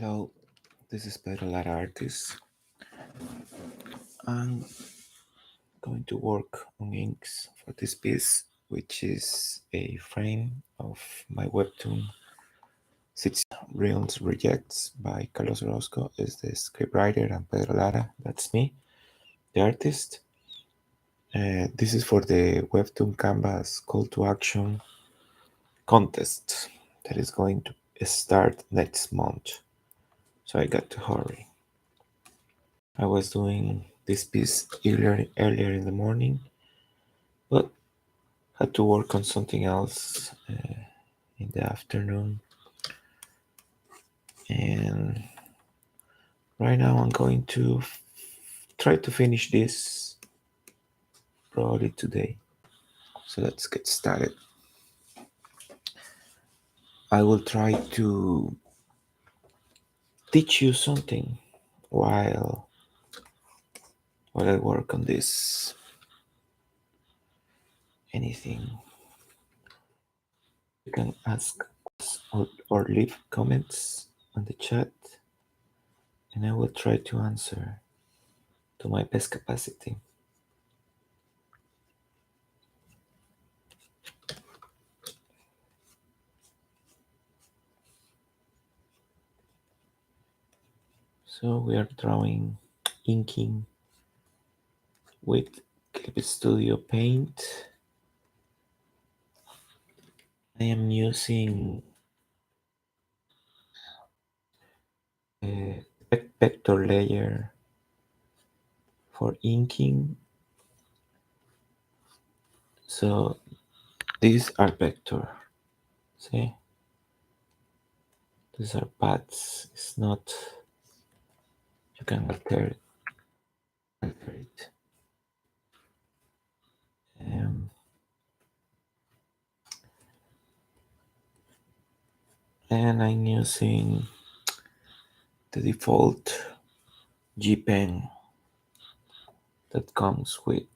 Hello, this is Pedro Lara artist. I'm going to work on inks for this piece, which is a frame of my Webtoon Six Realms Rejects by Carlos Orozco is the scriptwriter and Pedro Lara, that's me, the artist. This is for the Webtoon Canvas call to action contest that is going to start next month. So I got to hurry. I was doing this piece earlier in the morning, but had to work on something else in the afternoon. And right now I'm going to try to finish this probably today. So let's get started. I will try to teach you something while I work on this. Anything you can ask or leave comments on the chat, and I will try to answer to my best capacity. So we are drawing, inking with Clip Studio Paint. I am using a vector layer for inking. So these are vector. See, these are paths. It's not, you can alter it. Um, and I'm using the default G Pen that comes with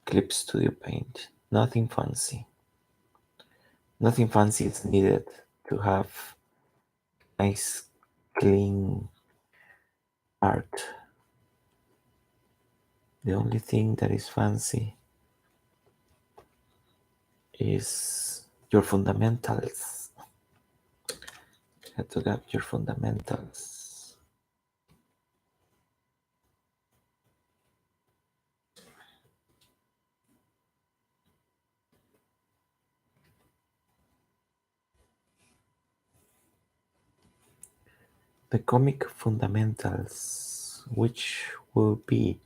Clip Studio Paint. Nothing fancy. Nothing fancy is needed to have nice, clean art. The only thing that is fancy is your fundamentals. You have to have your fundamentals. The comic fundamentals, which will be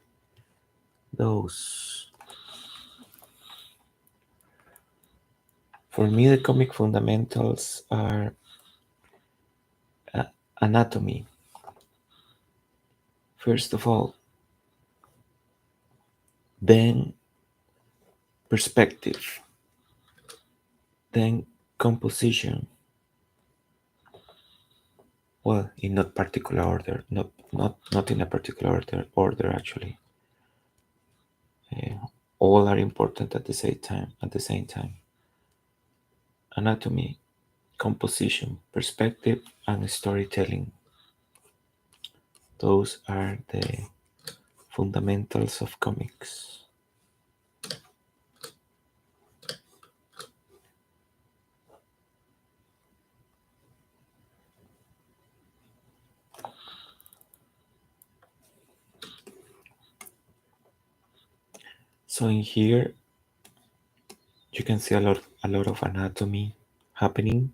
those? For me, the comic fundamentals are anatomy. First of all, then perspective, then composition. Well, in not particular order, not in a particular order actually. All are important at the same time. Anatomy, composition, perspective, and storytelling. Those are the fundamentals of comics. So in here you can see a lot of anatomy happening.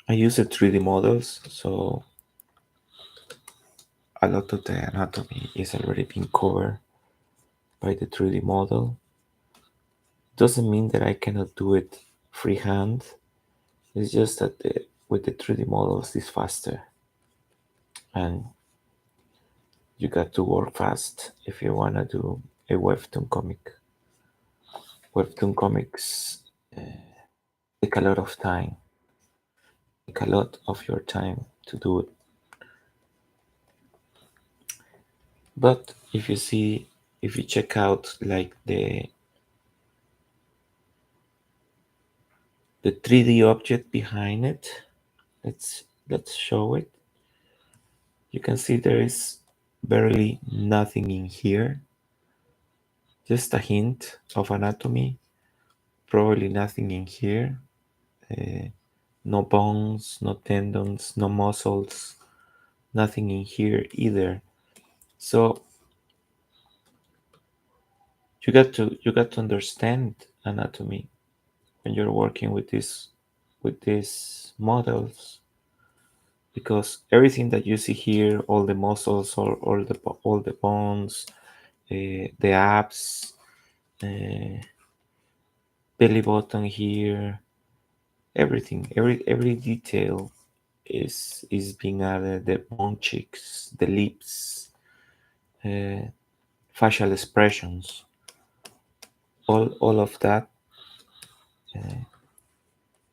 I use the 3D models, so a lot of the anatomy is already being covered by the 3D model. Doesn't mean that I cannot do it freehand. It's just that with the 3D models it's faster, and you got to work fast if you wanna do a webtoon comic. Webtoon comics take a lot of time, take a lot of your time to do it. But if you check out like the 3D object behind it, let's show it. You can see there is barely nothing in here, just a hint of anatomy, probably nothing in here. uh, no bones, no tendons, no muscles, nothing in here either. So you got to understand anatomy when you're working with these models, because everything that you see here, all the muscles, all the bones, the abs, uh, belly button here, everything, every detail is being added. The bone cheeks, the lips, uh, facial expressions, all of that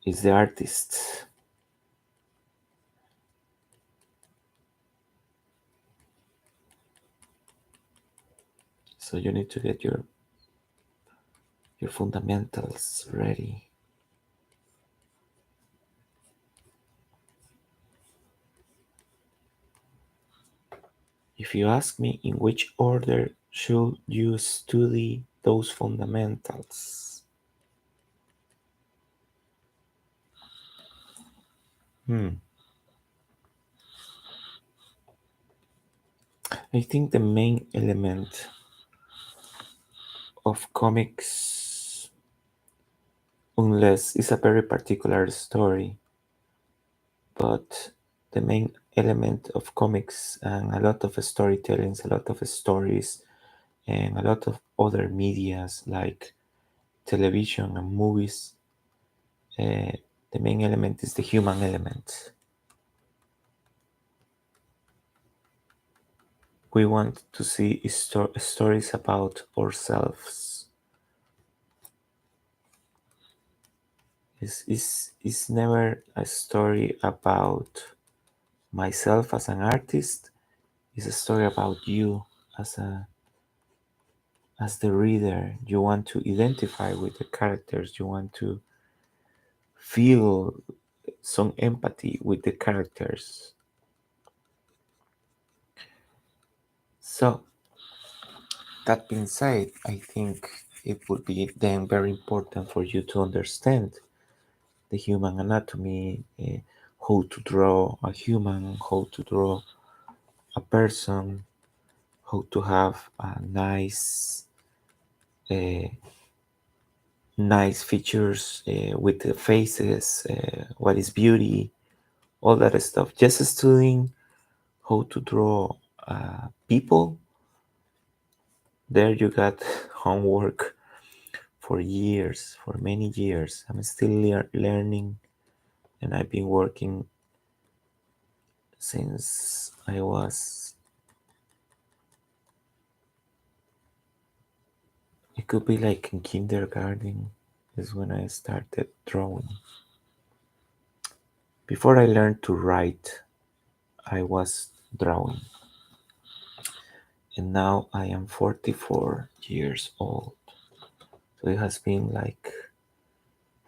is the artist. So you need to get your fundamentals ready. If you ask me in which order should you study those fundamentals, hmm, I think the main element of comics, unless it's a very particular story, but the main element of comics and a lot of storytellings, a lot of stories, and a lot of other medias like television and movies, uh, the main element is the human element. We want to see stories about ourselves. It's never a story about myself as an artist. It's a story about you as the reader. You want to identify with the characters. You want to feel some empathy with the characters. So that being said, I think it would be then very important for you to understand the human anatomy, how to draw a human, how to draw a person, how to have a uh, nice features with the faces, what is beauty, all that stuff. Just studying how to draw people, there you got homework for years, for many years. I'm still learning, and I've been working since I was, it could be like in kindergarten, is when I started drawing. Before I learned to write, I was drawing. And now I am 44 years old. So it has been like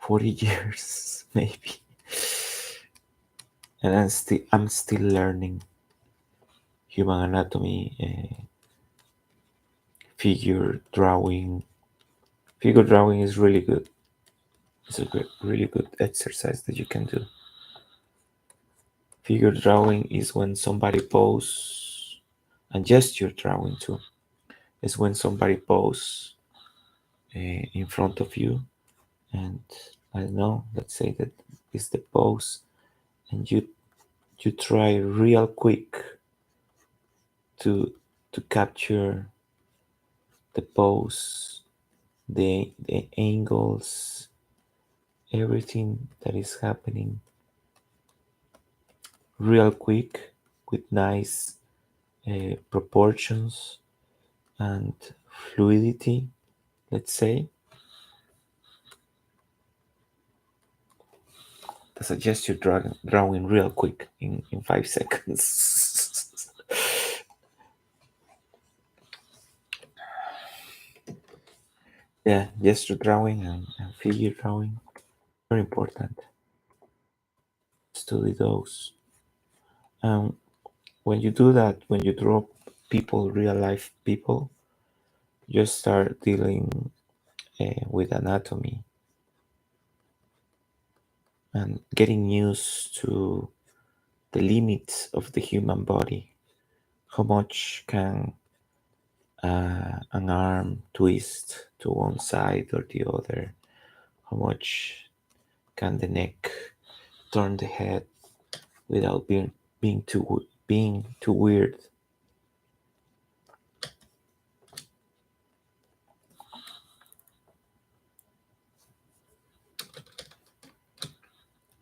40 years, maybe. And I'm still learning human anatomy, figure drawing. Figure drawing is really good. It's a really good exercise that you can do. Figure drawing is when somebody poses, and gesture drawing too, is when somebody poses in front of you, and I don't know, let's say that is the pose, and you try real quick to capture the pose, the angles, everything that is happening real quick with nice proportions and fluidity, let's say. That's a gesture drawing real quick in 5 seconds. Yeah, gesture drawing and figure drawing, very important. study those. And when you do that, when you draw people, real life people, you start dealing with anatomy and getting used to the limits of the human body. How much can an arm twist to one side or the other? How much can the neck turn the head without being too weird?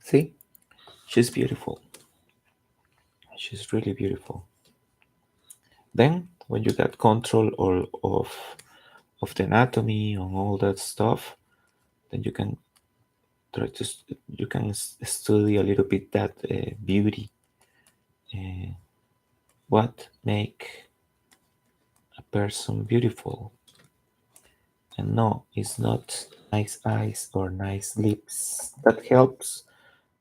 See, she's beautiful. She's really beautiful. Then, when you get control of the anatomy and all that stuff, then you can try to you can study a little bit that beauty. Uh, what make a person beautiful? And no, it's not nice eyes or nice lips. That helps,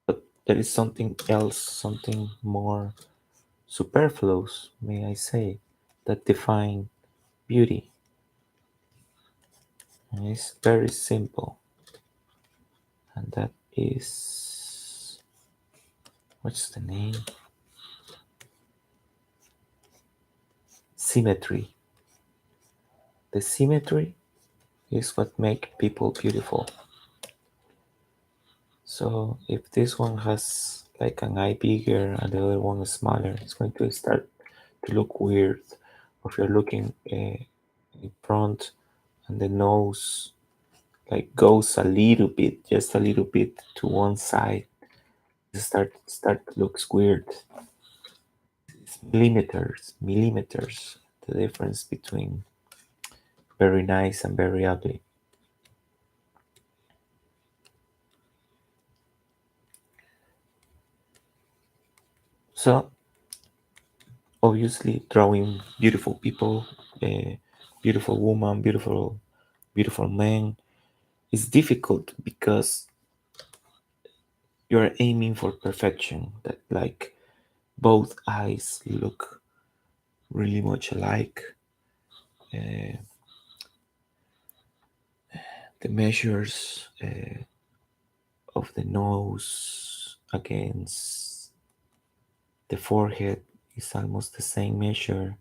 but there is something else, something more superfluous, may I say, that define beauty. And it's very simple, and that is, what's the name? Symmetry. The symmetry is what make people beautiful. So if this one has like an eye bigger and the other one is smaller, it's going to start to look weird. Or if you're looking in front and the nose like goes a little bit, just a little bit to one side, it start looks weird. It's millimeters, the difference between very nice and very ugly. So obviously drawing beautiful people, beautiful woman, beautiful man is difficult because you're aiming for perfection. That like both eyes look really much alike. Uh, the measures of the nose against the forehead is almost the same measure,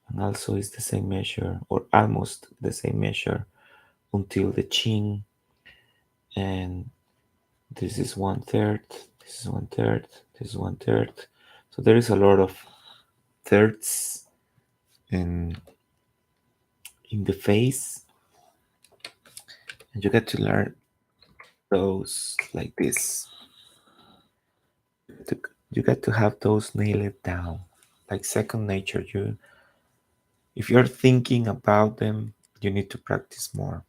and also is the same measure, or almost the same measure, until the chin. And this is one third, this is one third, this is one third. So there is a lot of thirds in the face, and you get to learn those like this. You get to have those nailed down, like second nature. You, if you're thinking about them, you need to practice more.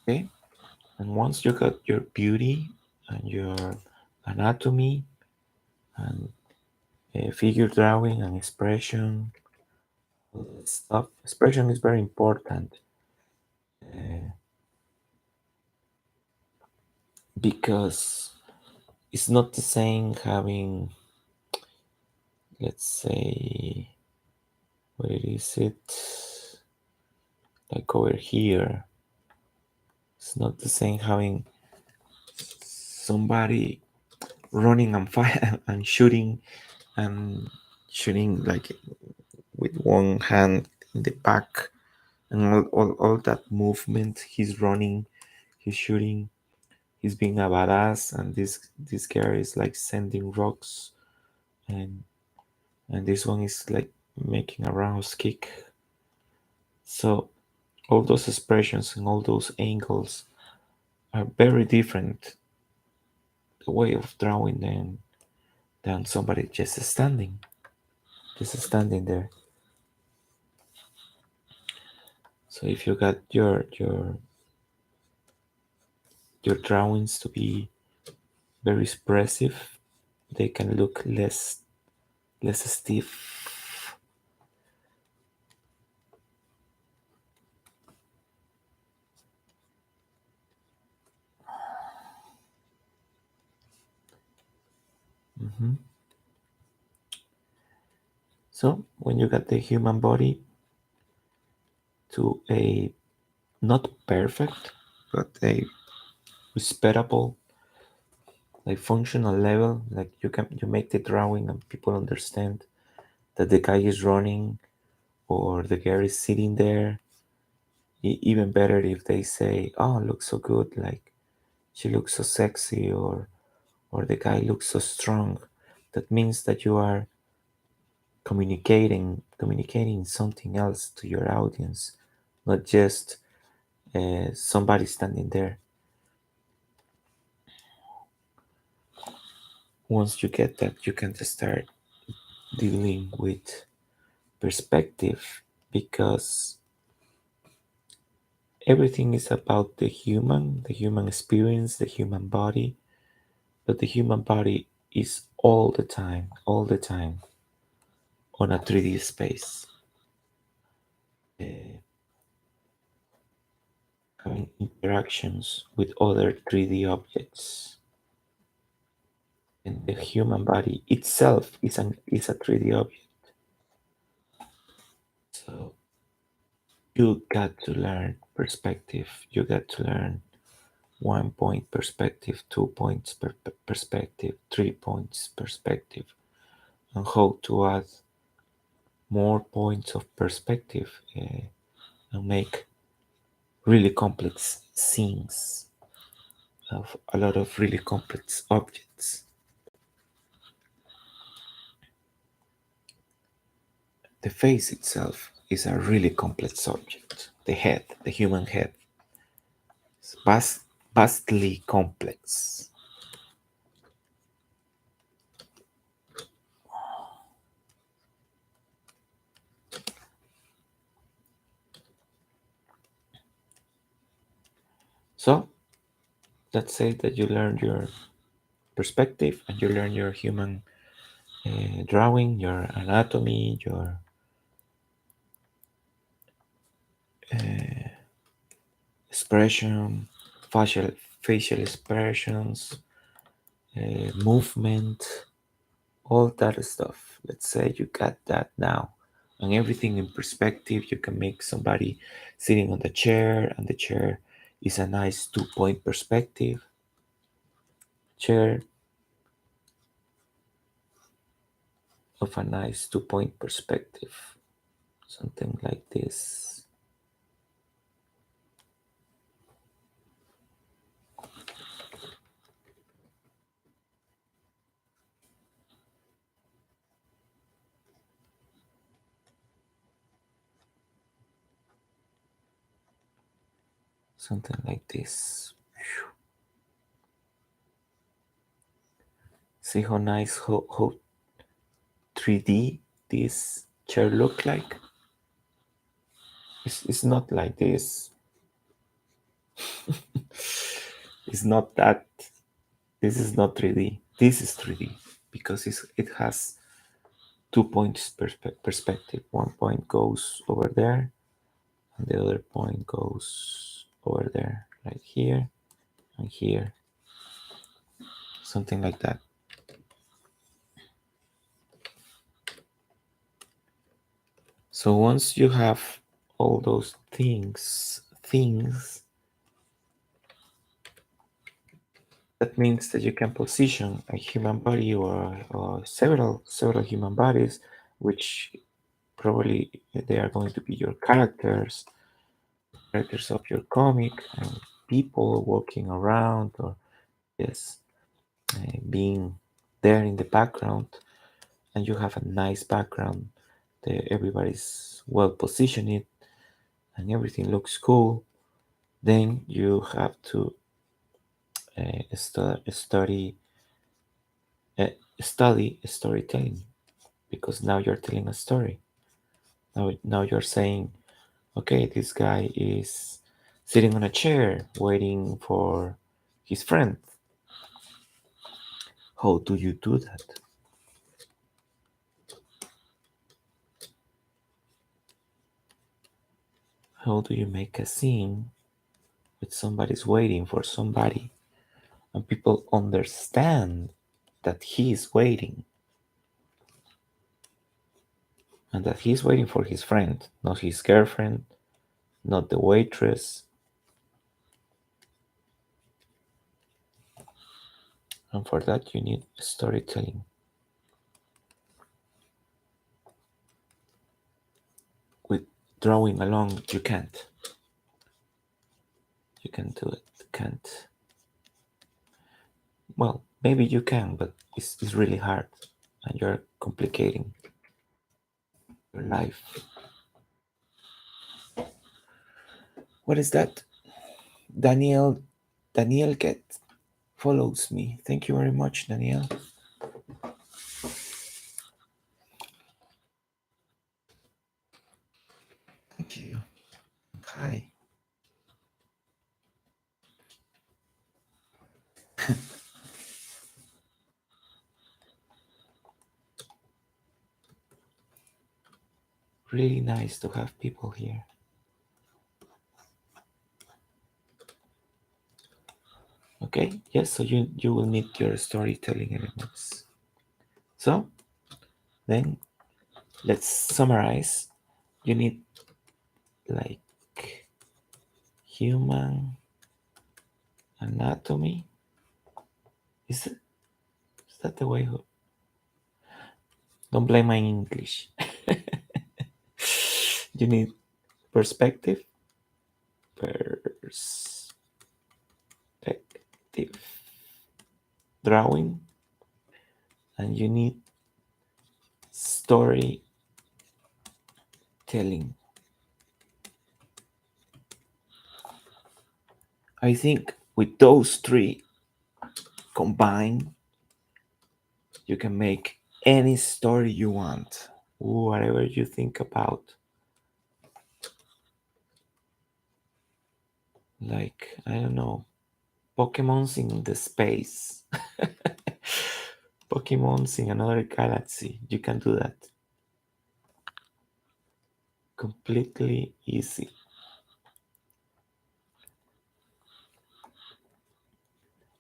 Okay, and once you got your beauty and your anatomy and figure drawing and expression, all that stuff. Expression is very important because it's not the same having, let's say, where is it? Like over here. It's not the same having somebody running and fire and shooting like with one hand in the back and all that movement. He's running, he's shooting, he's being a badass, and this guy is like sending rocks, and this one is like making a round kick. So all those expressions and all those angles are very different, the way of drawing them, than somebody just standing there. So if you got your drawings to be very expressive, they can look less stiff, So when you got the human body to a not perfect, but a respectable, like functional level, like you make the drawing and people understand that the guy is running or the girl is sitting there. Even better if they say, "Oh, looks so good," like she looks so sexy, or the guy looks so strong. That means that you are communicating something else to your audience, not just somebody standing there. Once you get that, you can start dealing with perspective, because everything is about the human experience, the human body, but the human body is all the time on a 3D space, uh, having interactions with other 3D objects. And the human body itself is a 3D object. So you got to learn perspective. You got to learn 1 point perspective, 2 points perspective, 3 points perspective, and how to add more points of perspective, and make really complex scenes of a lot of really complex objects. The face itself is a really complex object. The head, the human head, is vastly complex. So let's say that you learn your perspective and you learn your human drawing, your anatomy, your uh, expression, facial facial expressions, movement, all that stuff. Let's say you got that now, and everything in perspective. You can make somebody sitting on the chair, and the chair is a nice 2 point perspective chair of a nice 2 point perspective, something like this. Something like this. See how nice, how 3D this chair look like? It's not like this. It's not that. This is not 3D. This is 3D because it has 2 points perspective. 1 point goes over there, and the other point goes over there, like here and here, something like that. So once you have all those things, that means that you can position a human body, or several human bodies, which probably they are going to be your characters of your comic, and people walking around, or yes, being there in the background, and you have a nice background. Everybody's well positioned, and everything looks cool. Then you have to study uh, study storytelling, because now you're telling a story. Now you're saying, okay, this guy is sitting on a chair waiting for his friend. How do you do that? How do you make a scene with somebody's waiting for somebody, and people understand that he is waiting? and that he's waiting for his friend, not his girlfriend, not the waitress. And for that, you need storytelling. With drawing along, you can't. You can't do it. Can't. Well, maybe you can, but it's really hard, and you're complicating your life. What is that? Daniel get follows me. Thank you very much, Daniel. Thank you. Hi. Really nice to have people here. Okay, yes, so you will need your storytelling elements. So then let's summarize. You need like human anatomy. Is it is that the way? Don't blame my English. You need perspective, perspective, drawing, and you need storytelling. I think with those three combined, you can make any story you want, whatever you think about. Like, I don't know, Pokemon's in the space, Pokemon's in another galaxy. You can do that completely easy.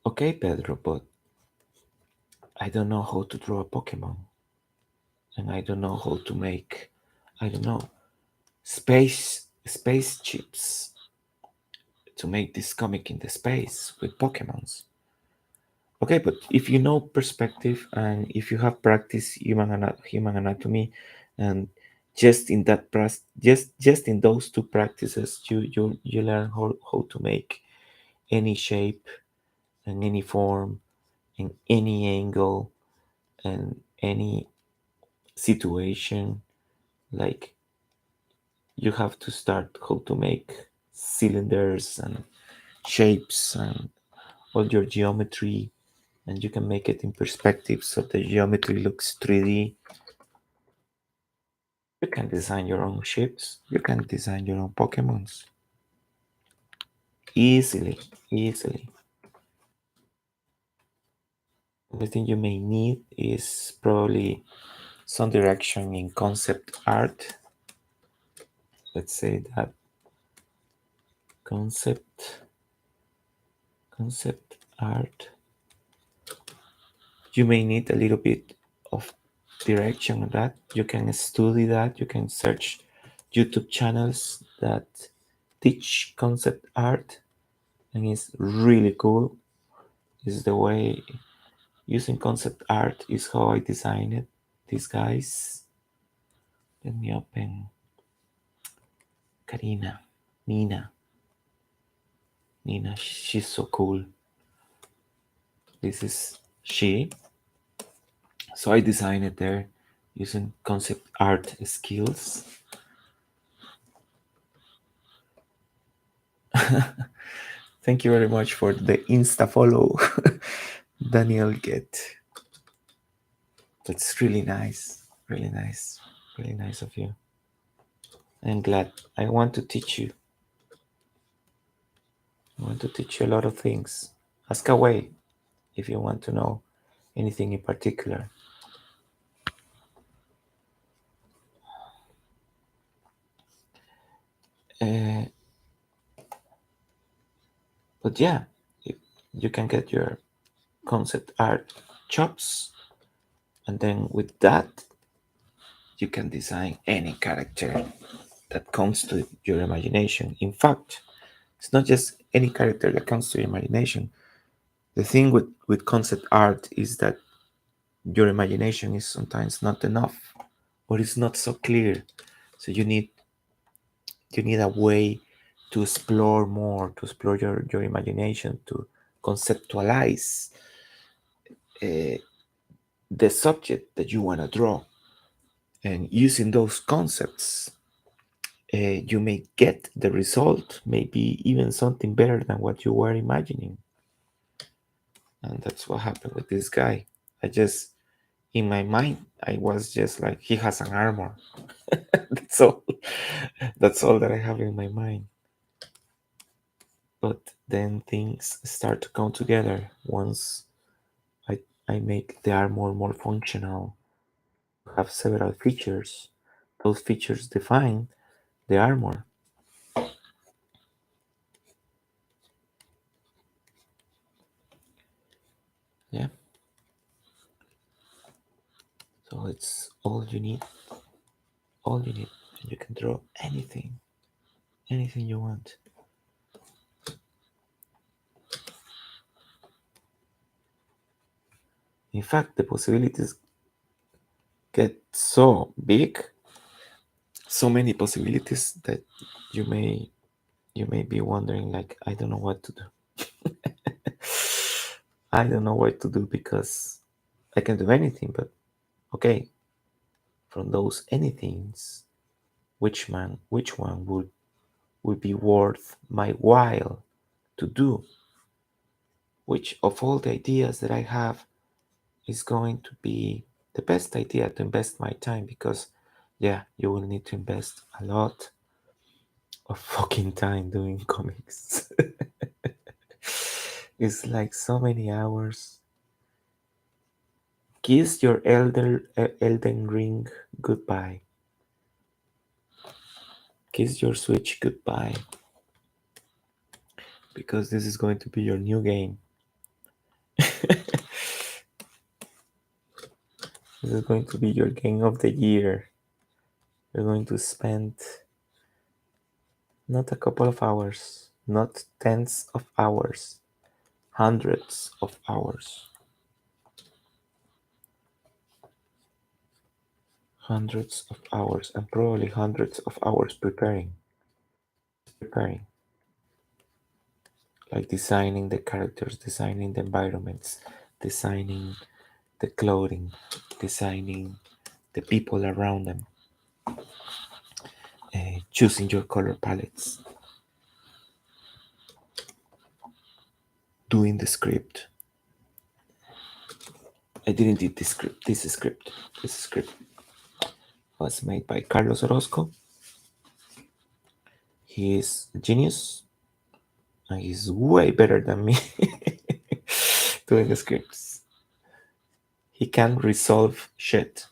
Okay, Pedro, but I don't know how to draw a Pokemon, and I don't know how to make, I don't know, spaceships to make this comic in the space with Pokemons. Okay, but if you know perspective and if you have practiced human anatomy, and just in that just in those two practices, you learn how to make any shape and any form in any angle and any situation. Like, you have to start how to make cylinders and shapes and all your geometry, and you can make it in perspective so the geometry looks 3D. You can design your own ships, you can design your own Pokemons easily, easily. The only thing you may need is probably some direction in concept art. Let's say that concept art. You may need a little bit of direction on that. You can study that. You can search YouTube channels that teach concept art, and it's really cool. Is the way using concept art is how I design it. These guys. Let me open Karina, Nina. Nina, she's so cool. This is she. So I designed it there using concept art skills. Thank you very much for the Insta follow, Daniel Get. That's really nice, really nice, really nice of you. I'm glad. I want to teach you. I want to teach you a lot of things. Ask away if you want to know anything in particular. Uh, but yeah, you can get your concept art chops, and then with that, you can design any character that comes to your imagination. In fact, it's not just any character that comes to your imagination. The thing with concept art is that your imagination is sometimes not enough, or it's not so clear. So you need a way to explore more, to explore your imagination, to conceptualize uh, the subject that you want to draw. And using those concepts, you may get the result, maybe even something better than what you were imagining. And that's what happened with this guy. I just, in my mind, I was just like, he has an armor. That's all. That's all that I have in my mind. But then things start to come together once I make the armor more functional, have several features. Those features define the armor. Yeah. So it's all you need. All you need. And you can draw anything. Anything you want. In fact, the possibilities get so big, so many possibilities that you may you may be wondering like, I don't know what to do. I don't know what to do because I can do anything, but okay, from those anythings, which one would be worth my while to do? Which of all the ideas that I have is going to be the best idea to invest my time? Because yeah, you will need to invest a lot of fucking time doing comics. It's like so many hours. Kiss your Elden Ring goodbye. Kiss your Switch goodbye. Because this is going to be your new game. This is going to be your game of the year. You're going to spend not a couple of hours, not tens of hours, hundreds of hours. Hundreds of hours, and probably hundreds of hours preparing, like designing the characters, designing the environments, designing the clothing, designing the people around them, choosing your color palettes, doing the script. I didn't do this script. This script was made by Carlos Orozco. He is a genius, and he's way better than me doing the scripts. He can resolve shit.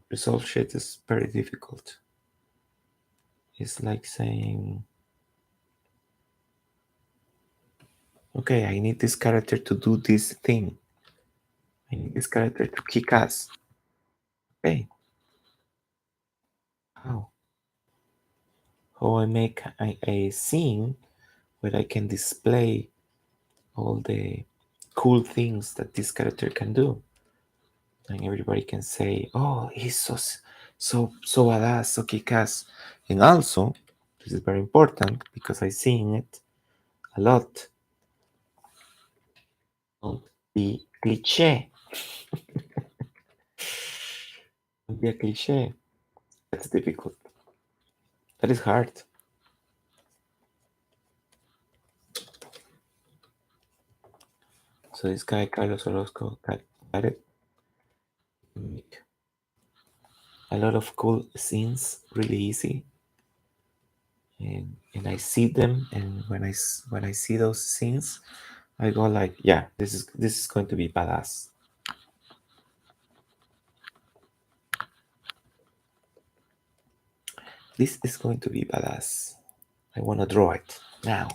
Resolve shit is very difficult. It's like saying, okay, I need this character to do this thing. I need this character to kick ass. Okay, how? How I make a scene where I can display all the cool things that this character can do, and everybody can say, "Oh, he's so badass, so kick-ass." And also, this is very important because I seen it a lot. Don't be cliche. Don't be a cliche. That's difficult. That is hard. So this guy Carlos Orozco got it. Make a lot of cool scenes really easy, and I see them, and when I see those scenes, I go like, yeah, this is going to be badass. This is going to be badass. I want to draw it now.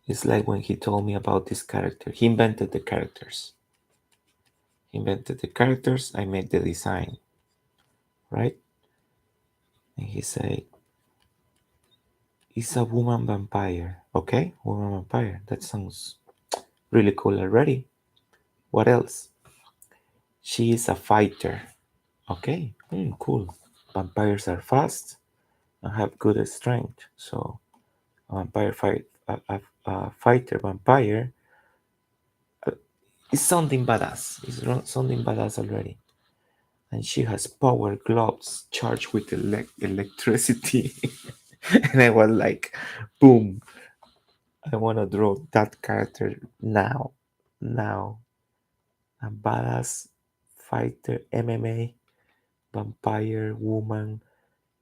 It's like when he told me about this character. He invented the characters. He invented the characters. I made the design, right? And he said, "It's a woman vampire." Okay, woman vampire. That sounds really cool already. What else? She is a fighter. Okay, cool. Vampires are fast and have good strength. So a vampire fight, a fighter vampire is something badass. Is something badass already. And she has power gloves charged with electricity. And I was like, boom! I want to draw that character now. Now, a badass fighter MMA vampire woman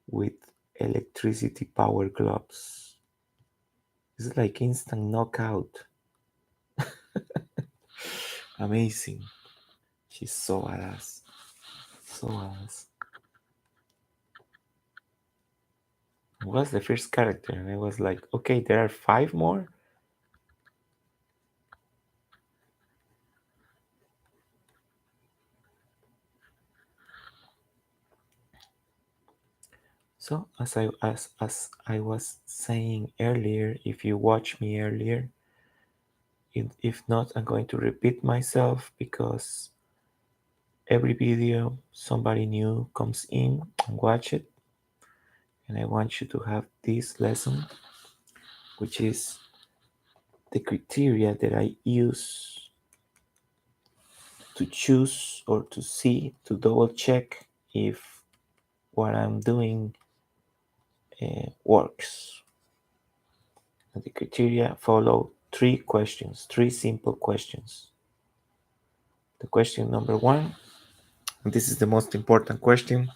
with electricity power gloves. It's like instant knockout. Amazing. She's so badass. So badass. It was the first character, and I was like, okay, there are five more. So as I was saying earlier, if you watch me earlier, if not, I'm going to repeat myself because every video somebody new comes in and watch it, and I want you to have this lesson, which is the criteria that I use to choose or to see, to double check if what I'm doing works. And the criteria follow three questions, three simple questions. The question number one, and this is the most important question.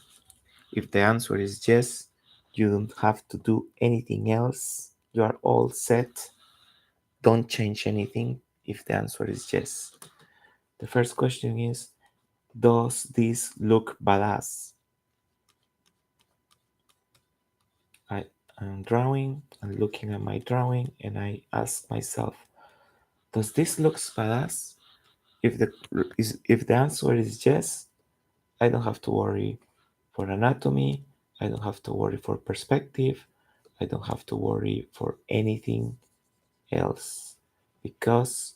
If the answer is yes, you don't have to do anything else. You are all set. Don't change anything if the answer is yes. The first question is, does this look badass? I am drawing and looking at my drawing and I ask myself, does this look badass? If the answer is yes, I don't have to worry for anatomy, I don't have to worry for perspective, I don't have to worry for anything else because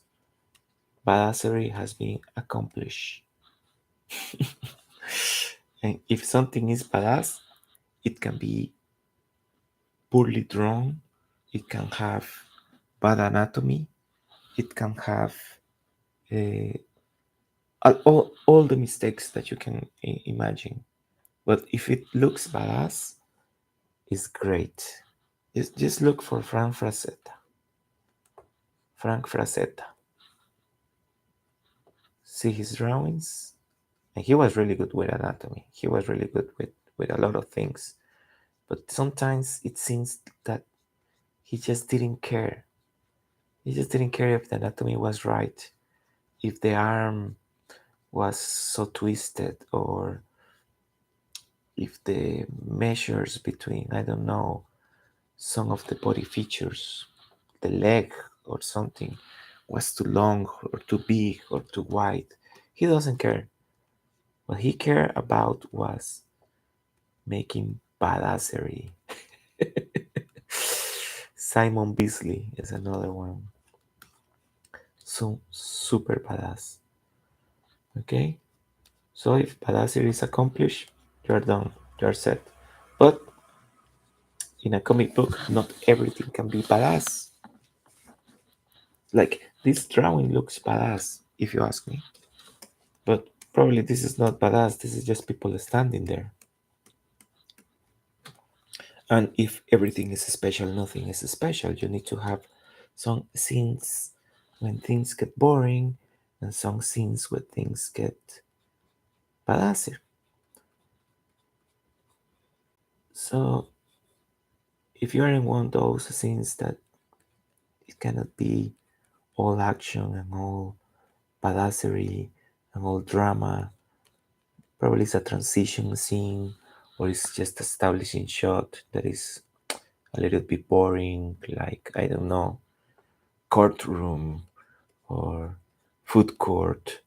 badassery has been accomplished. And if something is badass, it can be poorly drawn, it can have bad anatomy, it can have uh, all the mistakes that you can imagine. But if it looks badass, it's great. Just look for Frank Frazetta. Frank Frazetta. See his drawings, and he was really good with anatomy. He was really good with a lot of things. But sometimes it seems that he just didn't care. He just didn't care if the anatomy was right, if the arm was so twisted, or if the measures between, I don't know, some of the body features, the leg or something, was too long or too big or too wide. He doesn't care. What he cared about was making badassery. Simon Beasley is another one. So super badass. Okay? So if badassery is accomplished, you're done. You're set. But in a comic book, not everything can be badass. Like this drawing looks badass, if you ask me. But probably this is not badass, this is just people standing there. And if everything is special, nothing is special. You need to have some scenes when things get boring and some scenes where things get badass. So if you are in one of those scenes that it cannot be all action and all badassery and all drama, probably it's a transition scene or it's just establishing shot that is a little bit boring, like I don't know, courtroom or food court,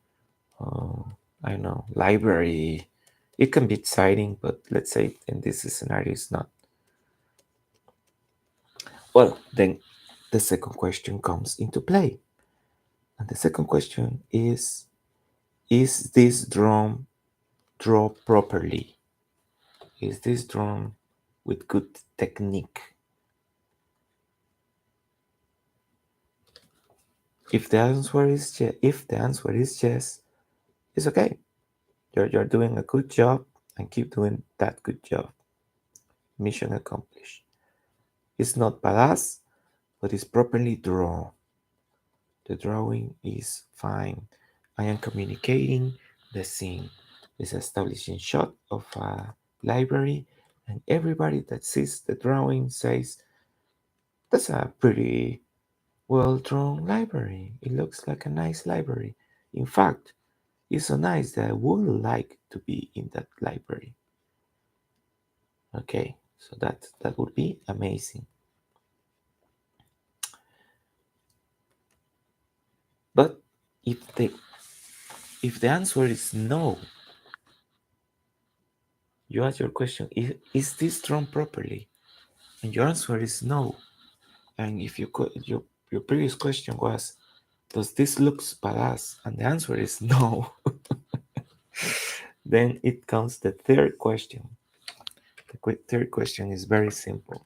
uh, I don't know, library. It can be exciting, but let's say in this scenario it's not. Well, then the second question comes into play. And the second question is this drum draw properly? Is this drawn with good technique? If the answer is yes, it's okay. You're doing a good job and keep doing that good job. Mission accomplished. It's not badass, but it's properly drawn. The drawing is fine. I am communicating the scene. It's establishing shot of a library, and everybody that sees the drawing says, "That's a pretty well drawn library. It looks like a nice library. In fact, it's so nice that I would like to be in that library." Okay, so that would be amazing. But if the answer is no, you ask your question, is this drawn properly? And your answer is no. And if your previous question was, does this looks badass? And the answer is no. Then it comes the third question. The third question is very simple.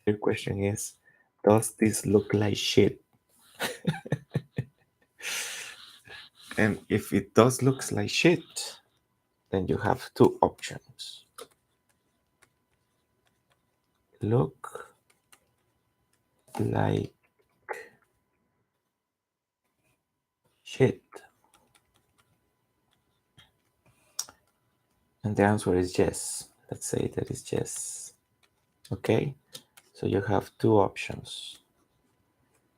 Third question is, does this look like shit? And if it does looks like shit, then you have two options. Look like shit. And the answer is yes. Let's say that is yes. Okay, so you have two options.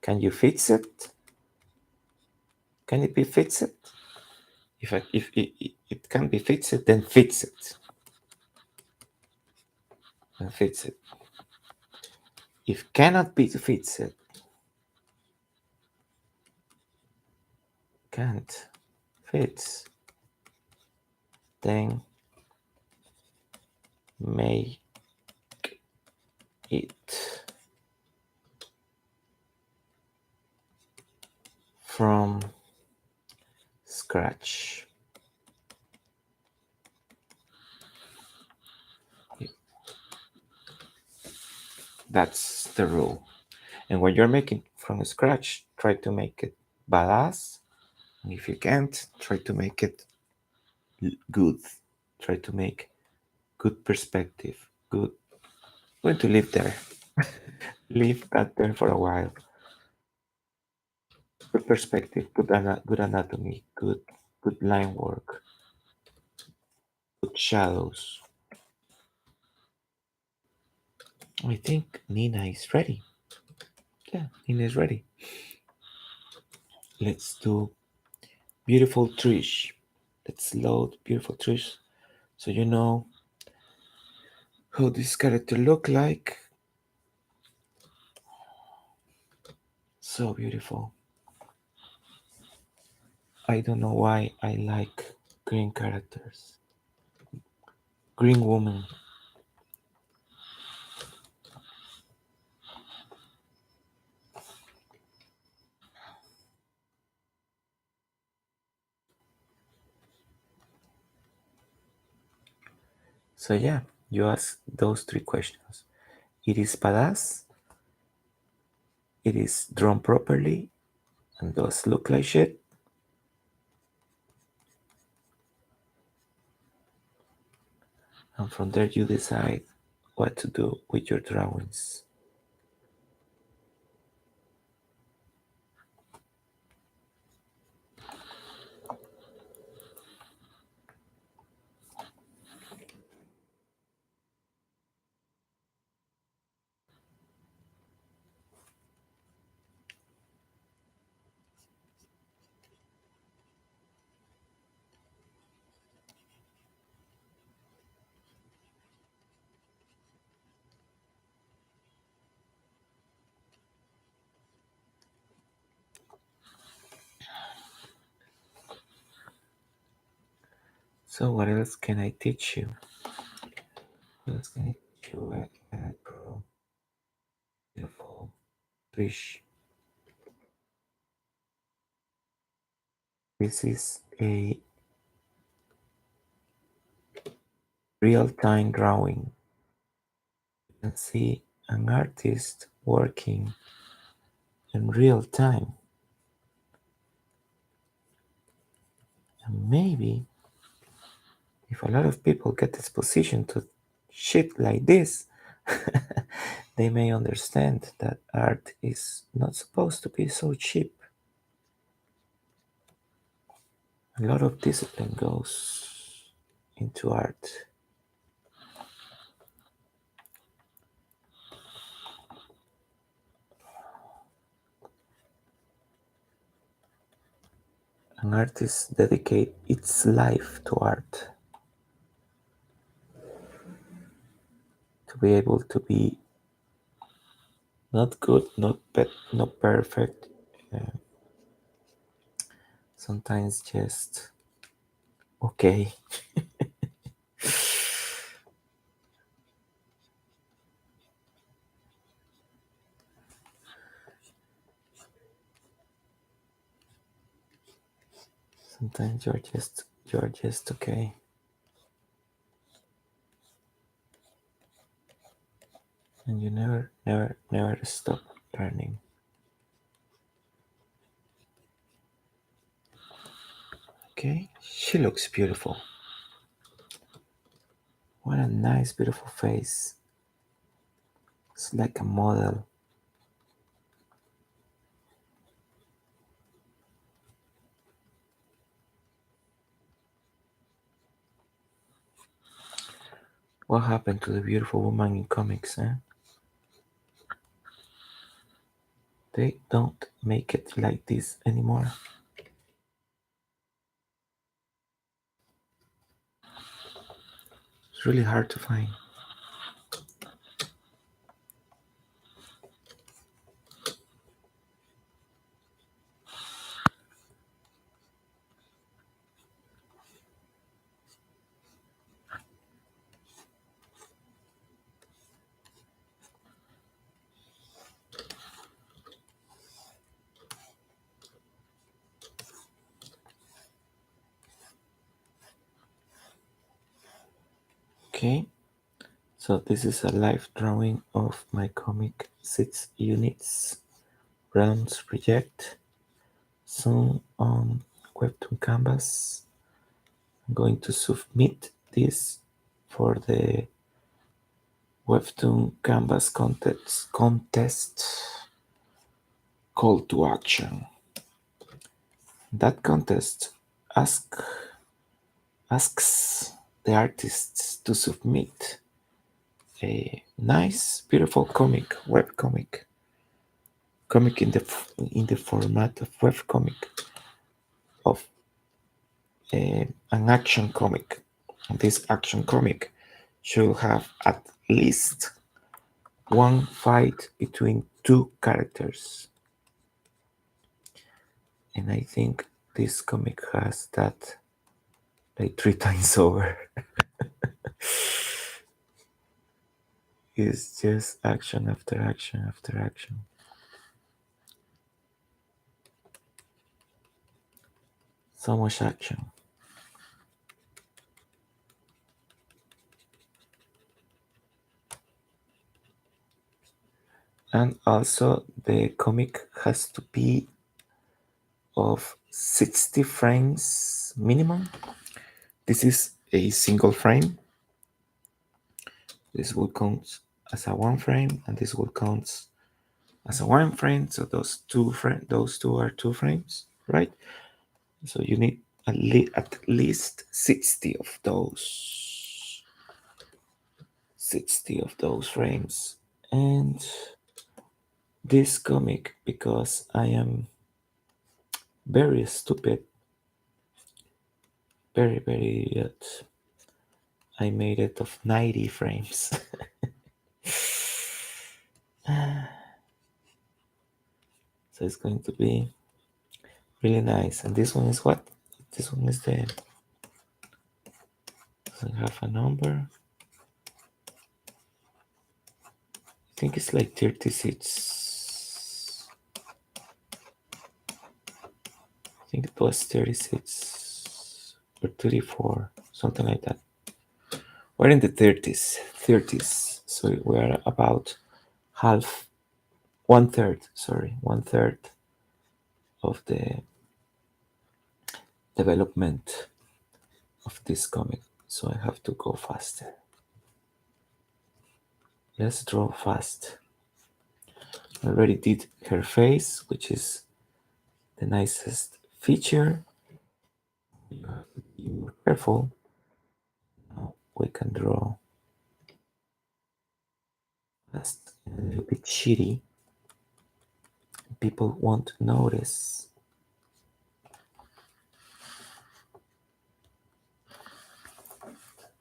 Can you fix it? Can it be fixed? If it can be fixed, then fix it. And fix it. If cannot be fixed, can't fix, then make it from scratch. That's the rule. And when you're making from scratch, try to make it badass. And if you can't, try to make it good. Try to make good perspective. Good. I'm going to live there. Leave that there for a while. Good perspective, good anatomy, good line work, good shadows. I think Nina is ready. Yeah, Nina is ready. Let's do beautiful Trish. Let's load beautiful Trish so you know how this character look like. So beautiful. I don't know why I like green characters. Green woman. So yeah, you ask those three questions. It is badass, it is drawn properly, and does look like shit. And from there you decide what to do with your drawings. So what else can I teach you? What else can I teach you? I draw beautiful fish. This is a real-time drawing. You can see an artist working in real time. And maybe if a lot of people get this position to shit like this, they may understand that art is not supposed to be so cheap. A lot of discipline goes into art. An artist dedicates its life to art to be able to be not good, not perfect, uh, sometimes just okay. Sometimes you're just okay. And you never stop learning. Okay, she looks beautiful. What a nice, beautiful face. It's like a model. What happened to the beautiful woman in comics, eh? They don't make it like this anymore. It's really hard to find. Okay, so this is a live drawing of my comic 6 units. Realms Reject. Soon on Webtoon Canvas. I'm going to submit this for the Webtoon Canvas contest call to action. That contest ask, asks the artists to submit a nice, beautiful comic in the format of webcomic of an action comic. This action comic should have at least one fight between two characters. And I think this comic has that like 3 times over. It's just action after action after action. So much action. And also the comic has to be of 60 frames minimum. This is a single frame. This will count as a one frame, and this will count as a one frame. So those two are 2 frames, right? So you need at least 60 of those frames. And this comic, because I am very stupid, very idiot, I made it of 90 frames. So it's going to be really nice. And this one is what? This one is Doesn't have a number. I think it's like 30 seats. I think it was 36 or 34, something like that. We're in the 30s. So we are about half, one third, sorry, one third of the development of this comic. So I have to go faster. Let's draw fast. I already did her face, which is the nicest feature. You have to be more careful. Now we can draw fast and a little bit shitty. People won't notice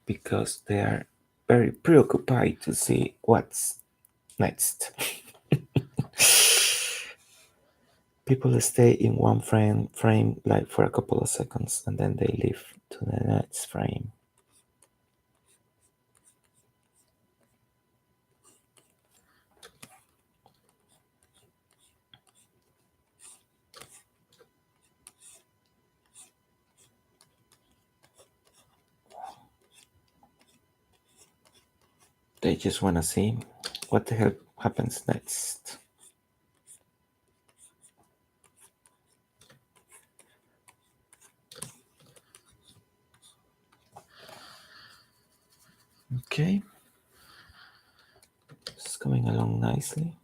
because they are very preoccupied to see what's next. People stay in one frame like for a couple of seconds and then they leave to the next frame. They just want to see what the hell happens next. Okay, it's coming along nicely.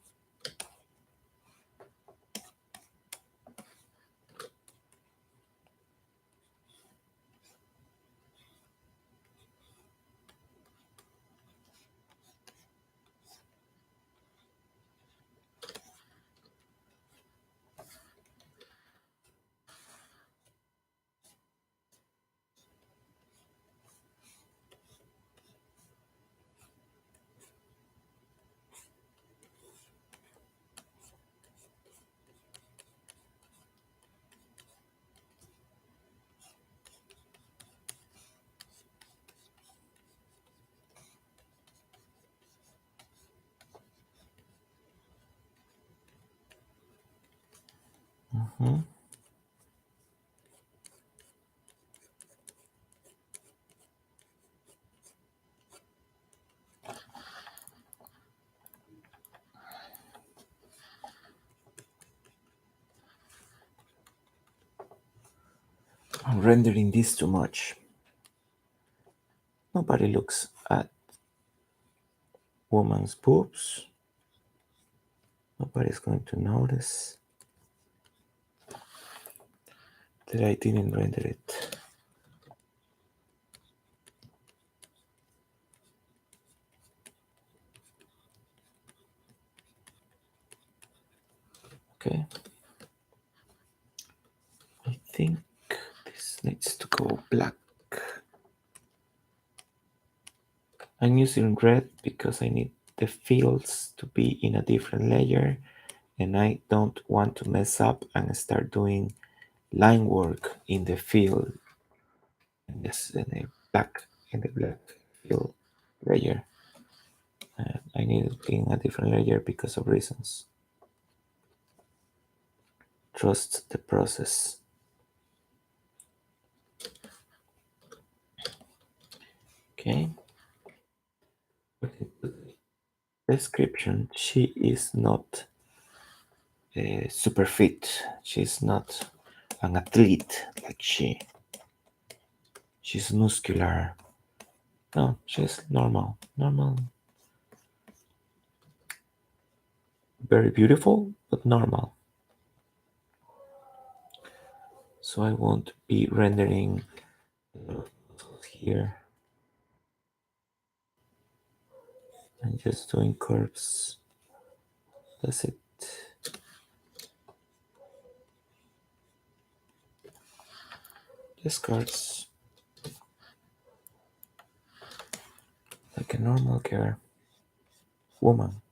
Mhm. I'm rendering this too much. Nobody looks at woman's boobs. Nobody's going to notice that I didn't render it. Okay. I think this needs to go black. I'm using red because I need the fields to be in a different layer and I don't want to mess up and start doing line work in the field in the black field layer. I need it in a different layer because of reasons. Trust the process. Okay. Description: she is not super fit. She's not an athlete like she's muscular. No, she's normal. Normal. Very beautiful, but normal. So I won't be rendering here. I'm just doing curves. That's it. Just curves. Like a normal girl. Woman.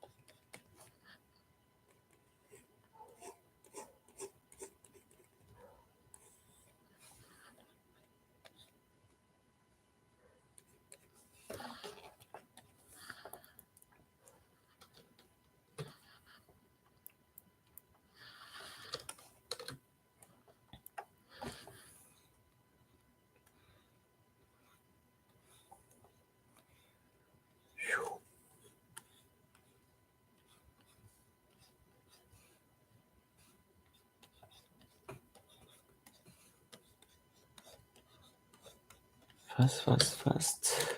Fast, fast, fast.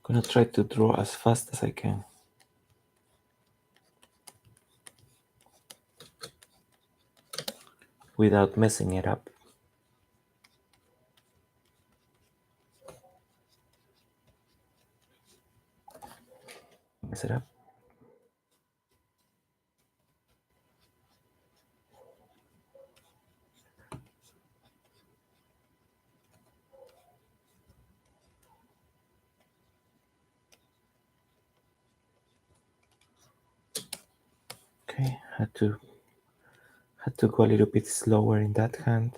Gonna try to draw as fast as I can without messing it up. Mess it up. Okay, had to go a little bit slower in that hand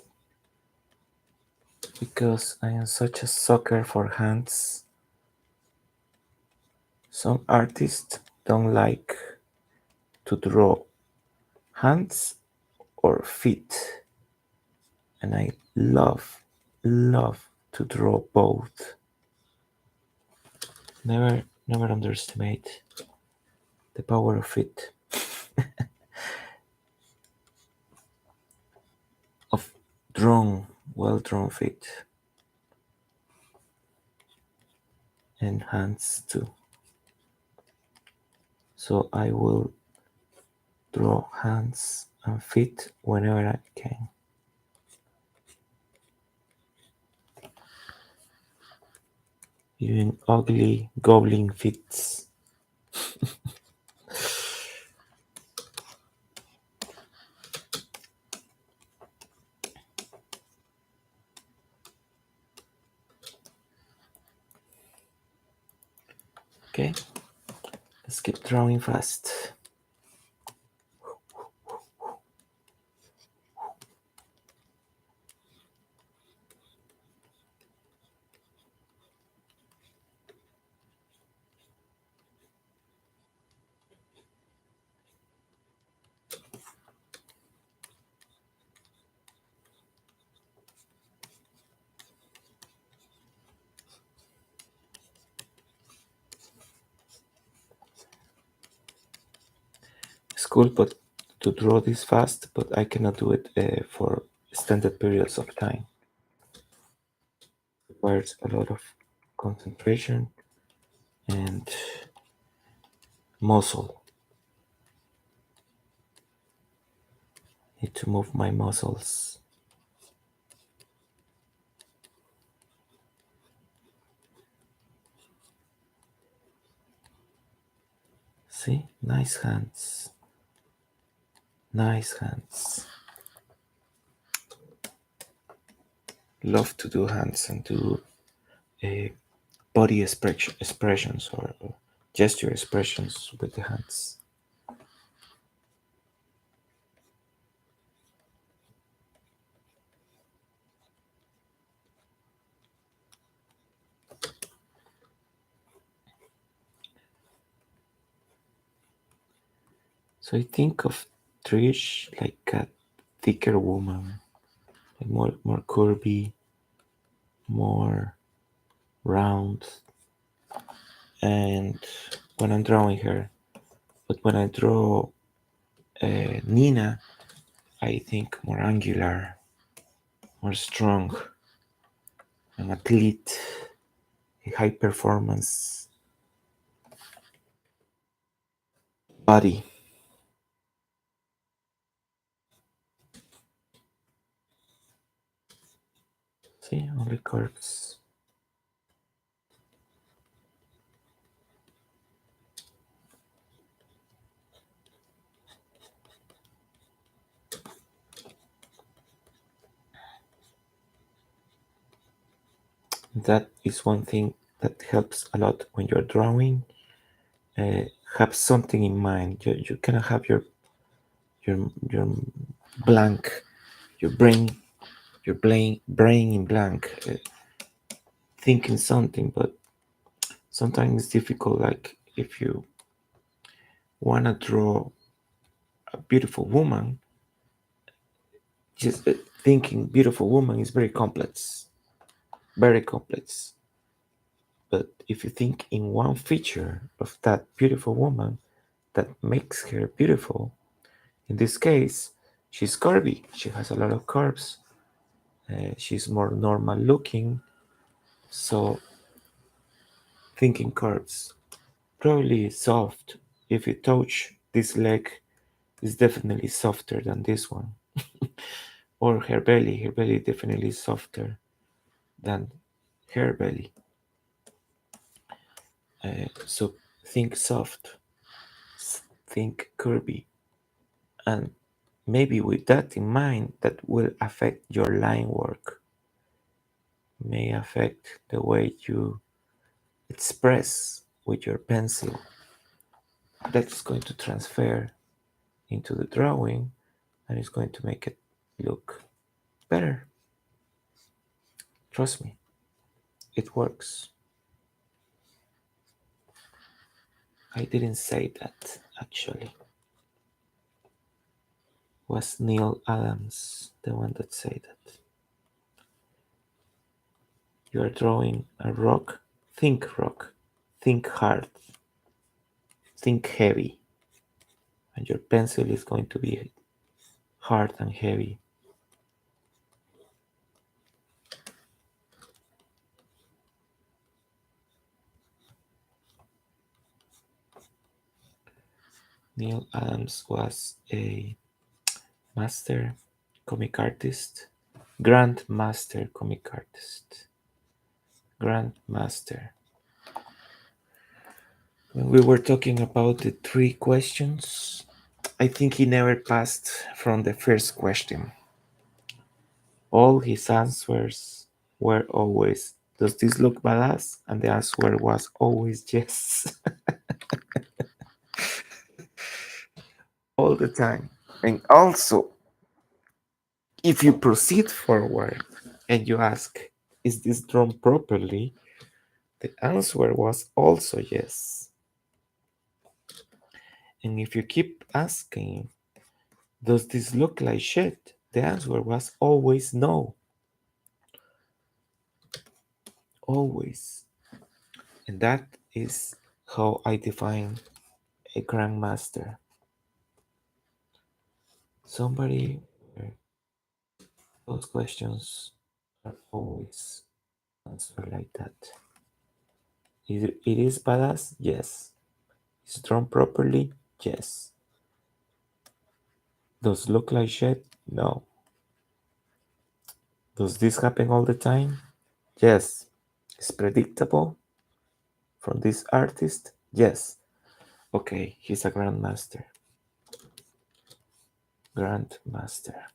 because I am such a sucker for hands. Some artists don't like to draw hands or feet, and I love to draw both. Never underestimate the power of it, of well drawn feet, and hands too. So I will draw hands and feet whenever I can. Even ugly goblin feet. Okay, let's keep drawing fast. It's cool, but to draw this fast, but I cannot do it for extended periods of time. It requires a lot of concentration and muscle. Need to move my muscles. See, nice hands. Nice hands. Love to do hands and do uh, body expressions or gesture expressions with the hands. So I think of Trish like a thicker woman, like more curvy, more round, and when I'm drawing her. But when I draw Nina, I think more angular, more strong, an athlete, a high performance body. See, only curves. That is one thing that helps a lot when you're drawing. Have something in mind. You cannot have your blank, your brain in blank, thinking something. But sometimes it's difficult. Like if you wanna draw a beautiful woman, just thinking beautiful woman is very complex, very complex. But if you think in one feature of that beautiful woman that makes her beautiful, in this case, she's curvy. She has a lot of curves. She's more normal looking. So thinking curves, probably soft. If you touch this leg, is definitely softer than this one. Or her belly definitely softer than her belly. So think soft, think curvy, and maybe with that in mind, that will affect your line work, may affect the way you express with your pencil. That's going to transfer into the drawing and it's going to make it look better. Trust me, it works. I didn't say that actually. Was Neil Adams the one that said that? You are drawing a rock, think hard, think heavy, and your pencil is going to be hard and heavy. Neil Adams was a master comic artist, grandmaster comic artist, grandmaster. When we were talking about the three questions, I think he never passed from the first question. All his answers were always, "Does this look badass?" And the answer was always yes, all the time. And also, if you proceed forward and you ask, "Is this drawn properly?" the answer was also yes. And if you keep asking, "Does this look like shit?" the answer was always no. Always. And that is how I define a grandmaster. Somebody where those questions are always answered like that. It is badass? Yes. Is it drawn properly? Yes. Does it look like shit? No. Does this happen all the time? Yes. Is predictable from this artist? Yes. Okay, he's a grandmaster. Grandmaster.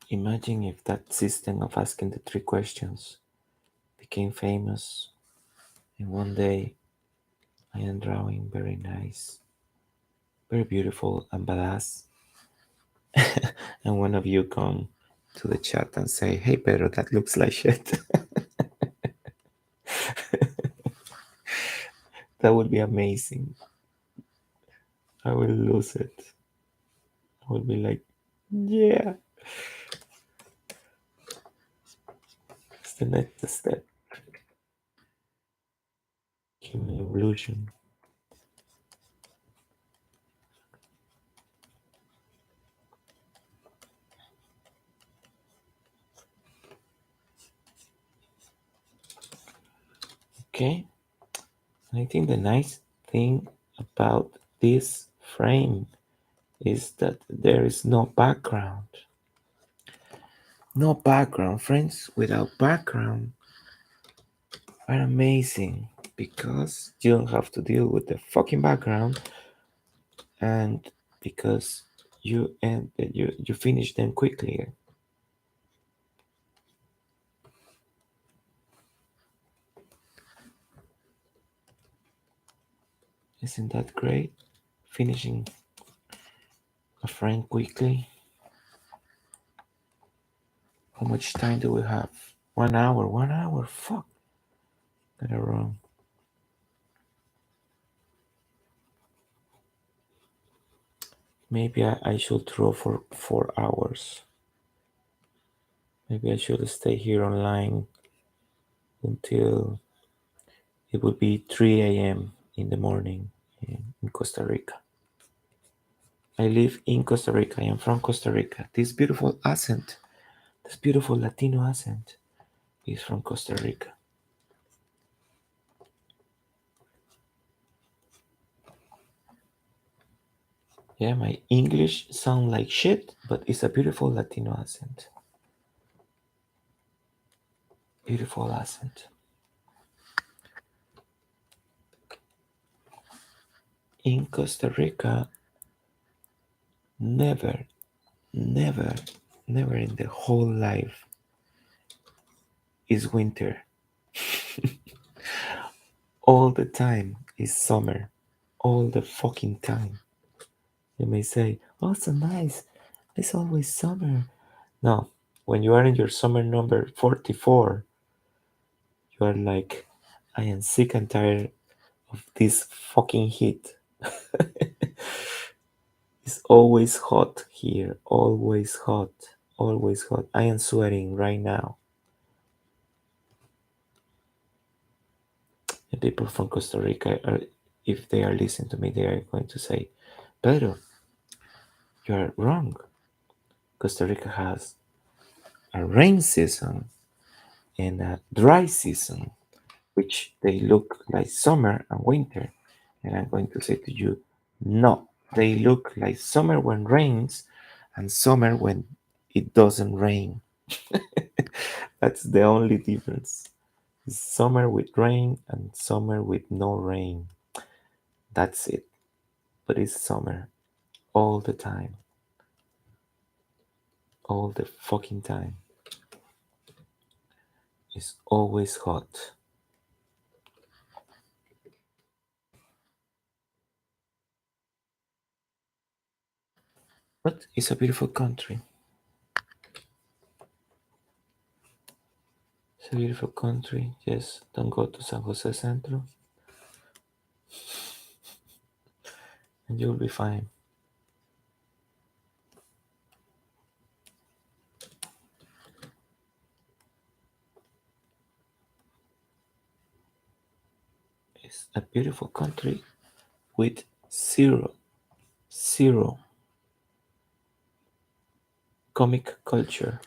Imagine if that system of asking the three questions became famous, and one day I am drawing very nice, very beautiful and badass, and one of you come to the chat and say, "Hey Pedro, that looks like shit." That would be amazing. I will lose it. I will be like, yeah, it's the next step. Human evolution. Okay, and I think the nice thing about this frame is that there is no background. No background. Friends without background are amazing because you don't have to deal with the fucking background, and because you finish them quickly. Isn't that great? Finishing a frame quickly. How much time do we have? 1 hour. 1 hour. Fuck. Got it wrong. Maybe I should draw for 4 hours. Maybe I should stay here online until it would be 3 a.m. in the morning in Costa Rica. I live in Costa Rica. I am from Costa Rica. This beautiful accent, this beautiful Latino accent is from Costa Rica. Yeah, my English sound like shit, but it's a beautiful Latino accent. Beautiful accent. In Costa Rica, never, never, never in the whole life is winter. All the time is summer. All the fucking time. You may say, oh, so nice. It's always summer. No, when you are in your summer number 44, you are like, I am sick and tired of this fucking heat. It's always hot here. Always hot. Always hot. I am sweating right now. And people from Costa Rica, are, if they are listening to me, they are going to say, Pedro, you are wrong. Costa Rica has a rain season and a dry season, which they look like summer and winter. And I'm going to say to you, no, they look like summer when rains and summer when it doesn't rain. That's the only difference. It's summer with rain and summer with no rain. That's it. But it's summer all the time. All the fucking time. It's always hot. But it's a beautiful country. It's a beautiful country. Yes, don't go to San Jose Centro and you'll be fine. It's a beautiful country with zero comic culture.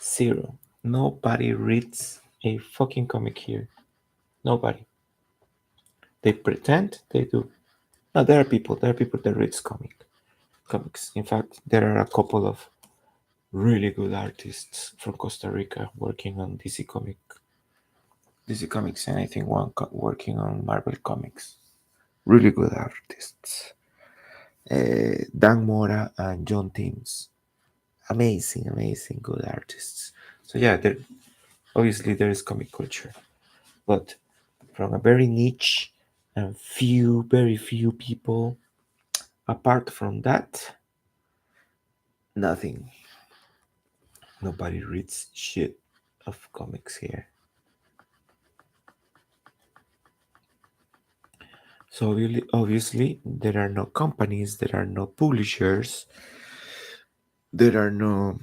Zero. Nobody reads a fucking comic here. Nobody. They pretend they do. No, there are people. There are people that reads comics. In fact, there are a couple of really good artists from Costa Rica working on DC Comics, and I think one working on Marvel Comics. Really good artists. Dan Mora and John Teams. Amazing, amazing, good artists. So yeah, obviously there is comic culture, but from a very niche and very few people. Apart from that, nothing. Nobody reads shit of comics here. So obviously, there are no companies, there are no publishers, there are no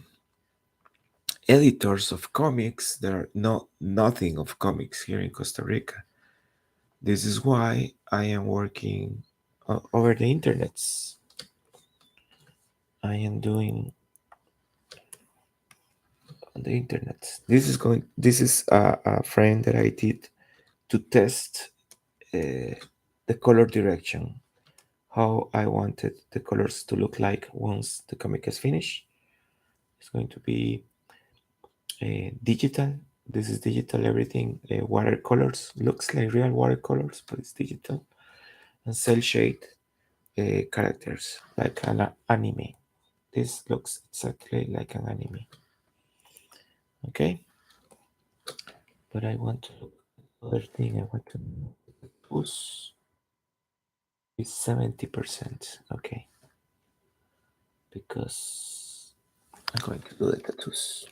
editors of comics, there are nothing of comics here in Costa Rica. This is why I am working over the internets. I am doing on the internet. This is a frame that I did to test the color direction, how I wanted the colors to look like once the comic is finished. It's going to be digital. This is digital everything. Watercolors looks like real watercolors, but it's digital. And cell shade characters like an anime. This looks exactly like an anime. Okay, but I want to look at other thing. I want to push is 70%. Okay, because I'm going to do the tattoos.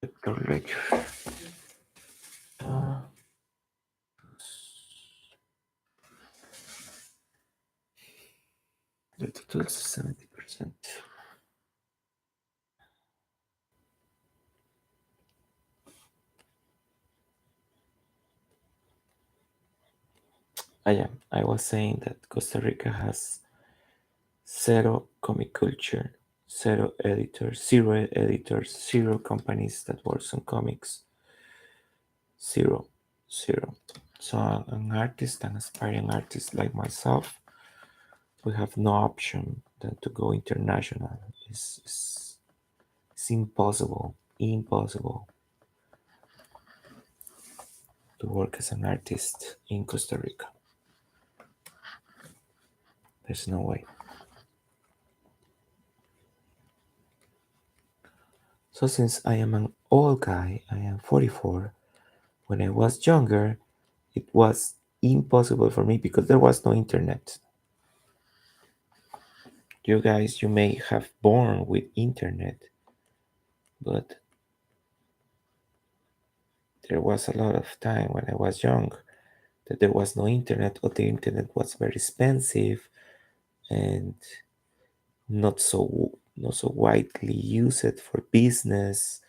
Pedro Lara. Uh, the tattoos 70%. I was saying that Costa Rica has zero comic culture, zero editors, zero companies that works on comics, zero, zero. So an artist, an aspiring artist like myself, we have no option than to go international. It's impossible, impossible to work as an artist in Costa Rica. There's no way. So since I am an old guy, I am 44. When I was younger, it was impossible for me because there was no internet. You guys, you may have born with internet, but there was a lot of time when I was young that there was no internet, or the internet was very expensive and not so widely used for business.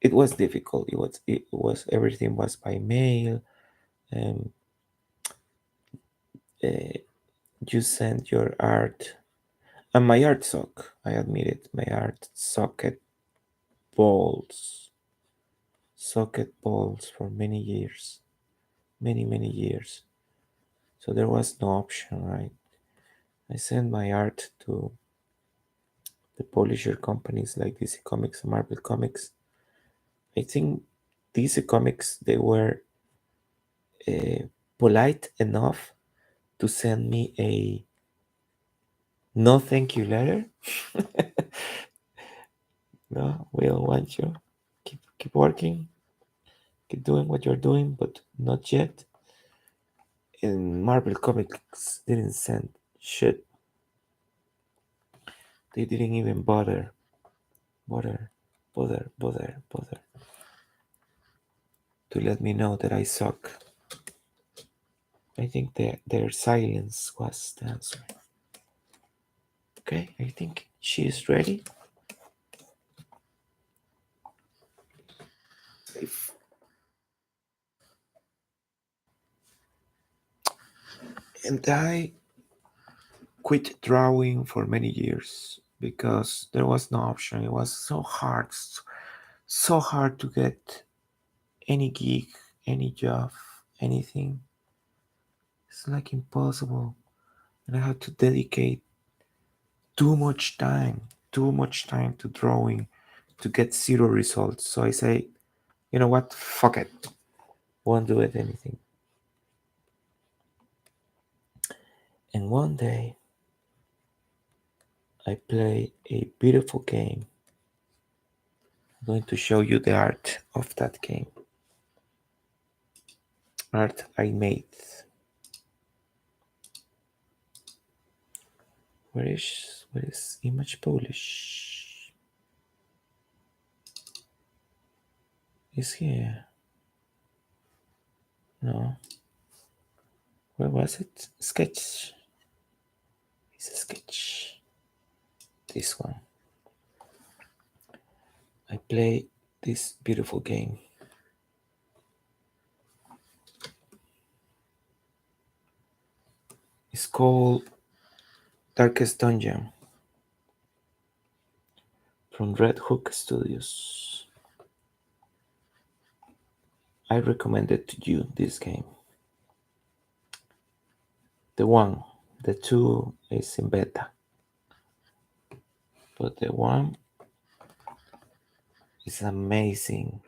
It was difficult. It was everything was by mail, and uh, you sent your art. And my art suck. I admit it. My art socket balls, socket balls for many years, many years. So there was no option, right? I sent my art to the publisher companies like DC Comics and Marvel Comics. I think DC Comics, they were uh, polite enough to send me a no thank you letter. No, we don't want you. Keep working, keep doing what you're doing, but not yet. And Marvel Comics didn't send shit. They didn't even bother, bother to let me know that I suck. I think their silence was the answer. Okay, I think she is ready. And I quit drawing for many years because there was no option. It was so hard to get any gig, any job, anything. It's like impossible. And I had to dedicate too much time to drawing to get zero results. So I say, you know what? Fuck it. Won't do it anything. And one day I play a beautiful game. I'm going to show you the art of that game. Art I made. Where is image Polish? Is here? No. Where was it? Sketch. It's a sketch. This one. I play this beautiful game. It's called Darkest Dungeon from Red Hook Studios. I recommended to you this game. The one, the two is in beta, but the one is amazing,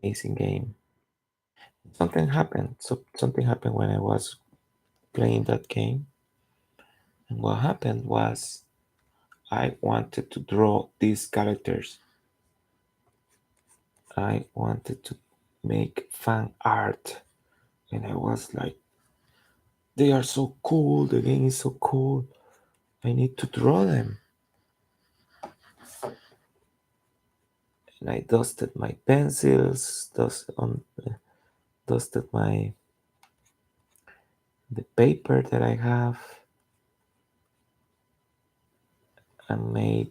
amazing game. Something happened when I was playing that game, and what happened was I wanted to draw these characters. I wanted to make fan art, and I was like, they are so cool. The game is so cool. I need to draw them. And I dusted my pencils, dusted my the paper that I have, and made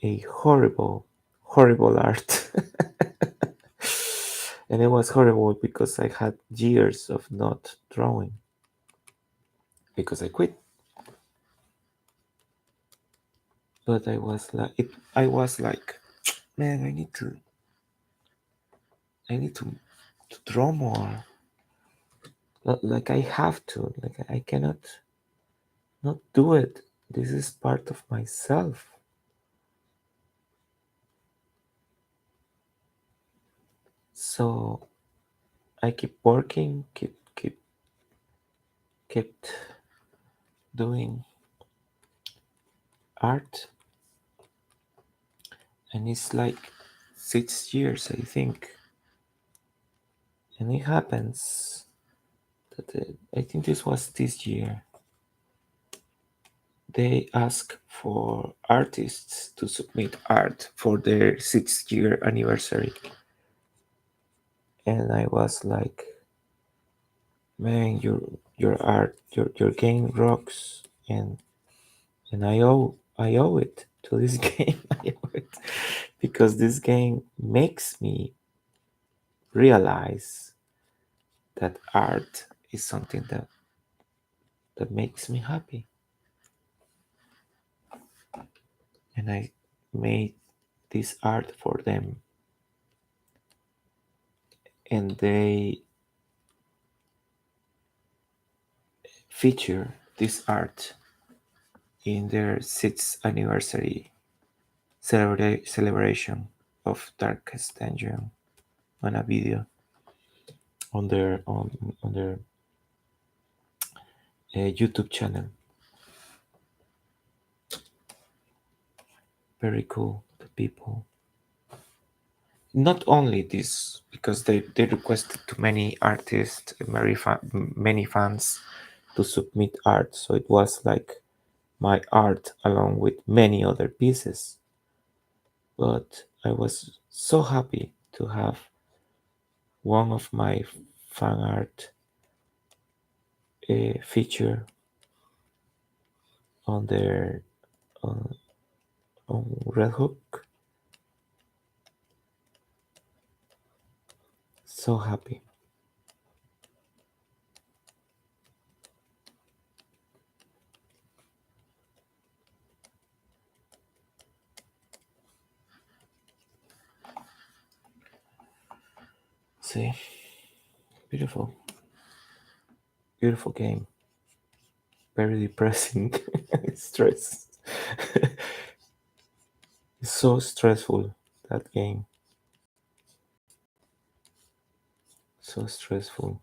a horrible, horrible art. And it was horrible because I had years of not drawing because I quit. But I was like, man, I need to draw more. Like I have to. Like I cannot not do it. This is part of myself. So I keep working, kept doing art, and it's like 6 years, I think. And it happens that I think this was this year. They ask for artists to submit art for their 6 year anniversary, and I was like, man, your art, your game rocks, and I owe it to this game. I owe it because this game makes me realize that art is something that makes me happy. And I made this art for them, and they feature this art in their 6th anniversary celebration of Darkest Dungeon on a video on their YouTube channel. Very cool. The people. Not only this, because they requested to many artists, many fans to submit art. So it was like my art along with many other pieces. But I was so happy to have one of my fan art feature on their on, on Red Hook. So happy. See, beautiful, beautiful game. Very depressing. Stress. It's so stressful, that game. So stressful.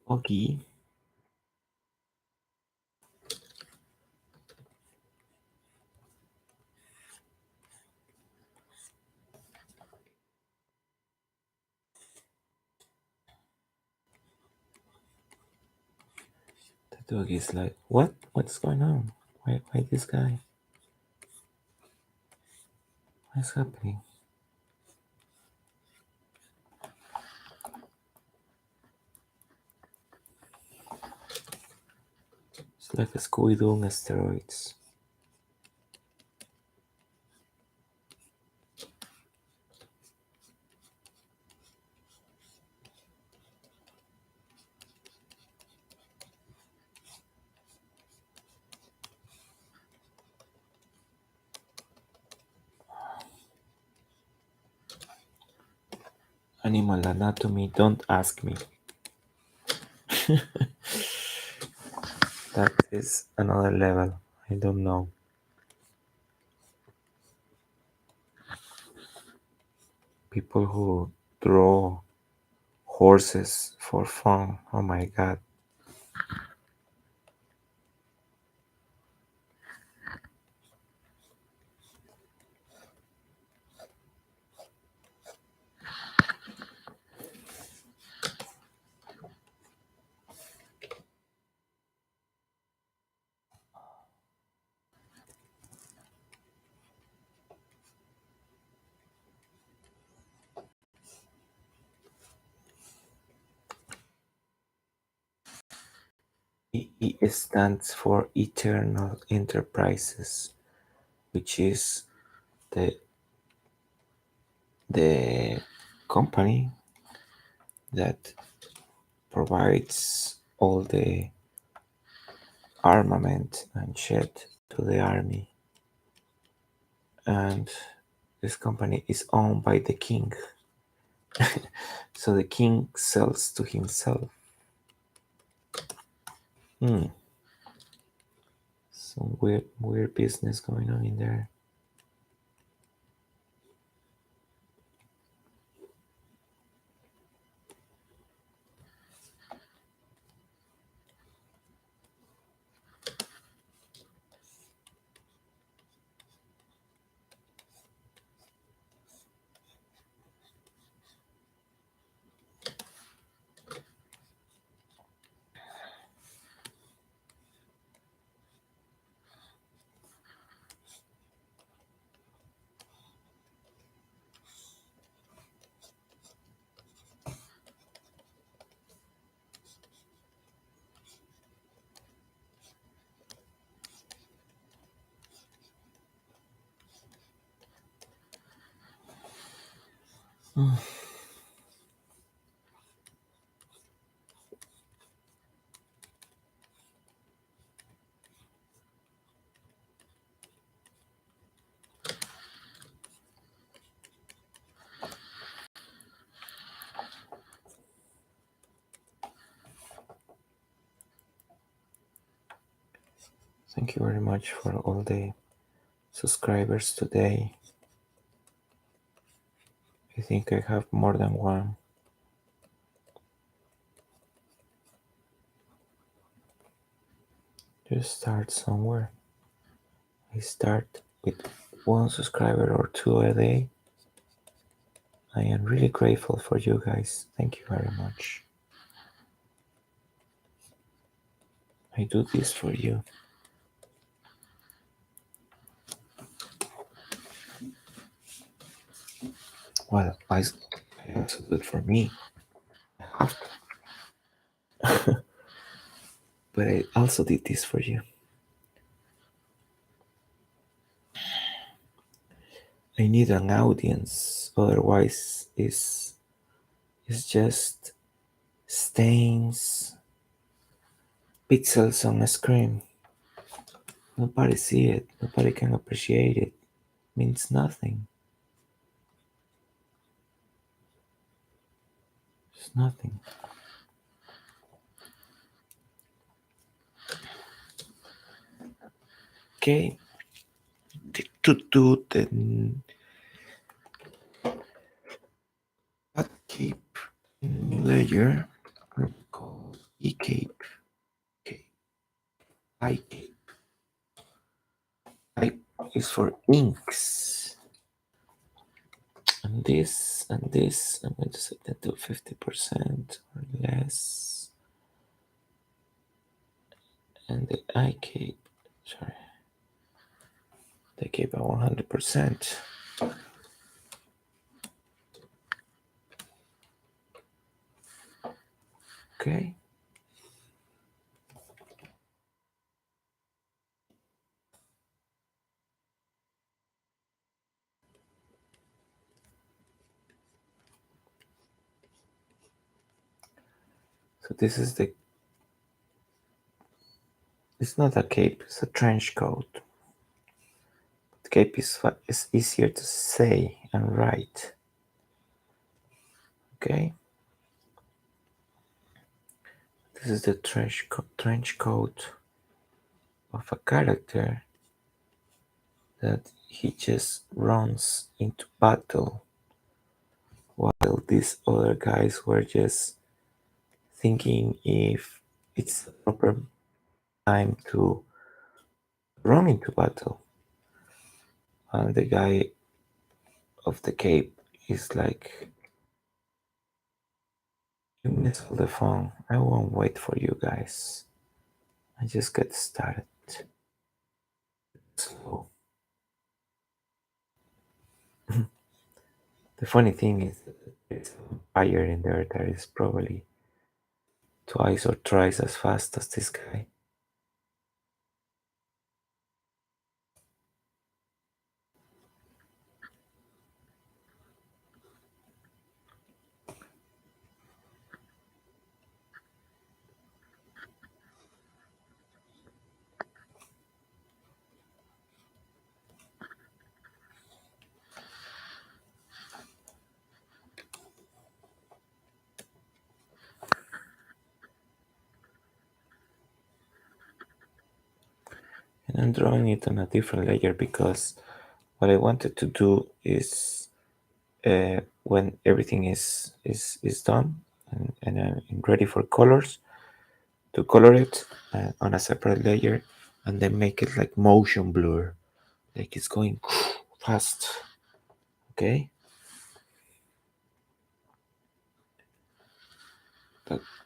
Oggy. The dog is like, what? What's going on? Why this guy? What's happening? It's like a Scooby-Doo on steroids. Animal anatomy, don't ask me. That is another level. I don't know. People who draw horses for fun. Oh my god. EE stands for Eternal Enterprises, which is the the company that provides all the armament and shit to the army. And this company is owned by the king. So the king sells to himself. Hmm. Some weird business going on in there. Hmm. Thank you very much for all the subscribers today. I think I have more than one. Just start somewhere. I start with one subscriber or two a day. I am really grateful for you guys. Thank you very much. I do this for you. Well, I also do it for me. But I also did this for you. I need an audience, otherwise it's just stains, pixels on a screen. Nobody see it, nobody can appreciate it. Means nothing. It's nothing. Okay. To do the cape layer called E cape. Okay. I cape. I is for inks. And this, I'm going to set that to 50% or less. And the eye cape, sorry, the cape at 100%. Okay. So this is it's not a cape, it's a trench coat. The cape is easier to say and write. Okay. This is the trench coat of a character that he just runs into battle while these other guys were just thinking if it's the proper time to run into battle. And the guy of the cape is like, "You missed the phone. I won't wait for you guys. I just get started." So the funny thing is that there's a fire in there that is probably twice or thrice as fast as this guy. And I'm drawing it on a different layer because what I wanted to do is when everything is done and I'm ready for colors, to color it on a separate layer and then make it like motion blur, like it's going fast. Okay,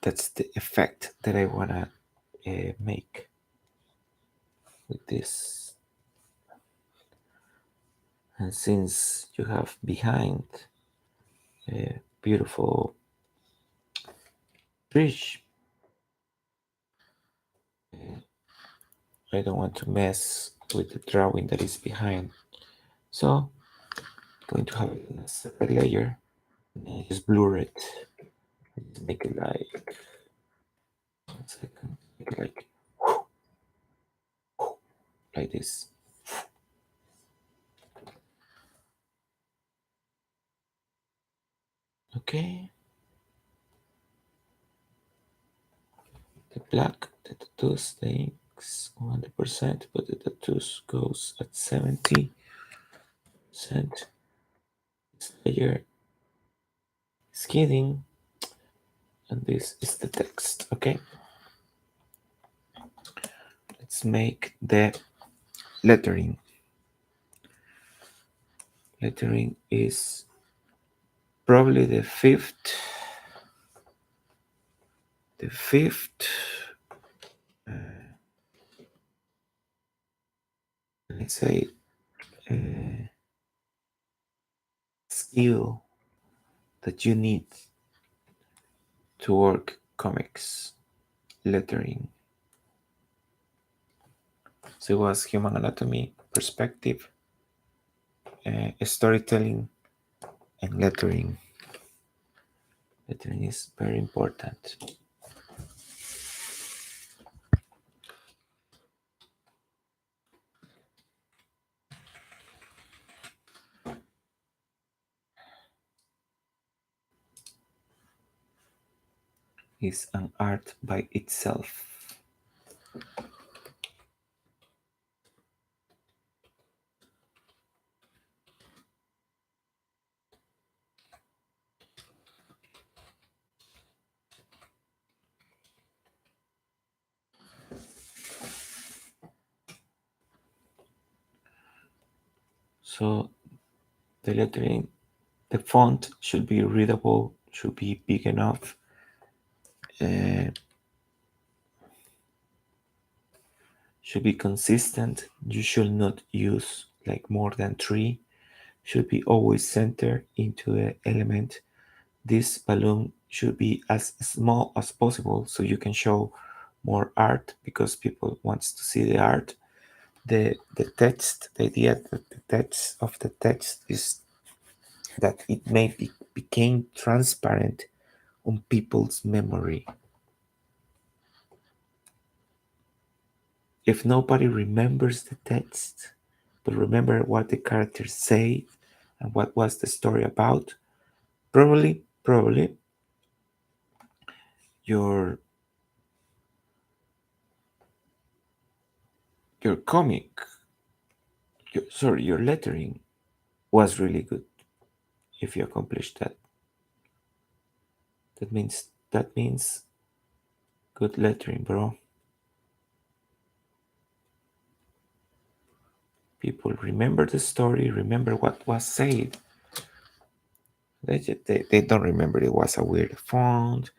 that's the effect that I wanna make with this. And since you have behind a beautiful bridge, I don't want to mess with the drawing that is behind. So I'm going to have it in a separate layer and just blur it. Just make it like 1 second. Make it like this. Okay. The black, the tattoos stays 100%, but the tattoos goes at 70%. This layer is kidding, and this is the text. Okay. Let's make the lettering. Lettering is probably the fifth let's say uh, skill that you need to work comics. Lettering. So it was human anatomy, perspective, storytelling, and lettering. Lettering is very important. It's an art by itself. So the lettering, the font should be readable, should be big enough. Uh, should be consistent. You should not use like more than three. Should be always centered into the element. This balloon should be as small as possible so you can show more art because people wants to see the art. The text, the idea that the text of the text is that it may became transparent on people's memory. If nobody remembers the text, but remember what the characters say and what was the story about, probably your your comic, your lettering was really good if you accomplished that. That means good lettering, bro. People remember the story, remember what was said. They don't remember it was a weird font.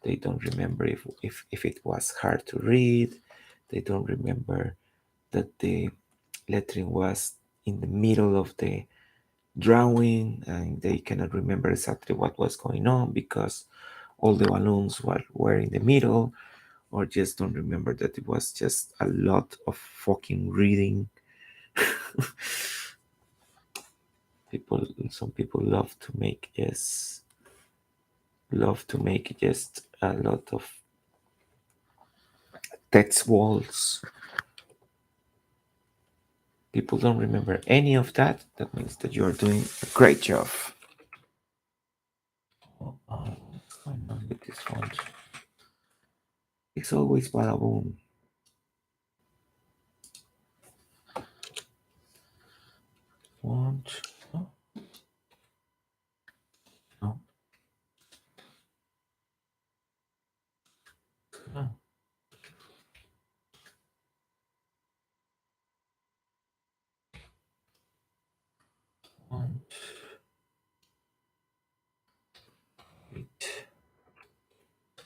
They don't remember if it was hard to read. They don't remember that the lettering was in the middle of the drawing, and they cannot remember exactly what was going on because all the balloons were in the middle, or just don't remember that it was just a lot of fucking reading. Some people love to make just a lot of text walls. People don't remember any of that. That means that you're doing a great job. What's going on with this font? It's always bada boom. Font. Oh, no. Oh. Font. Wait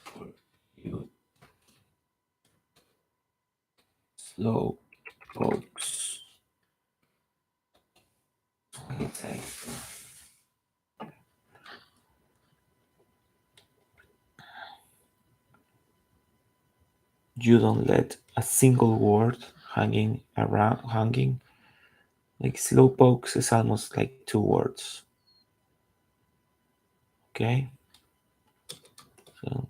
for you. Slow folks. Okay. You don't let a single word hanging. Like slow pokes is almost like two words. Okay. So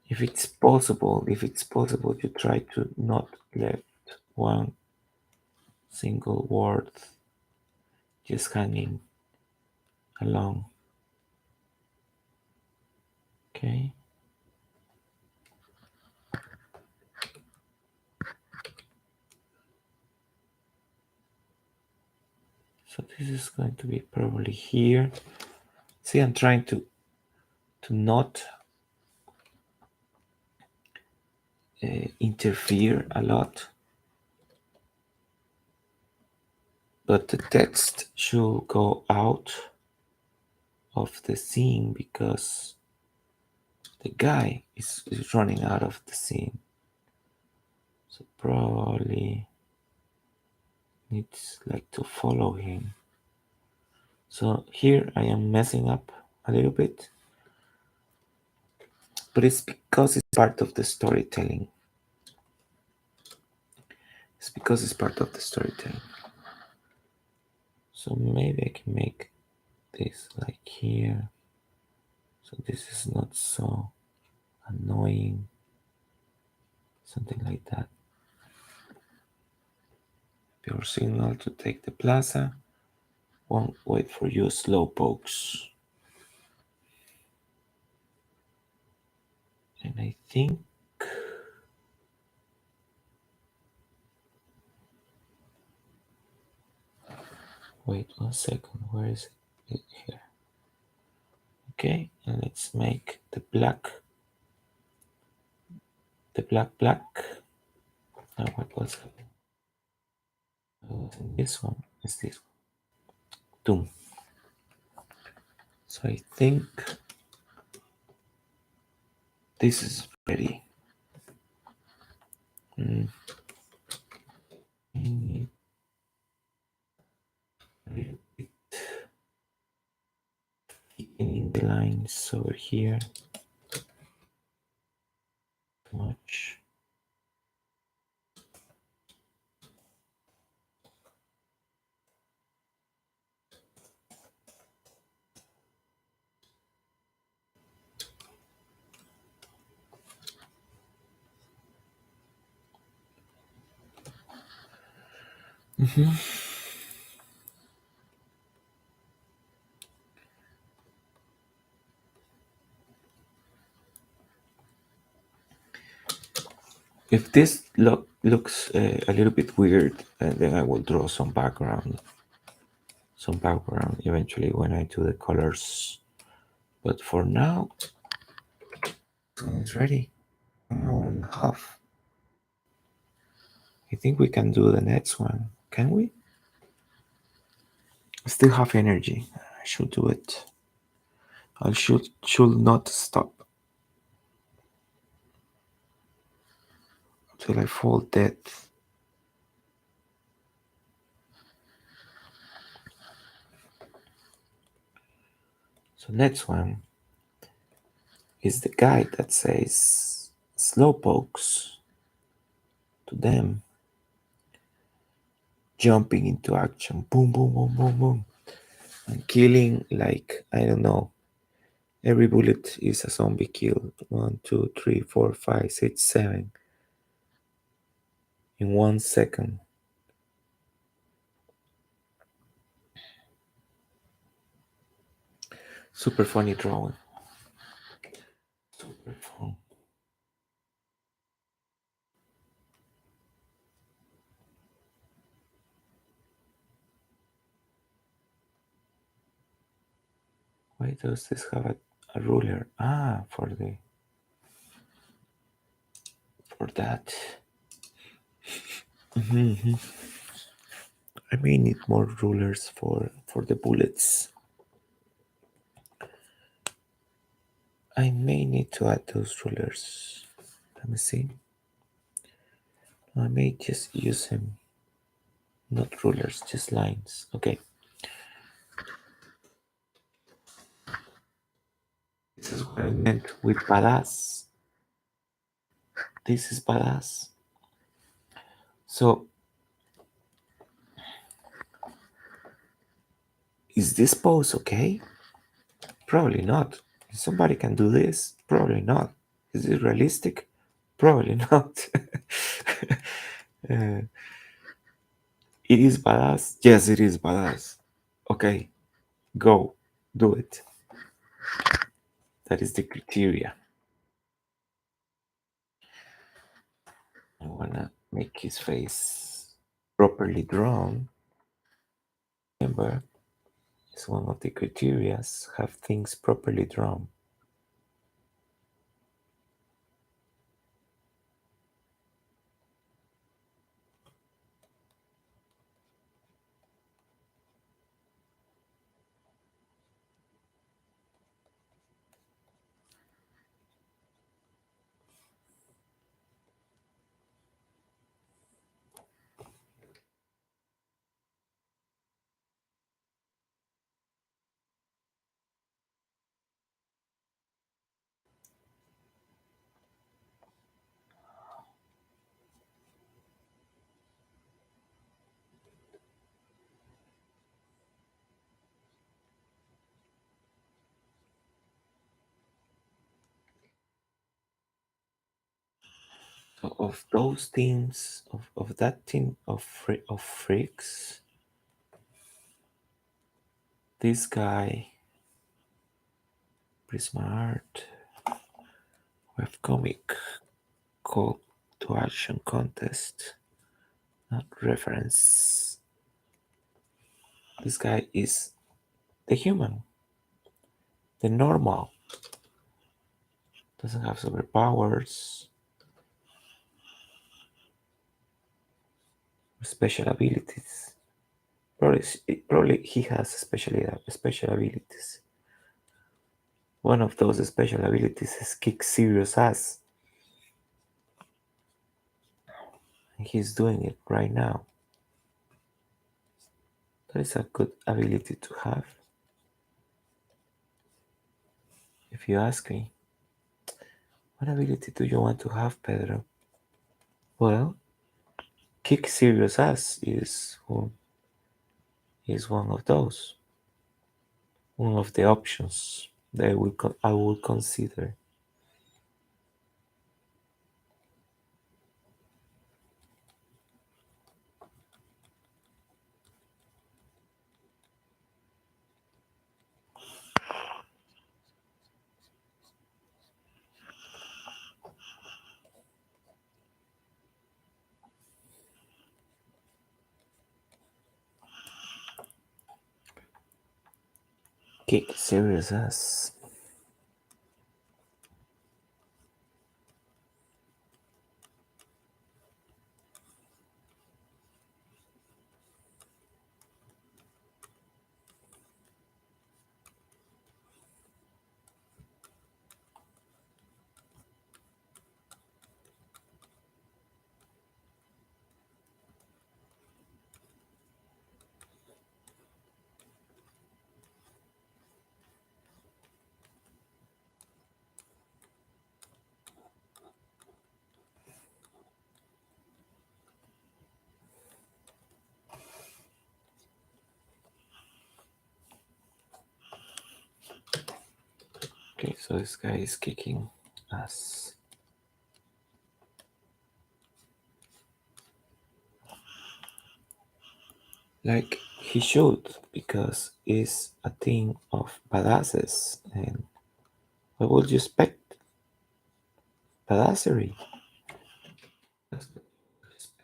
if it's possible, you try to not left one single word just hanging along. Okay. So this is going to be probably here. See, I'm trying to not interfere a lot, but the text should go out of the scene because the guy is running out of the scene. So probably needs like to follow him. So here I am messing up a little bit, but it's because it's part of the storytelling. It's because it's part of the storytelling. So maybe I can make this like here. So this is not so annoying. Something like that. Your signal to take the plaza. Won't wait for you slow pokes. And I think wait 1 second, where is it? Here. Okay, and let's make the black. Now what was it? This one is this one. Doom. So I think this is ready. Mm. In the lines over here. Too much. If this looks a little bit weird, then I will draw some background some background eventually when I do the colors. But for now, it's ready. An hour and a half. I think we can do the next one. Can we? I still have energy. I should do it. I should not stop till I fall dead. So next one is the guy that says slowpokes to them, jumping into action, boom, boom, boom, boom, boom, and killing like I don't know. Every bullet is a zombie kill. 1, 2, 3, 4, 5, 6, 7 in 1 second. Super funny drawing. Super fun. Why does this have a ruler? Ah, for that. Mm-hmm. I may need more rulers for the bullets. I may need to add those rulers. Let me see. I may just use them. Not rulers, just lines. Okay. This is what I meant with badass. This is badass. So, is this pose okay? Probably not. If somebody can do this? Probably not. Is it realistic? Probably not. uh, it is badass. Yes, it is badass. Okay, go. Do it. That is the criteria. I wanna make his face properly drawn. Remember, it's one of the criterias. Have things properly drawn. So of those teams, of that team of freaks, this guy, Prisma Art, Webcomic, Call to Action Contest, not reference. This guy is the human, the normal. Doesn't have superpowers, special abilities. Probably he has special abilities. One of those special abilities is kick serious ass. And he's doing it right now. That is a good ability to have. If you ask me, what ability do you want to have, Pedro? Well, kick serious ass is one of those. One of the options that I will consider. kick serious ass. Okay, so this guy is kicking ass. Like he should, because it's a thing of badasses, and what would you expect? Badassery. That's what you would expect.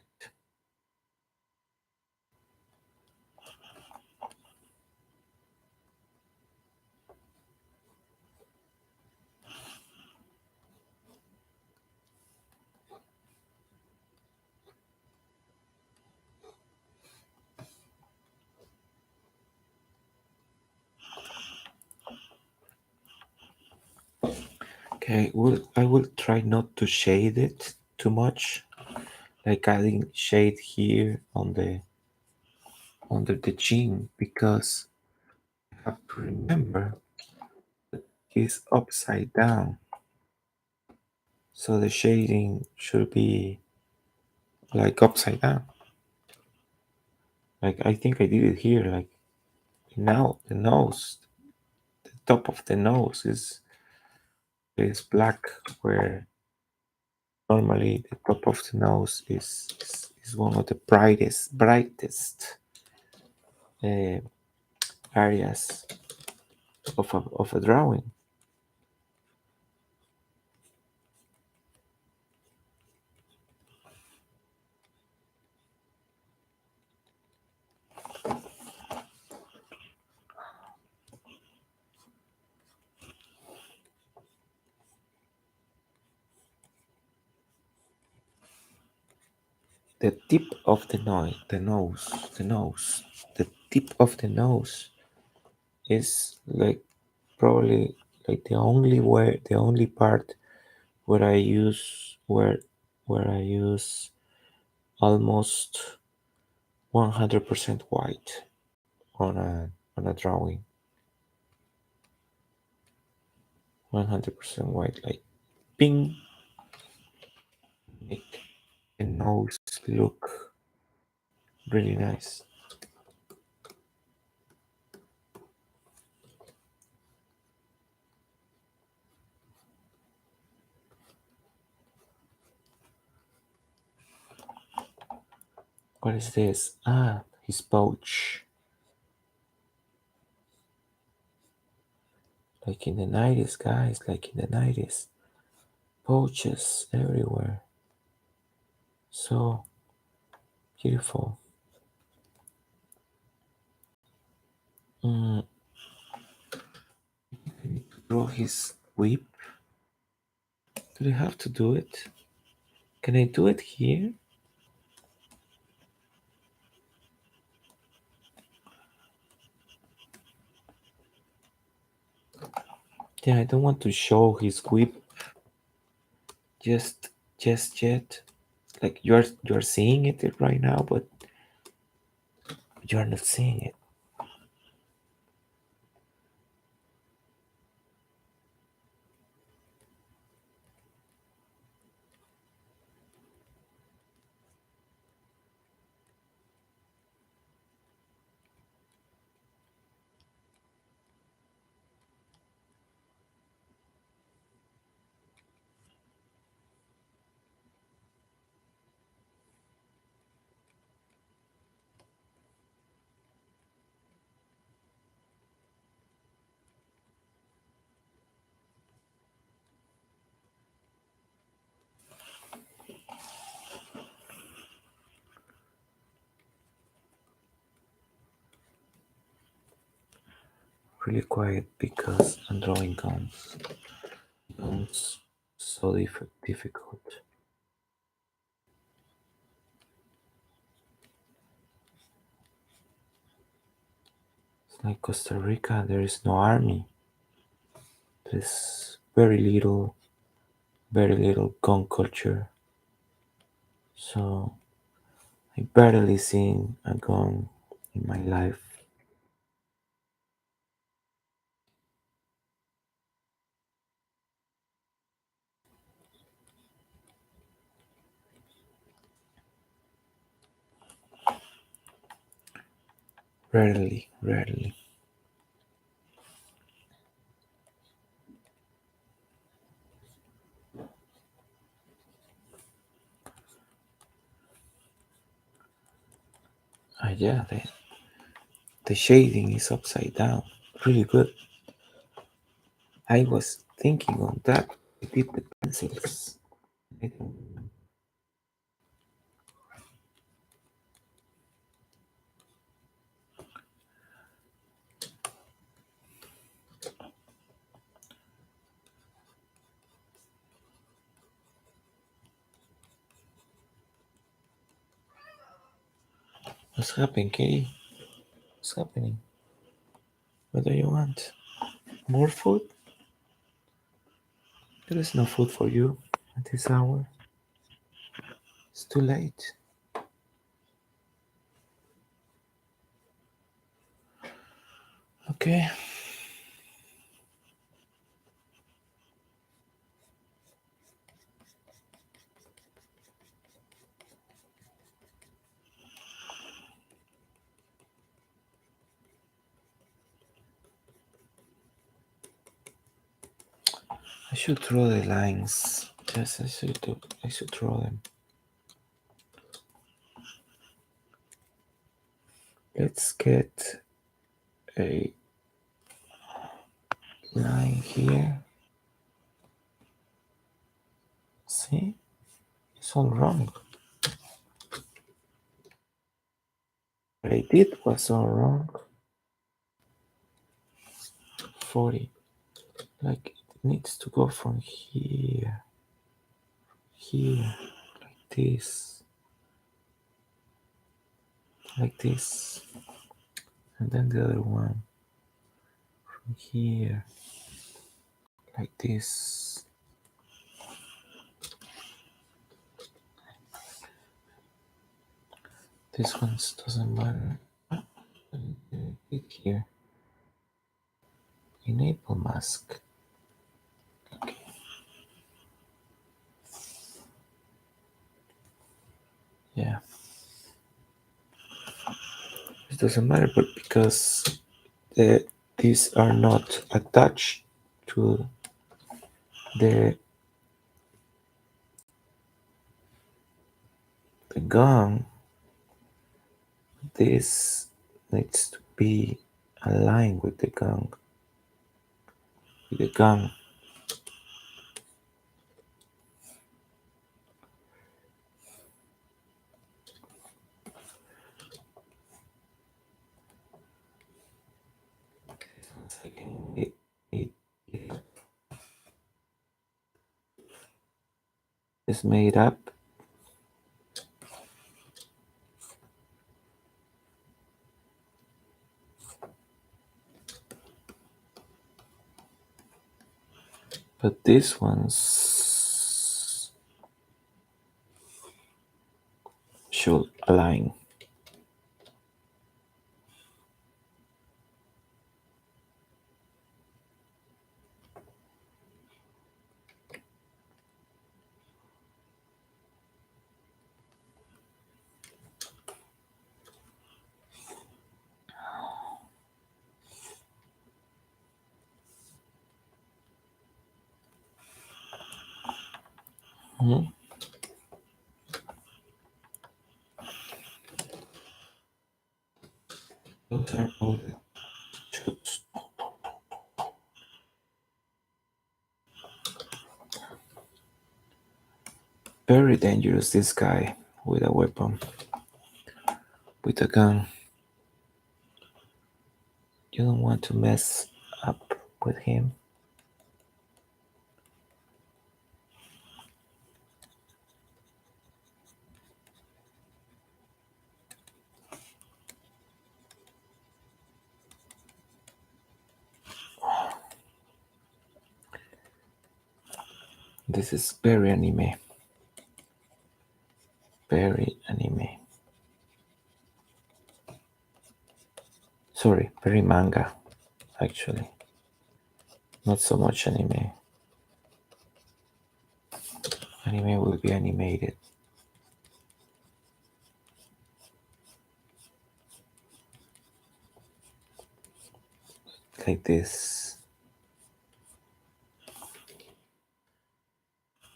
Okay, I will try not to shade it too much, like adding shade here on the under the chin, because I have to remember he's upside down, so the shading should be like upside down. Like I think I did it here. Like now the nose, the top of the nose is black, where normally the top of the nose is one of the brightest uh, areas of a drawing. The tip of the tip of the nose is like probably like the only part where I use almost 100% white on a drawing. 100% white, like pink, make the nose look really nice. What is this? Ah, his pouch. Like in the 90s, guys, like in the 90s. Pouches everywhere. So beautiful. Mm, draw his whip. Do I have to do it? Can I do it here? Yeah, I don't want to show his whip just just yet. Like you're seeing it right now, but you're not seeing it. really quiet because I'm drawing guns. Guns so difficult. It's like Costa Rica, there is no army. There's very little gun culture. So I barely seen a gun in my life. Rarely, rarely. Yeah, the shading is upside down. Really good. I was thinking on that. I did the pencils. I What's happening, Katie? What's happening? What do you want? More food? There is no food for you at this hour. It's too late. Okay. I should draw the lines. Yes, I should do. I should draw them. Let's get a line here. See? It's all wrong. What I did was all wrong. 40. Like it needs to go from here, like this, and then the other one from here, like this. This one doesn't matter. Click here. Enable mask. Okay. Yeah. It doesn't matter, but because these are not attached to the gun, this needs to be aligned with the gun. With the gun. It, it is made up. But this one's should align. Hmm? Those are all the shots. Very dangerous, this guy with a weapon, with a gun. You don't want to mess with him. This is very anime. Very anime. Sorry, very manga, actually. Not so much anime. Anime will be animated. Like this.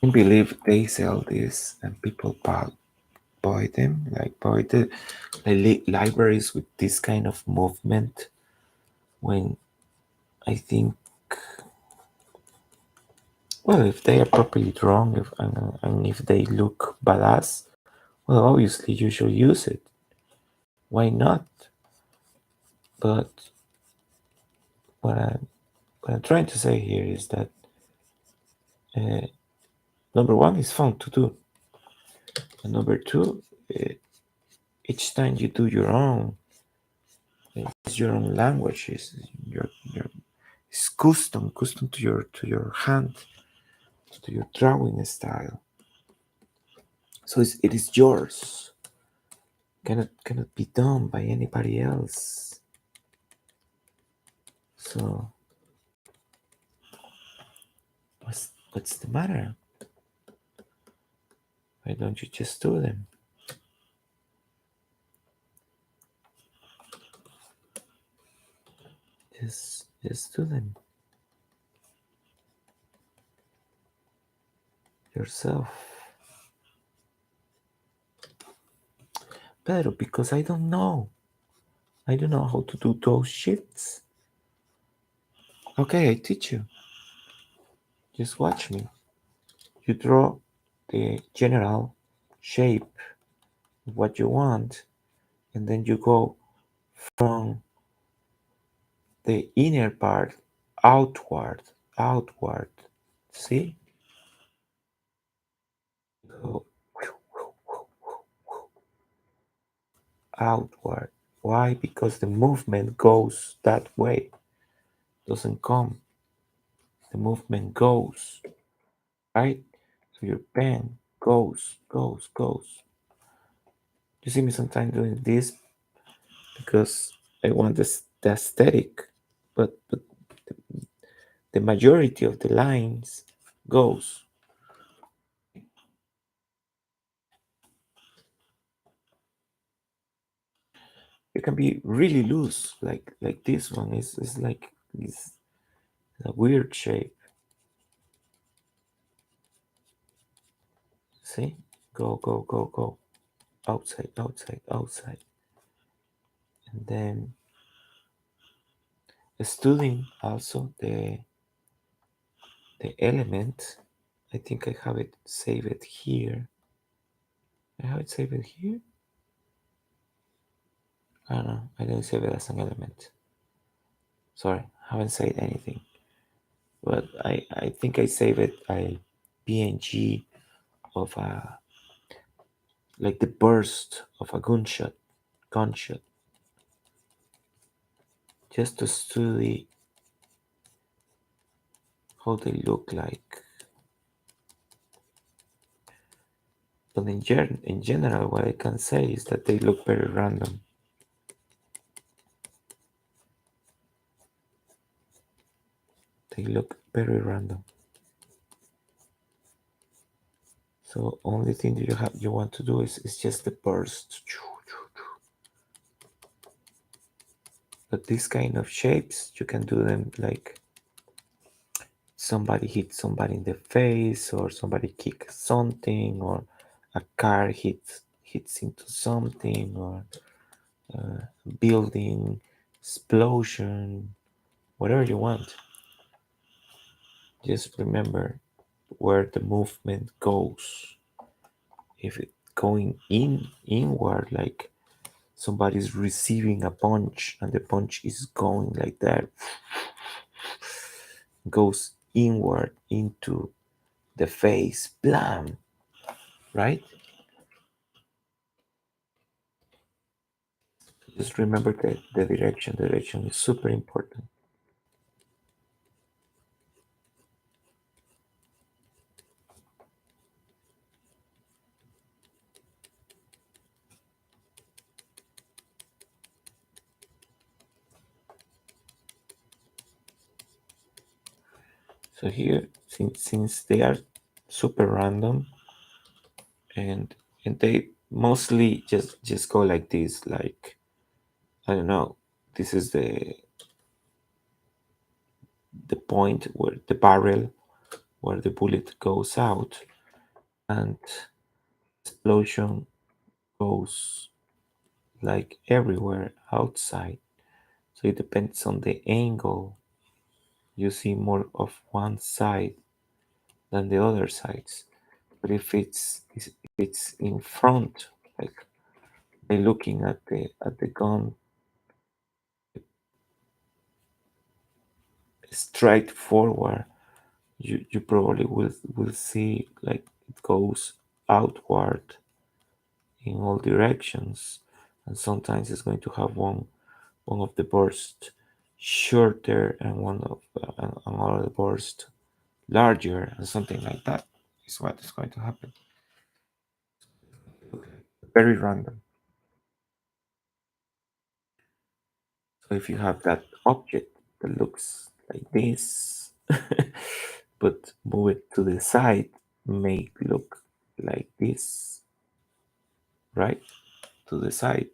I believe they sell this and people buy them, like buy the libraries with this kind of movement. When I think, well, if they are properly drawn, and if they look badass, well, obviously you should use it. Why not? But what I'm trying to say here is that uh, number one is fun to do, and number two, each time you do your own, it's your own language. It's custom to your hand, to your drawing style. So it is yours. Cannot be done by anybody else. So what's the matter? Why don't you just do them? Just do them yourself. Pedro, because I don't know. I don't know how to do those shits. Okay, I teach you. Just watch me. You draw the general shape of what you want, and then you go from the inner part outward. See? Go outward. Why? Because the movement goes that way, doesn't come. The movement goes, right? So your pen goes. You see me sometimes doing this because I want the aesthetic, but the majority of the lines goes. It can be really loose, like this one is like this a weird shape. See? Go. Outside. And then studying also the element. I think I have it saved here. I have it saved here. I don't know. I didn't save it as an element. Sorry, haven't said anything. But I think I saved it a PNG of a like the burst of a gunshot, just to study how they look like. But in general, what I can say is that they look very random. They look very random. So only thing that you want to do is just the burst. But these kind of shapes, you can do them like somebody hits somebody in the face, or somebody kicks something, or a car hits into something, or building explosion, whatever you want. Just remember where the movement goes. If it going inward, like somebody's receiving a punch and the punch is going like that, goes inward into the face, blam, right? Just remember the direction. The direction is super important. So here, since they are super random, and they mostly just go like this, like, I don't know, this is the point where the barrel where the bullet goes out, and explosion goes like everywhere outside. So it depends on the angle. You see more of one side than the other sides. But if it's in front, like by looking at the gun straight forward, you probably will see like it goes outward in all directions, and sometimes it's going to have one of the bursts shorter and one of another burst larger, and something like that is what is going to happen. Very random. So if you have that object that looks like this, but move it to the side, make look like this, right? To the side,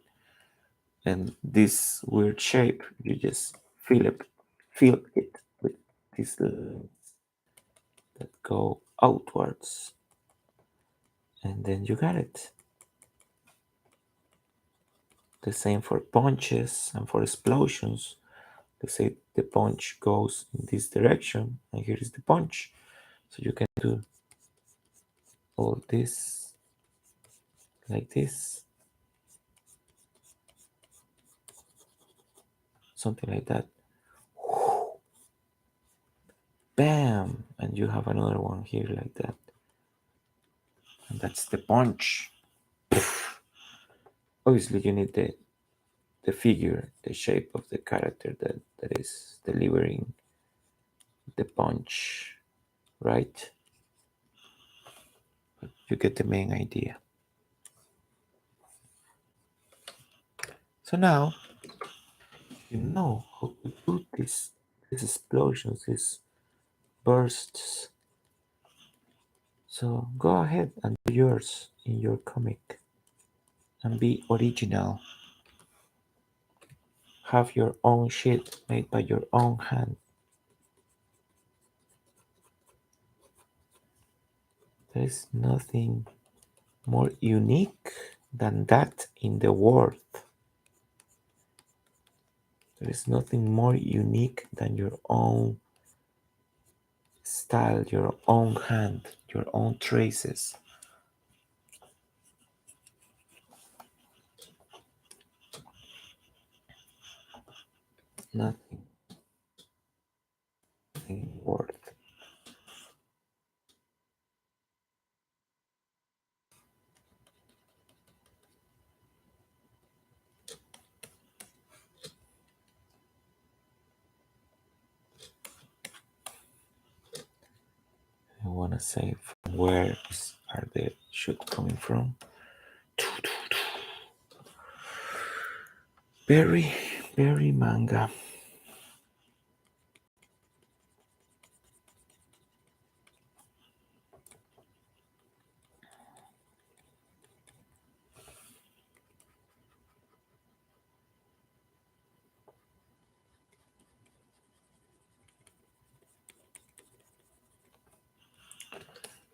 and this weird shape, you just fill it with these lines that go outwards, and then you got it. The same for punches and for explosions. Let's say the punch goes in this direction, and here is the punch. So you can do all this like this, something like that. Bam! And you have another one here like that. And that's the punch. Obviously, you need the figure, the shape of the character that is delivering the punch, right? But you get the main idea. So now you know how to do these explosions, these bursts. So go ahead and do yours in your comic and be original. Have your own shit made by your own hand. There is nothing more unique than that in the world. There is nothing more unique than your own style, your own hand, your own traces. Nothing worth. I wanna say from where are the shoot coming from? Very, very manga.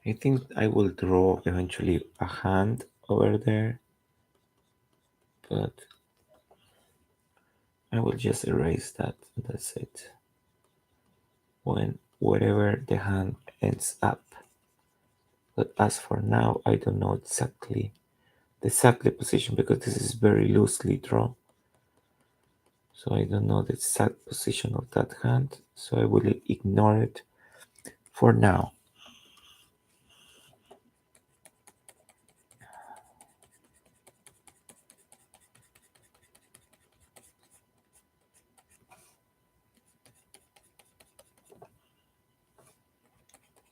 I think I will draw eventually a hand over there, but I will just erase that. That's it. When wherever the hand ends up. But as for now, I don't know exactly the exactly position because this is very loosely drawn. So I don't know the exact position of that hand, so I will ignore it for now.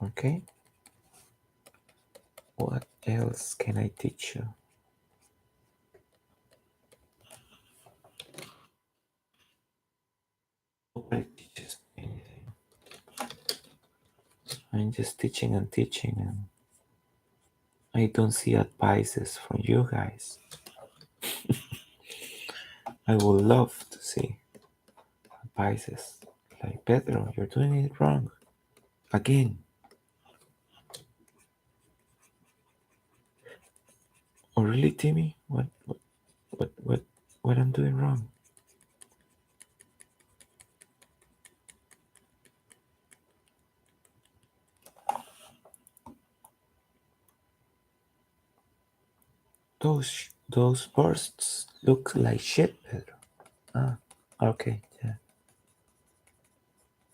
Okay, what else can I teach you? Nobody teaches me anything. I'm just teaching and teaching, and I don't see advices from you guys. I would love to see advices like, Pedro, you're doing it wrong again. Oh really, Timmy? What I'm doing wrong? Those bursts look like shit, Pedro. Ah, okay, yeah.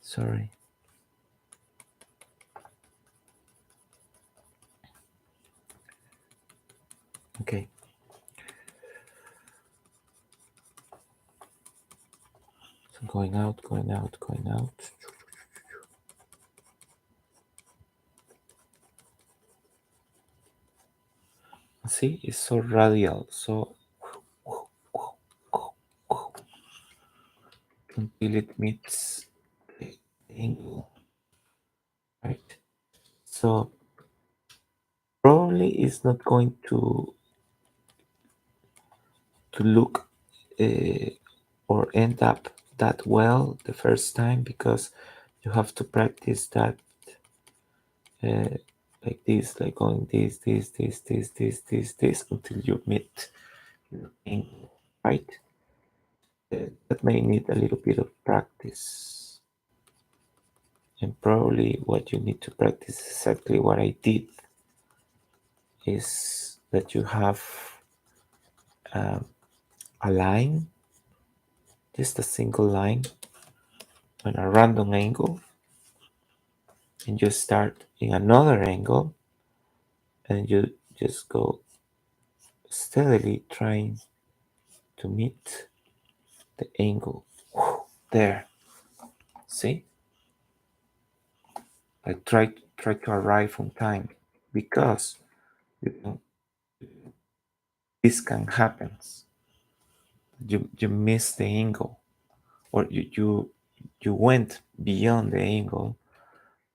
Sorry. Okay. So going out, going out, going out. See, it's so radial, so until it meets the angle, right? So probably it's not going to look uh, or end up that well the first time, because you have to practice that uh, like this, like going this until you meet your angle, right? That may need a little bit of practice, and probably what you need to practice exactly what I did is that you have um, a line, just a single line on a random angle, and you start in another angle, and you just go steadily trying to meet the angle. There, see? Like try to arrive on time, because you can, this can happen. You miss the angle, or you went beyond the angle,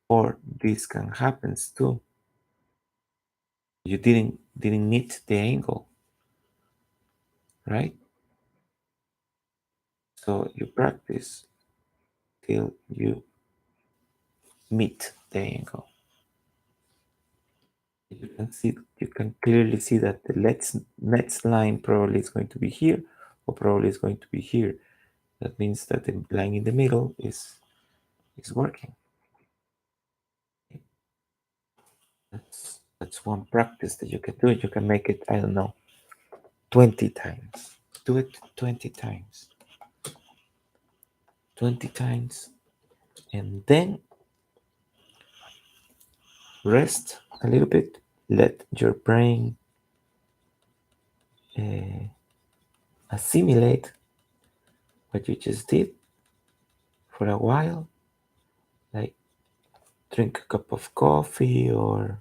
or this can happen too. You didn't meet the angle, right? So you practice till you meet the angle. You can clearly see that the next line probably is going to be here, or probably is going to be here. That means that the line in the middle is working. That's one practice that you can do. You can make it, I don't know, 20 times. Do it 20 times. 20 times, and then rest a little bit. Let your brain uh, assimilate what you just did for a while, like drink a cup of coffee or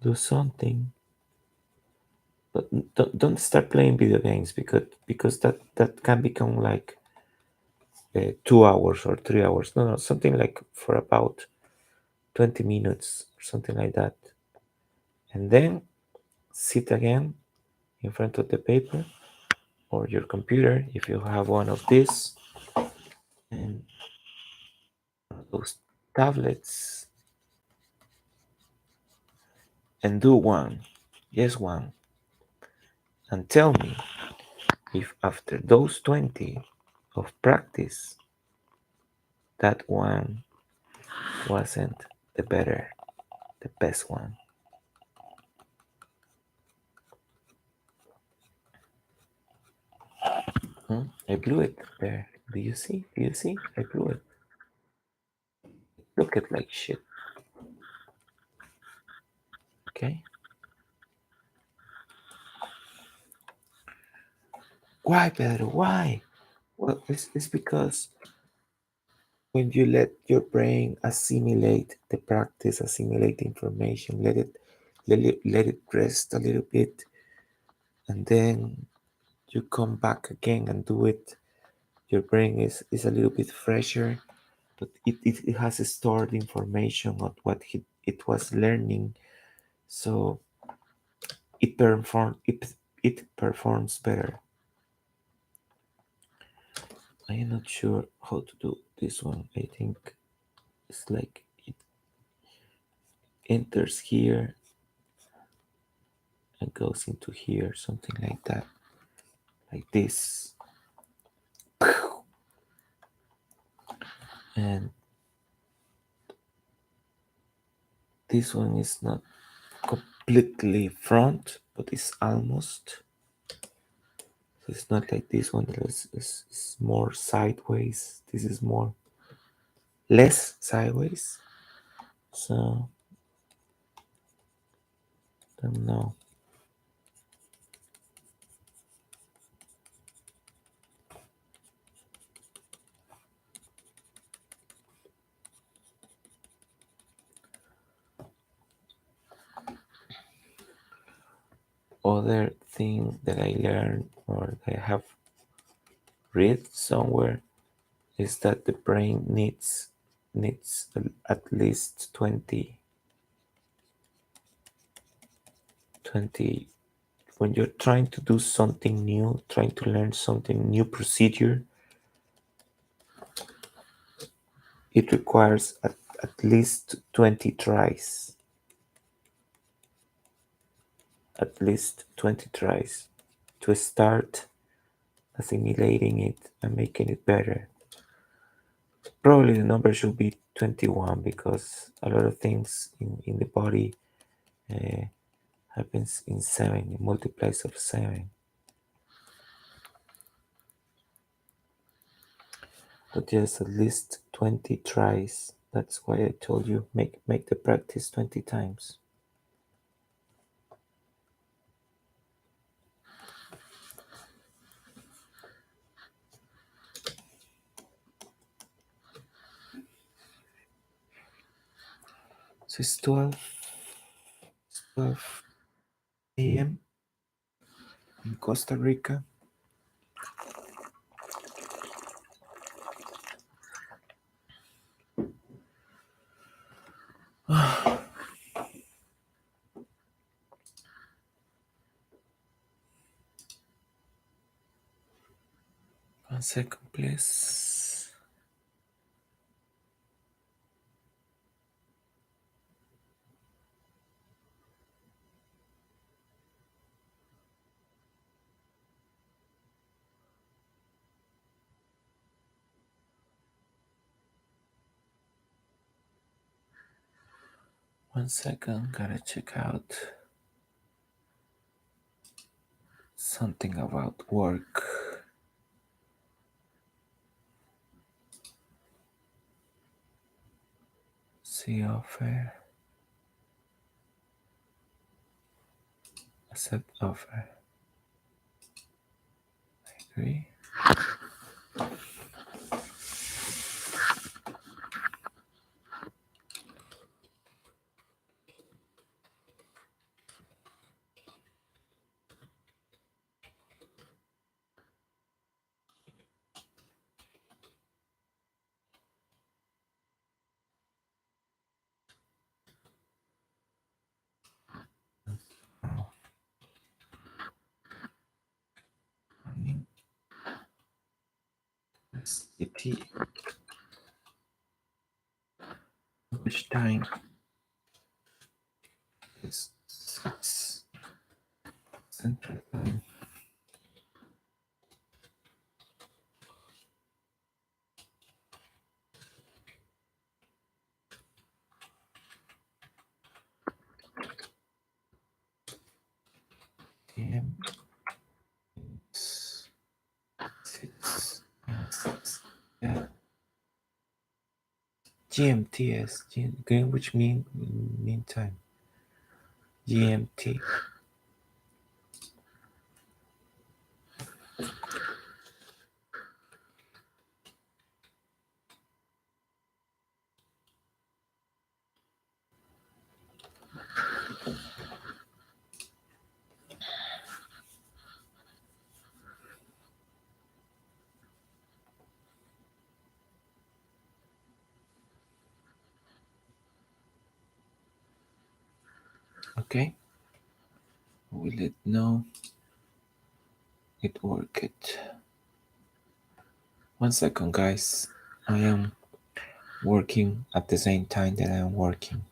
do something. But don't start playing video games, because that can become like 2 hours or 3 hours. No, something like for about 20 minutes or something like that. And then sit again in front of the paper or your computer if you have one of these, and those tablets, and do one, yes, one, and tell me if after those 20 of practice, that one wasn't the best one. I blew it there. Do you see? Do you see? I blew it. Look at like shit. Okay. Why, Pedro? Why? Well, it's because when you let your brain assimilate the practice, assimilate the information, let it rest a little bit, and then you come back again and do it. Your brain is a little bit fresher, but it has stored information of what it was learning, so it performs better. I am not sure how to do this one. I think it's like it enters here and goes into here, something like that, like this. And this one is not completely front, but it's almost. So it's not like this one that is more sideways. This is more less sideways. So don't know. Other thing that I learned or that I have read somewhere is that the brain needs at least 20 when you're trying to do something new, trying to learn something new procedure, it requires at least 20 tries. At least 20 tries to start assimilating it and making it better. Probably the number should be 21 because a lot of things in the body uh, happens in 7, in multiplies of 7. But yes, at least 20 tries. That's why I told you make the practice 20 times. So it's 12 a.m. in Costa Rica. One second, please. One second, gotta check out something about work. See offer. Accept offer. Agree. City. Which time? It's 6 Central Time. PM. City. GMTS, Greenwich Mean Time. GMT. Okay, we let know it worked. 1 second, guys. I am working at the same time that I am working.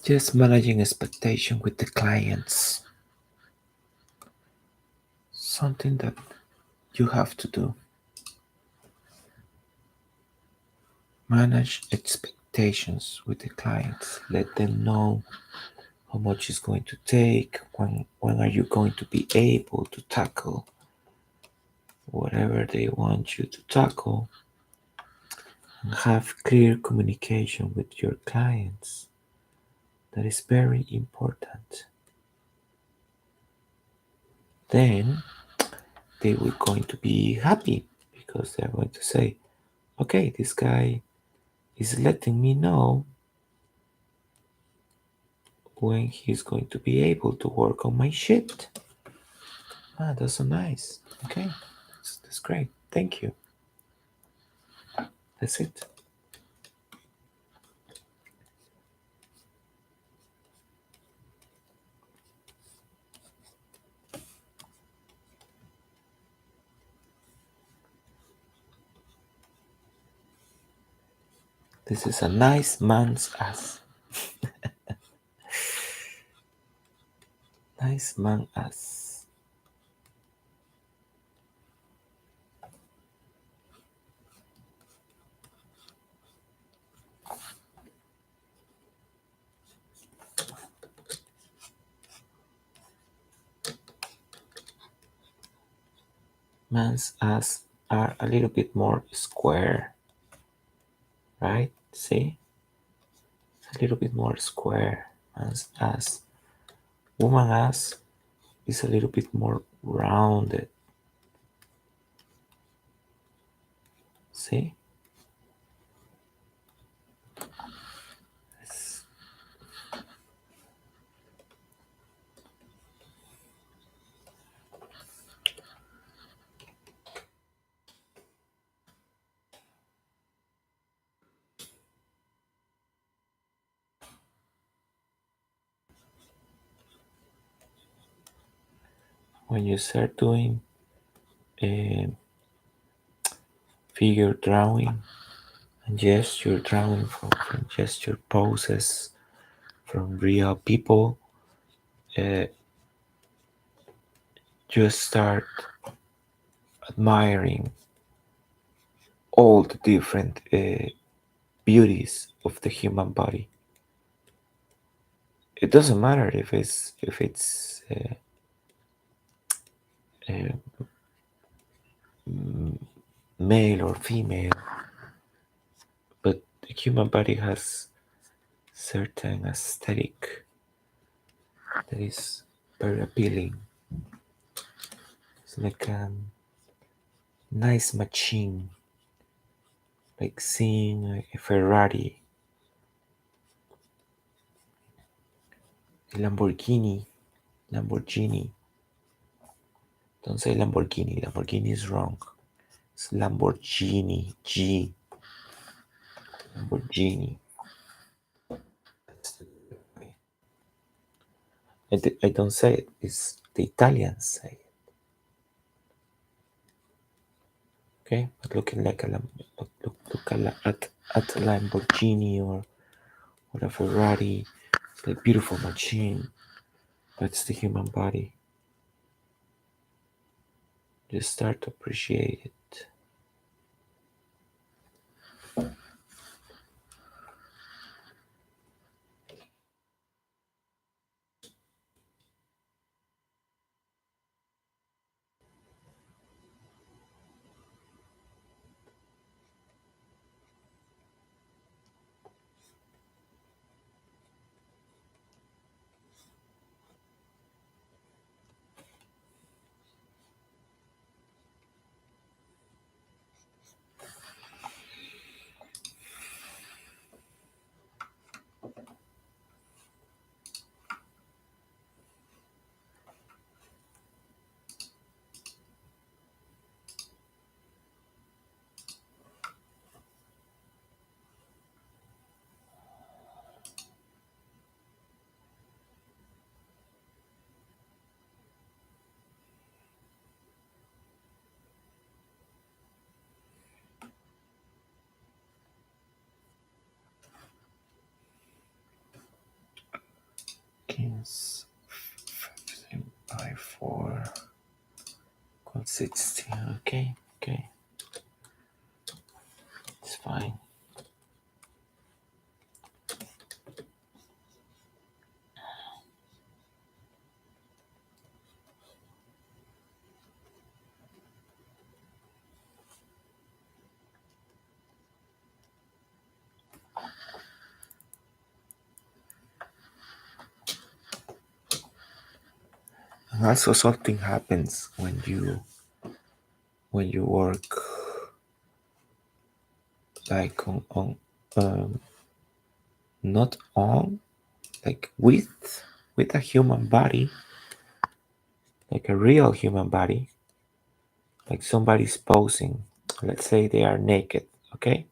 Just managing expectation with the clients. Something that you have to do. Manage expectations with the clients. Let them know how much it's going to take, when are you going to be able to tackle whatever they want you to tackle, and have clear communication with your clients. That is very important. Then they will going to be happy because they're going to say, okay, this guy is letting me know when he's going to be able to work on my shit. Ah, that's so nice. Okay, that's great. Thank you. That's it. This is a nice man's ass. Nice man ass. Man's ass are a little bit more square, right? See? It's a little bit more square. Man's ass. Woman ass is a little bit more rounded. See? It's, when you start doing a figure drawing and gesture drawing from gesture poses from real people, uh, you start admiring all the different beauties of the human body. It doesn't matter if it's uh, male or female, but the human body has certain aesthetic that is very appealing. It's like a nice machine, like seeing a Ferrari, a Lamborghini, Don't say Lamborghini. Lamborghini is wrong. It's Lamborghini. G. Lamborghini. I don't say it. It's the Italians say it. Okay, but looking like a look at a Lamborghini or a Ferrari. It's a beautiful machine. That's the human body. Just start to appreciate it. Kings 15 by 4 equals 60. Okay, okay, it's fine. And also, something happens when you work like um, not on like with a human body, like a real human body, like somebody's posing. Let's say they are naked. Okay,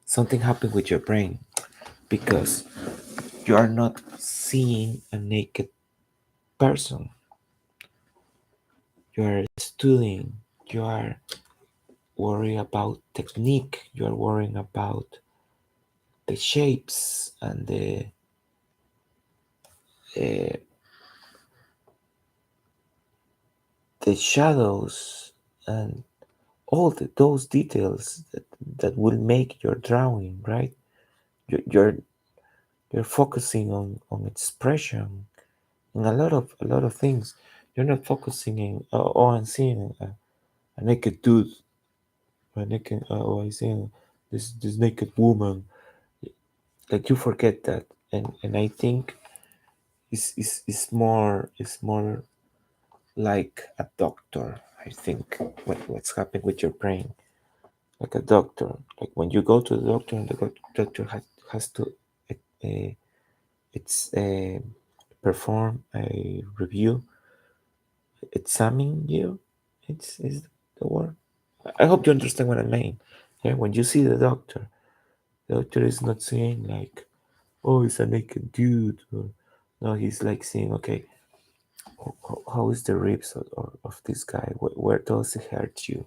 something happened with your brain because you are not seeing a naked person. You are studying. You are worrying about technique. You are worrying about the shapes and uh, the shadows and all those details that will make your drawing right. You're you're focusing on expression and a lot of things. You're not focusing in oh, I'm seeing a naked dude, a naked oh, I'm seeing this naked woman. Like you forget that, and I think it's more like a doctor. I think what's happening with your brain, like a doctor. Like when you go to the doctor, and the doctor has to uh, it's perform a review, examine you. It's is the word. I hope you understand what I mean. Yeah, when you see the doctor is not saying like, "Oh, it's a naked dude," or no, he's like saying, "Okay, how is the ribs of this guy? Where does it hurt you?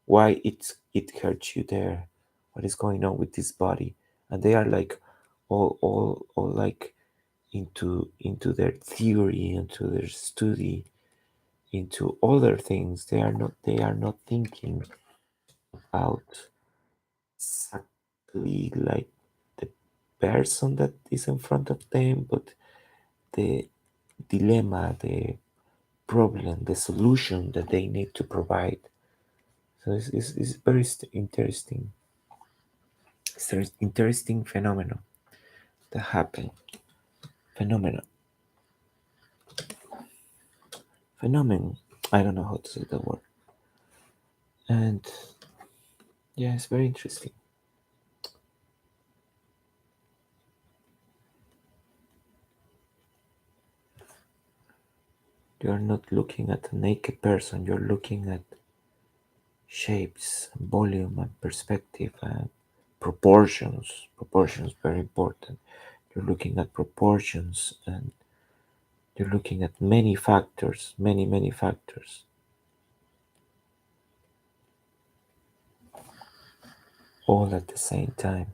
Why it hurts you there? What is going on with this body?" And they are like all like into their theory, into their study, into other things. They are not thinking about exactly like the person that is in front of them, but the dilemma, the problem, the solution that they need to provide. So it's very interesting. It's an interesting phenomenon that happen. Phenomenon. Phenomenon. I don't know how to say the word. And yeah, it's very interesting. You're not looking at a naked person, you're looking at shapes, volume, and perspective, and proportions. Proportions very important. You're looking at proportions, and you're looking at many factors, many factors, all at the same time.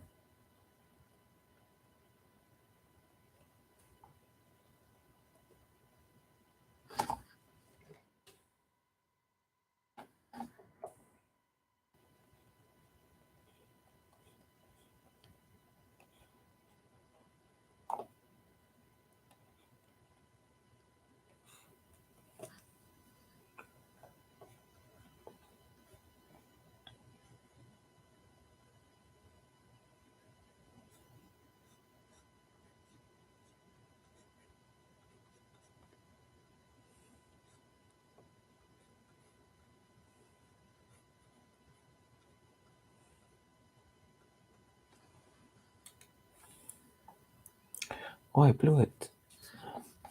Oh, I blew it.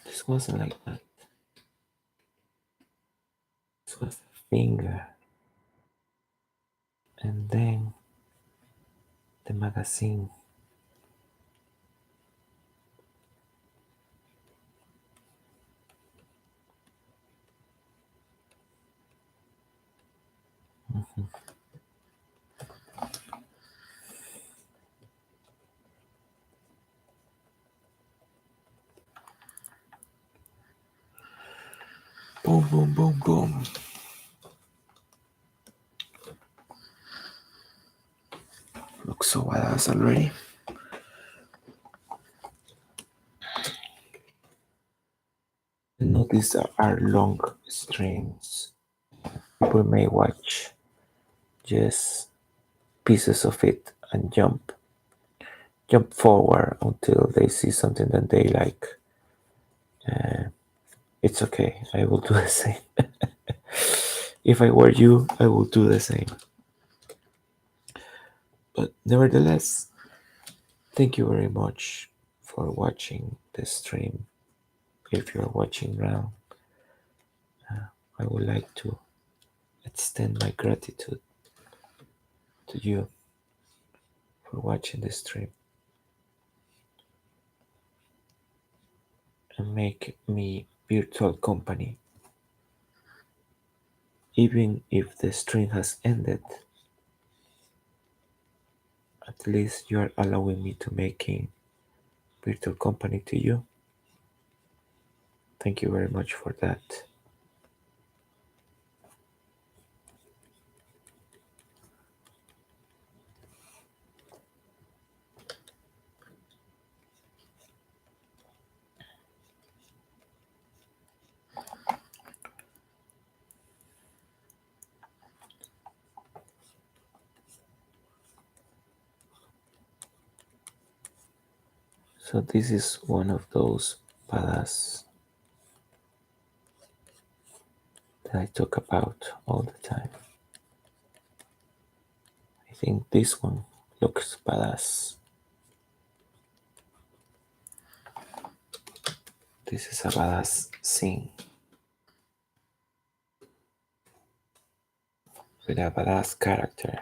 This wasn't like that. This was a finger. And then the magazine. Boom, boom, boom, boom. Looks so badass already. Notice there are long streams. People may watch just pieces of it and jump forward until they see something that they like. It's okay. I will do the same. If I were you, I would do the same. But nevertheless, thank you very much for watching the stream. If you're watching now, I would like to extend my gratitude to you for watching the stream and make me virtual company. Even if the stream has ended, at least you are allowing me to making virtual company to you. Thank you very much for that. So this is one of those badass that I talk about all the time. I think this one looks badass. This is a badass scene with a badass character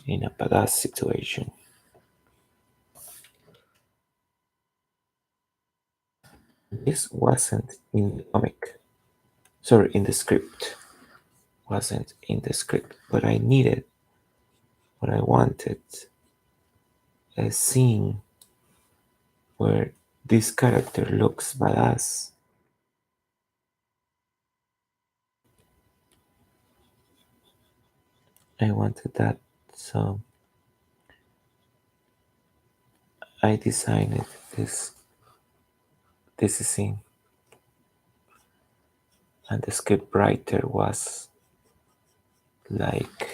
in a badass situation. This wasn't in the comic. Sorry, in the script. Wasn't in the script, but I needed what I wanted, a scene where this character looks badass. I wanted that, so I designed this scene, and the script writer was like,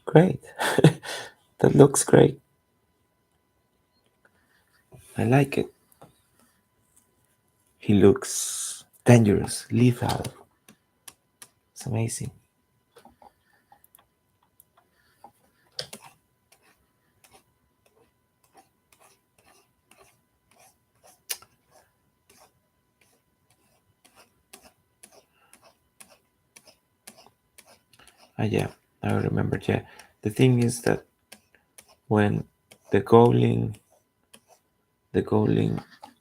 great, that looks great. I like it. He looks dangerous, lethal. It's amazing. Yeah, I remember. Yeah, the thing is that when the goblin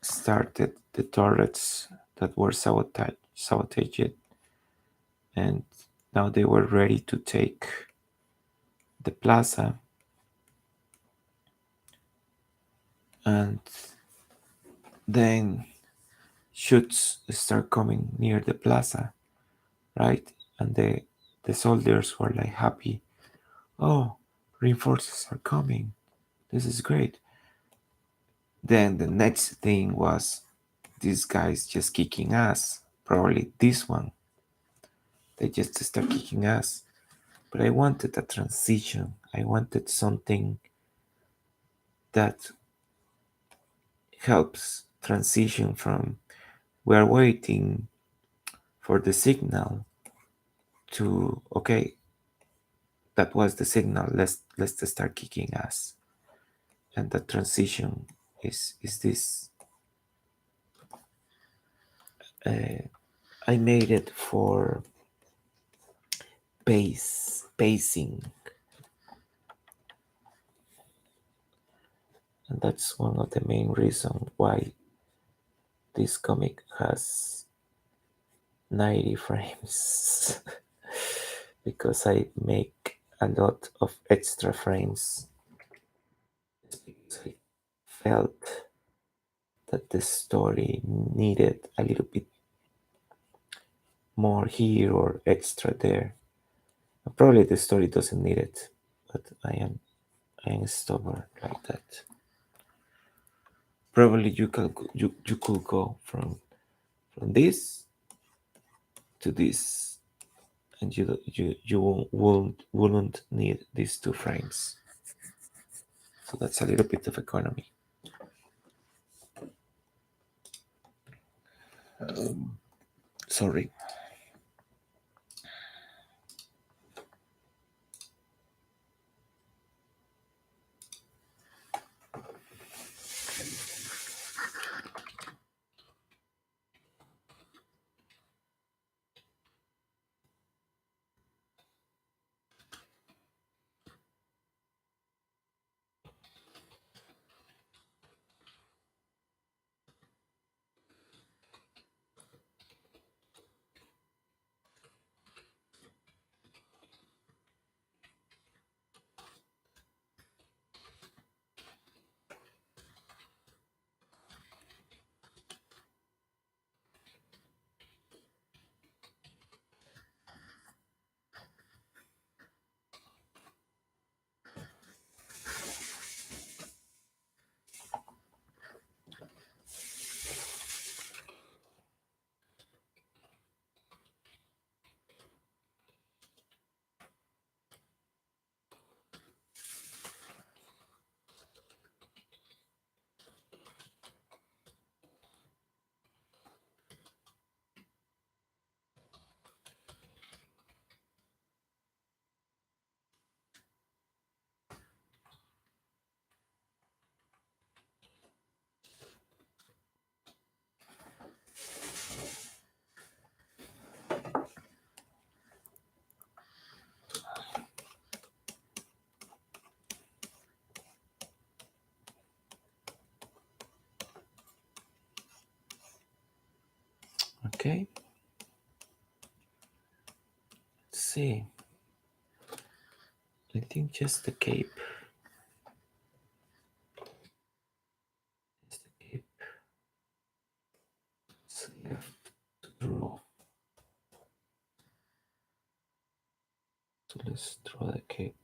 started the turrets that were sabotaged, and now they were ready to take the plaza, and then shoots start coming near the plaza, right? And the soldiers were like happy. Oh, reinforcements are coming. This is great. Then the next thing was these guys just kicking ass. Probably this one. They just start kicking ass. But I wanted a transition. I wanted something that helps transition from we are waiting for the signal to okay, that was the signal. Let's start kicking ass. And the transition is this. I made it for pacing, and that's one of the main reasons why this comic has 90 frames because I make a lot of extra frames because I felt that the story needed a little bit more here or extra there. Probably the story doesn't need it, but I am stubborn like that. Probably you could go from this to this, and you wouldn't need these two frames. So that's a little bit of economy. Sorry. Okay. Let's see. I think just the cape. Just the cape. So you have to draw. So let's draw the cape.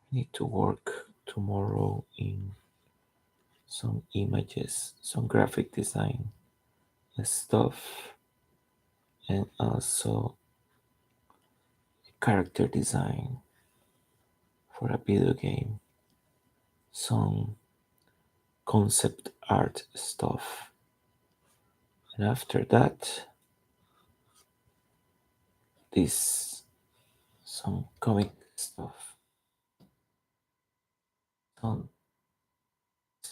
I need to work tomorrow in some images, some graphic design stuff, and also character design for a video game, some concept art stuff. And after that, this some comic stuff, some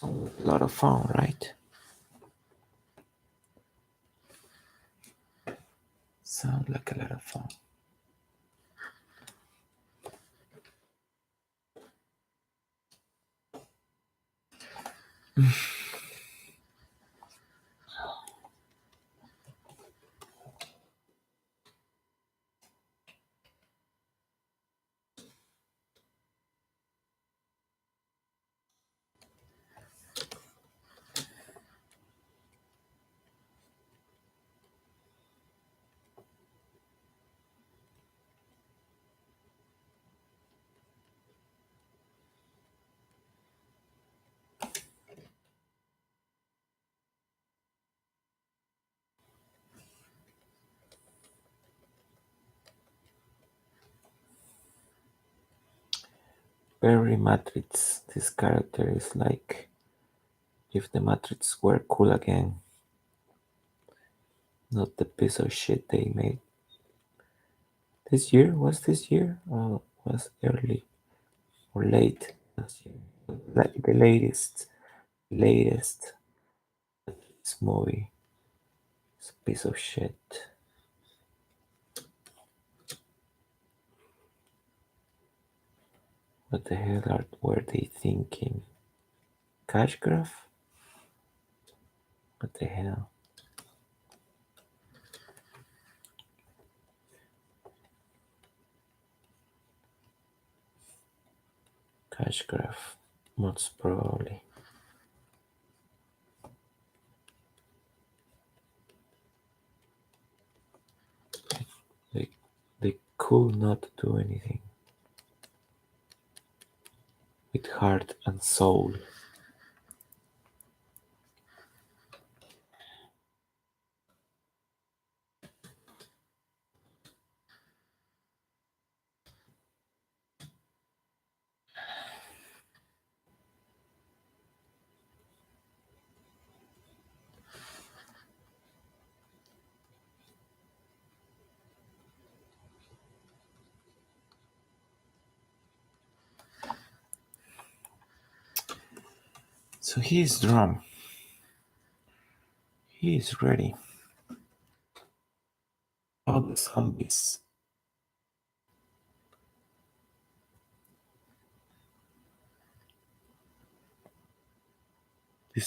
A lot of fun, right? Sound like a lot of fun. Very Matrix. This character is like if the Matrix were cool again, not the piece of shit they made. This year? Was this year? Or was early or late last year? Like the latest this movie. It's a piece of shit. What the hell were they thinking? Cash graph? What the hell? Cash graph, most probably. They, they could not do anything with heart and soul. So he is drum. He is ready. All the zombies. The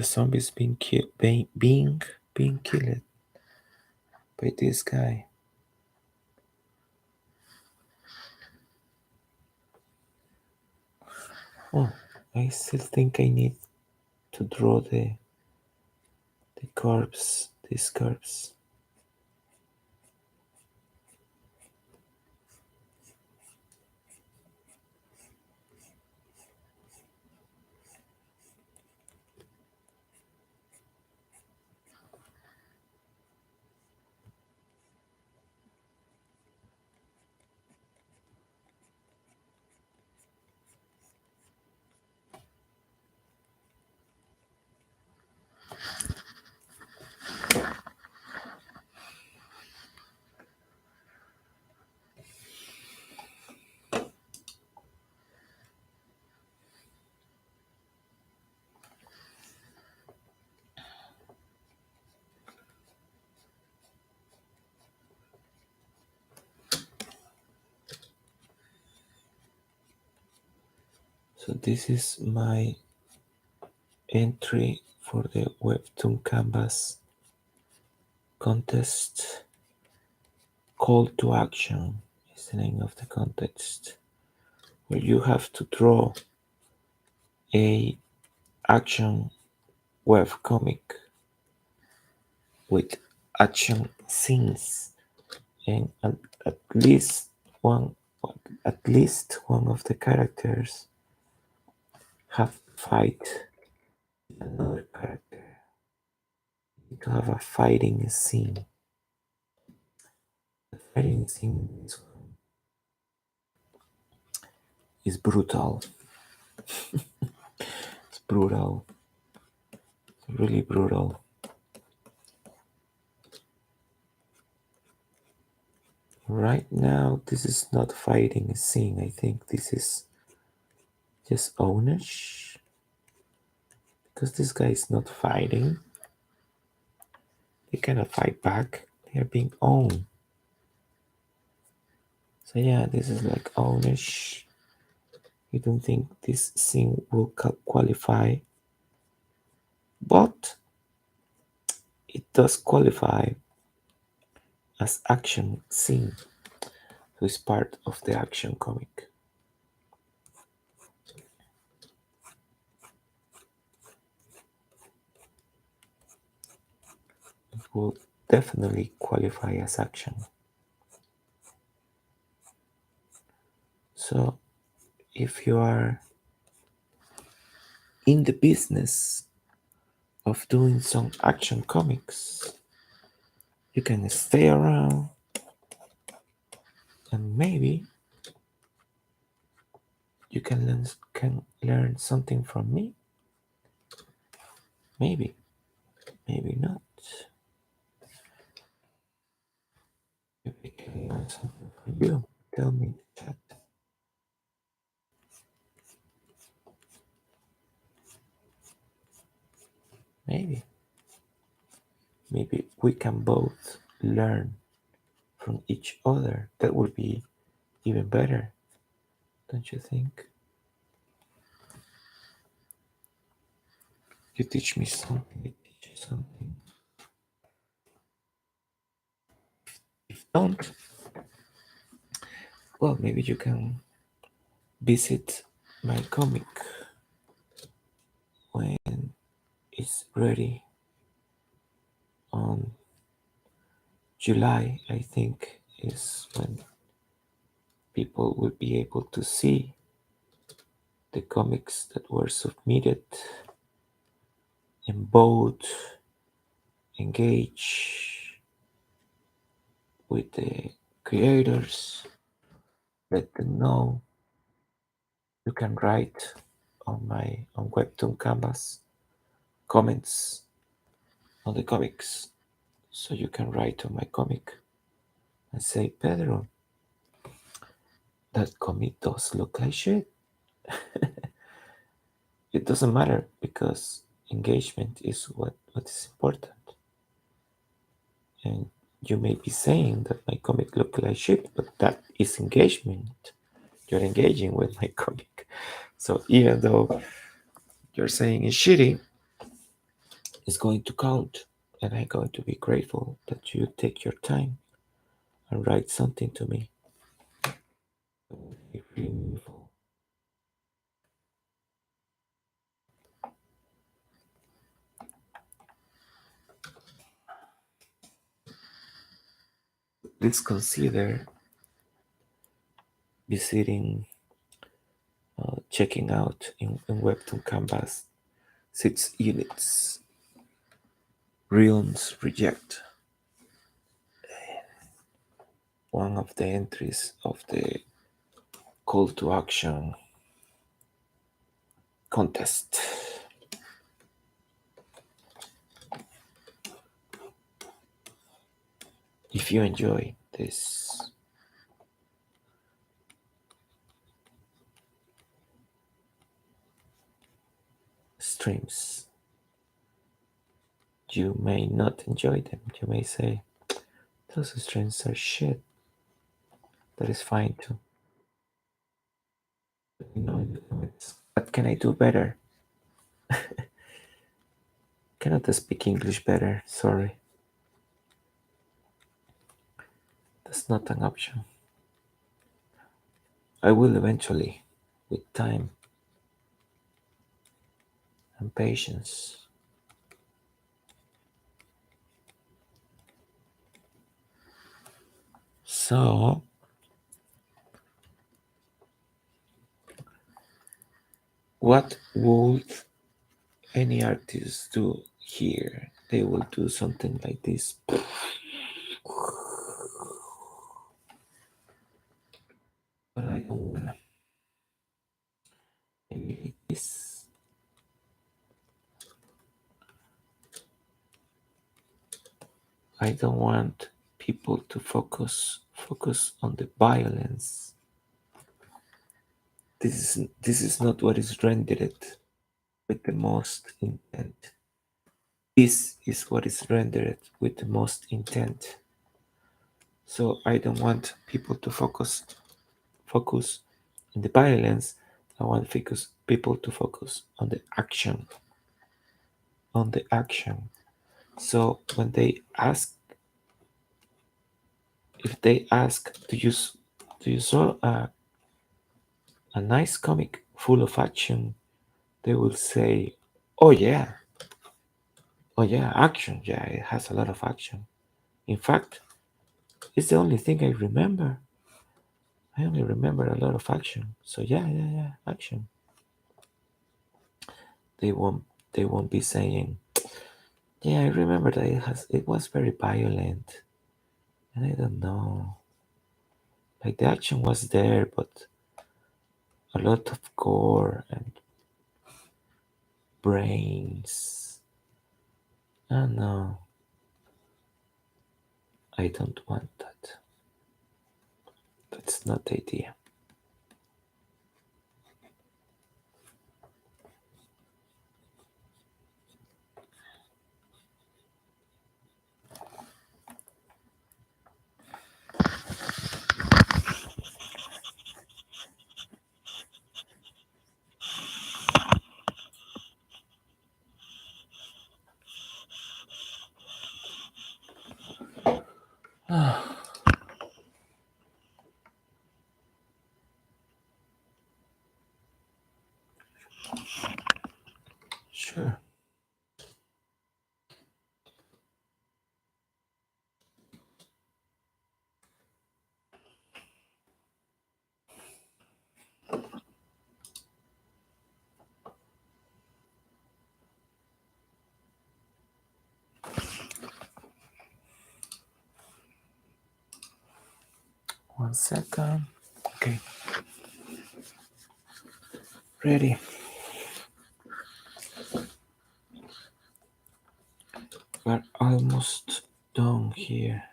zombies being killed by this guy. Oh, I still think I need to draw the corpse. This corpse. So this is my entry for the Webtoon Canvas contest. Call to action is the name of the contest, where you have to draw a action webcomic with action scenes and at least one at least one of the characters have to fight another character. You need to have a fighting scene. The fighting scene is brutal. It's brutal. It's really brutal. Right now, this is not fighting a scene. I think this is just ownage. because this guy is not fighting. They cannot fight back. They are being owned. So yeah, this is like ownish. You don't think this scene will qualify, but it does qualify as action scene, so it's part of the action comic. It will definitely qualify as action. So if you are in the business of doing some action comics, you can stay around and maybe you can learn something from me. Maybe, maybe not. Maybe I can learn something from you. Tell me in the chat. Maybe, maybe we can both learn from each other. That would be even better, don't you think? You teach me something, I teach you something. If don't, well, maybe you can visit my comic when it's ready on July, I think, is when people will be able to see the comics that were submitted and vote, engage with the creators, let them know. You can write on my on Webtoon Canvas comments on the comics. So you can write on my comic and say, Pedro, that comic does look like shit. It doesn't matter because engagement is what is important. And you may be saying that my comic look like shit, but that is engagement. You're engaging with my comic. So even though you're saying it's shitty, it's going to count. And I'm going to be grateful that you take your time and write something to me. Please consider visiting, checking out in Webtoon Canvas 6 units. Realms Reject. One of the entries of the call to action contest. If you enjoy this streams, you may not enjoy them. You may say, those streams are shit. That is fine too. Let me know in the comments. What can I do better? Cannot speak English better, sorry. That's not an option. I will eventually, with time and patience. So, what would any artist do here? They will do something like this. But I don't wanna. Maybe like this. I don't want people to focus on the violence. This is not what is rendered. with the most intent. This is what is rendered with the most intent. So I don't want people to focus on the violence. I want people to focus on the action, on the action. So when they ask, if they ask, do you saw a nice comic full of action? They will say, oh yeah, oh yeah, action. Yeah, it has a lot of action. In fact, it's the only thing I remember. I only remember a lot of action. So yeah, yeah, yeah, action. They won't they won't be saying, yeah, I remember that it was very violent. And I don't know. Like the action was there, but a lot of gore and brains. Oh no, I don't want that. That's not the idea. Sure. 1 second. Okay, ready. We're almost done here.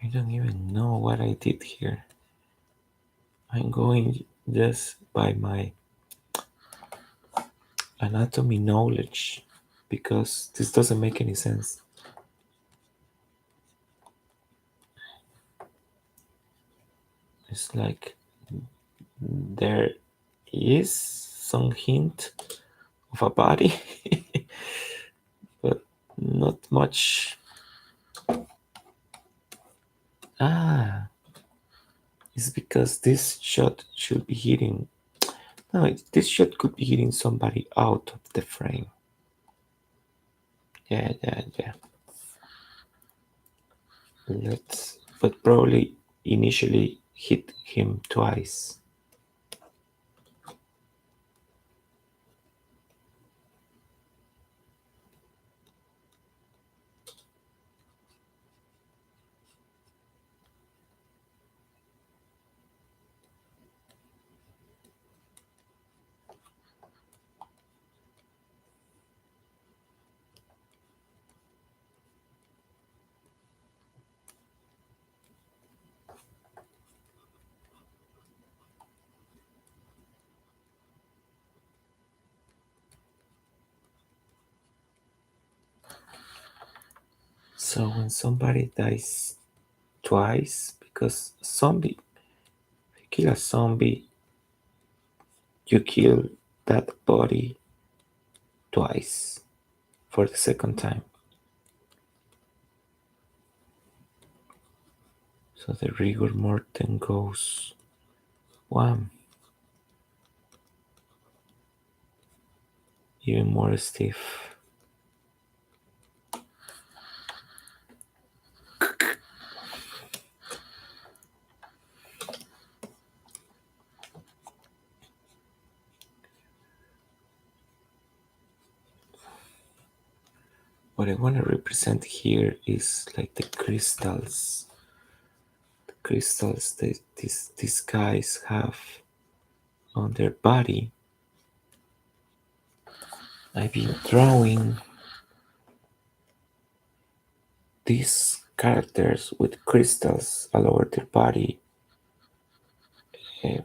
I don't even know what I did here. I'm going just by my anatomy knowledge because this doesn't make any sense. It's like there is some hint of a body, but not much. Ah, it's because this shot should be hitting. No, this shot could be hitting somebody out of the frame. Yeah, yeah, yeah. But probably initially hit him twice. So when somebody dies twice, because zombie, if you kill a zombie, you kill that body twice for the second time. So the rigor mortem goes one, even more stiff. What I want to represent here is like the crystals that these guys have on their body. I've been drawing these characters with crystals all over their body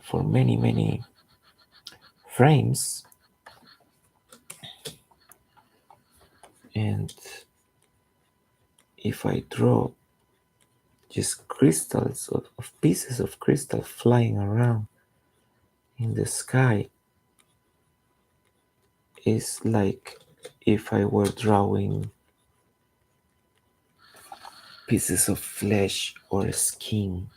for many, many frames. And if I draw just crystals of pieces of crystal flying around in the sky, is like if I were drawing pieces of flesh or skin.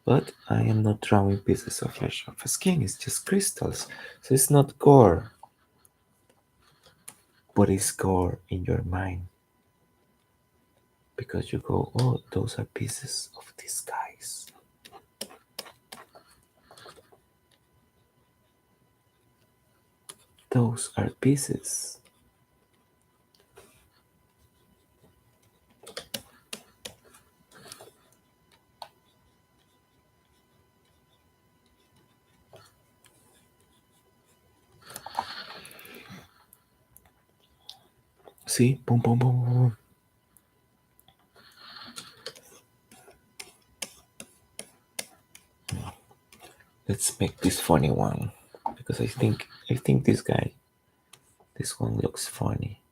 But I am not drawing pieces of flesh or skin, it's just crystals. So it's not gore, but it's gore in your mind. Because you go, oh, those are pieces of these guys. Those are pieces. See? Boom, boom, boom, boom. Let's make this funny one. Because I think this one looks funny.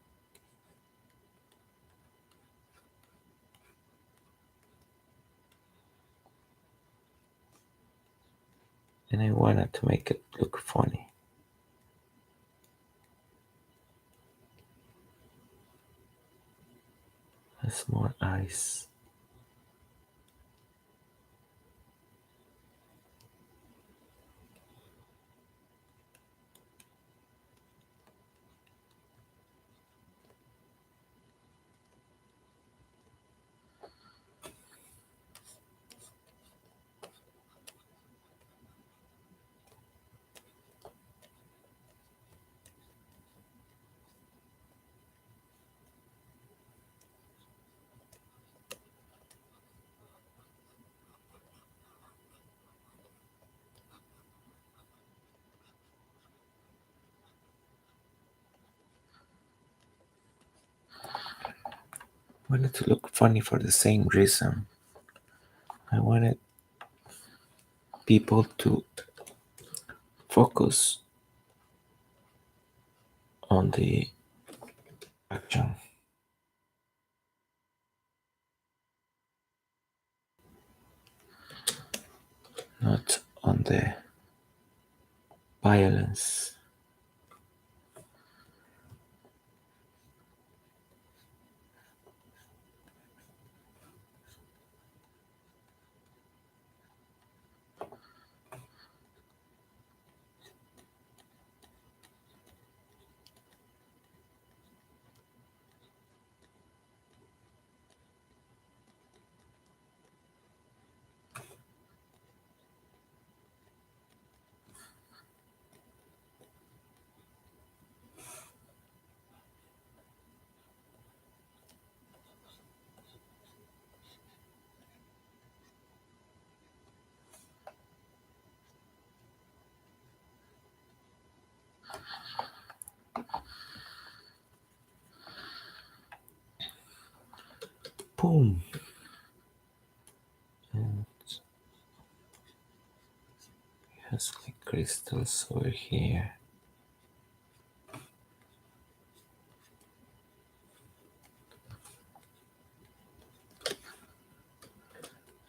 And I wanted to make it look funny. Has more eyes. I wanted to look funny for the same reason. I wanted people to focus on the action, not on the violence. Boom. And it has like crystals over here.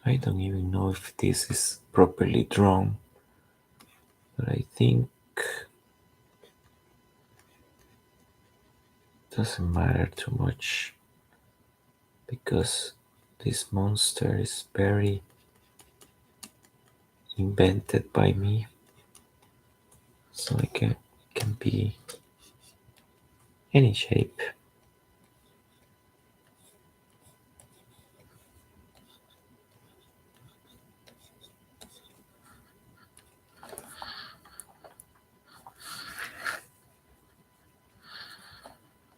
I don't even know if this is properly drawn, but I think it doesn't matter too much because this monster is very invented by me, so it can be any shape.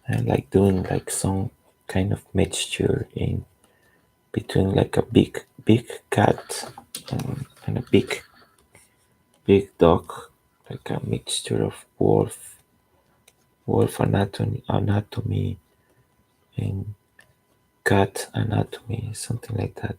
I like doing like some kind of mixture in between like a big cat and a big dog, like a mixture of wolf anatomy and cat anatomy, something like that.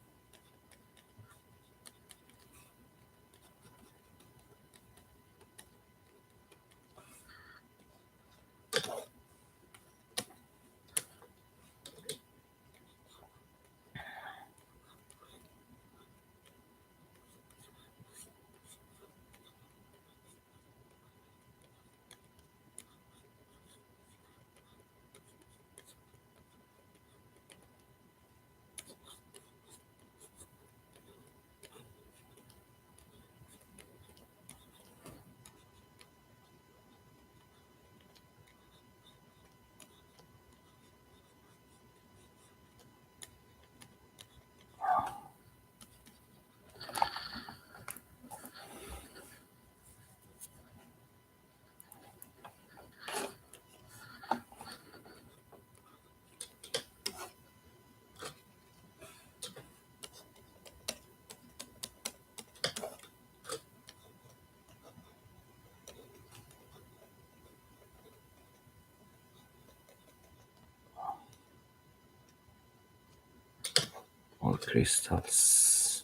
All crystals.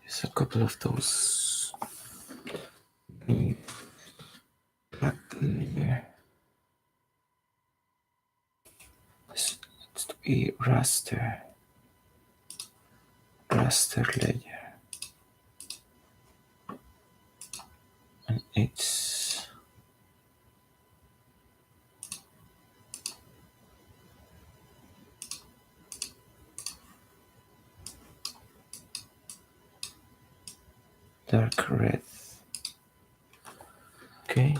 There's a couple of those black layer. This needs to be raster layer, and it's dark red. Okay.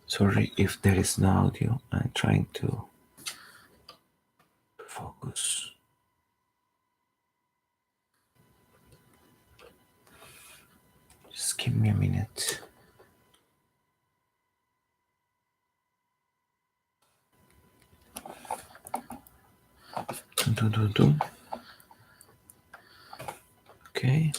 Sorry if there is no audio. I'm trying to focus. Just give me a minute. Dun, dun, dun, dun. Okay.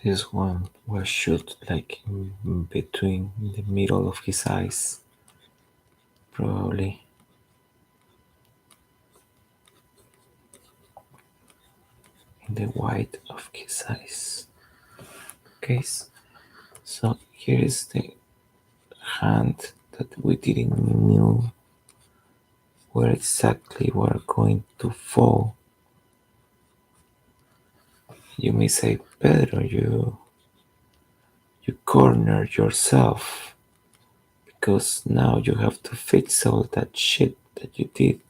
This one was shot like in between the middle of his eyes, probably in the white of his eyes. Okay, so here is the hand that we didn't know where exactly we're going to fall. You may say, Pedro, you cornered yourself because now you have to fix all that shit that you did.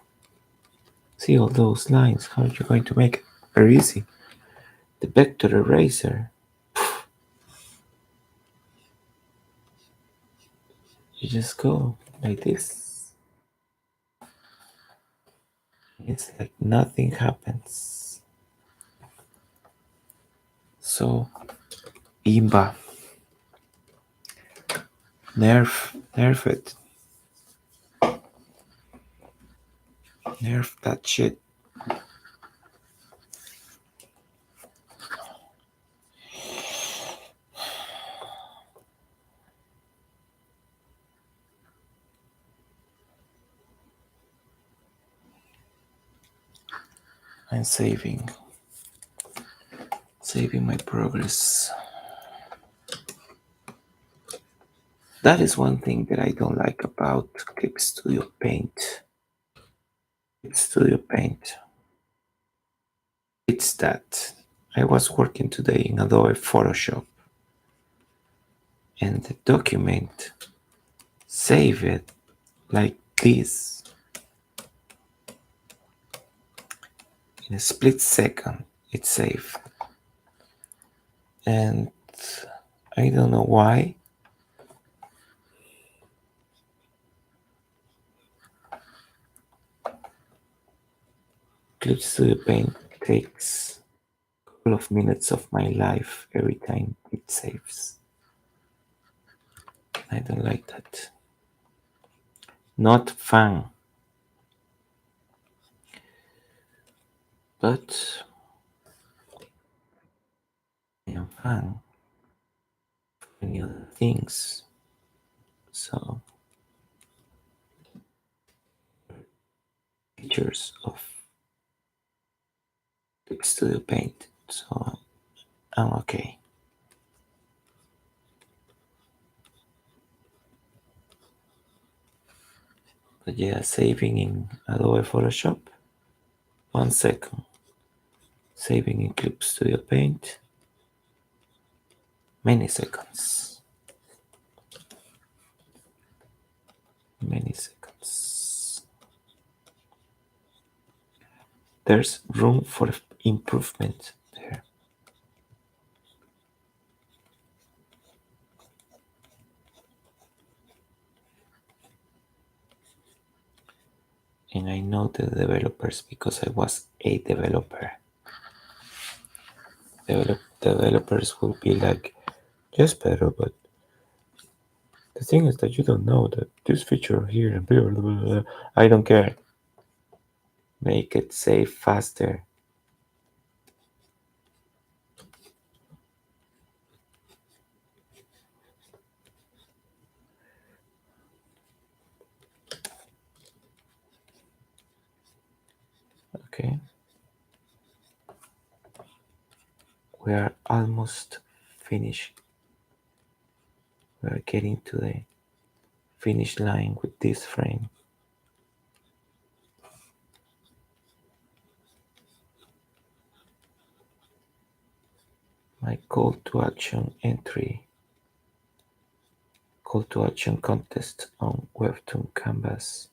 See all those lines, how are you going to make it? Very easy. The vector eraser. You just go like this. It's like nothing happens. So, Imba, nerf it. Nerf that shit. I'm saving my progress. That is one thing that I don't like about Clip Studio Paint. Clip Studio Paint. It's that I was working today in Adobe Photoshop and the document save it like this in a split second. It's saved, and I don't know why. Clip Studio Paint takes a couple of minutes of my life every time it saves. I don't like that. Not fun. But I am fun for many other things. So pictures of Clip Studio Paint. So I'm okay. But yeah, saving in Adobe Photoshop, 1 second. Saving in Clip Studio Paint, many seconds. Many seconds. There's room for improvement there. And I know the developers because I was a developer. Developers will be like, yes, Pedro, but the thing is that you don't know that this feature here and blah, blah, blah, blah. I don't care. Make it save faster. Okay. We are almost finished. We are getting to the finish line with this frame. My call to action entry, call to action contest on Webtoon Canvas.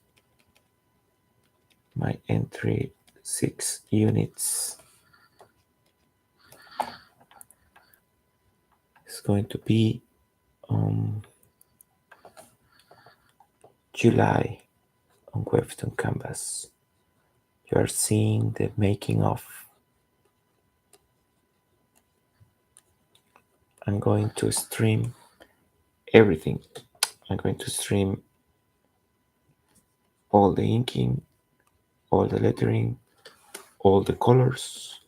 My entry 6 units is going to be on July on Webtoon Canvas. You are seeing the making of. I'm going to stream everything. I'm going to stream all the inking, all the lettering, all the colors,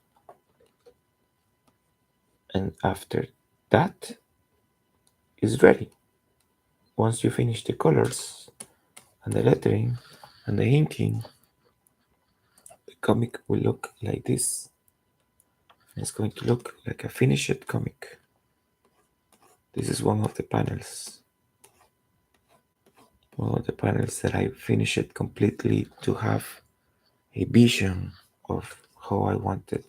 and after that is ready. Once you finish the colors and the lettering and the inking, the comic will look like this. It's going to look like a finished comic. This is one of the panels. One of the panels that I finished completely to have a vision of how I wanted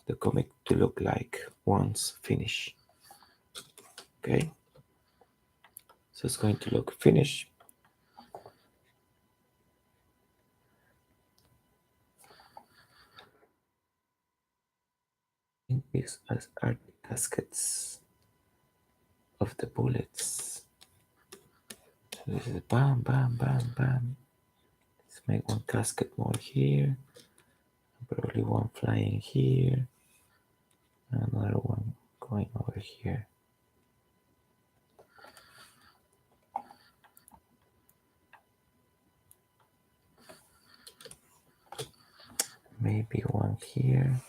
the comic to look like once finished. Okay, so it's going to look finished. These are the caskets of the bullets. So this is bam, bam, bam, bam. Let's make one casket more here. Probably one flying here. Another one going over here. Maybe one here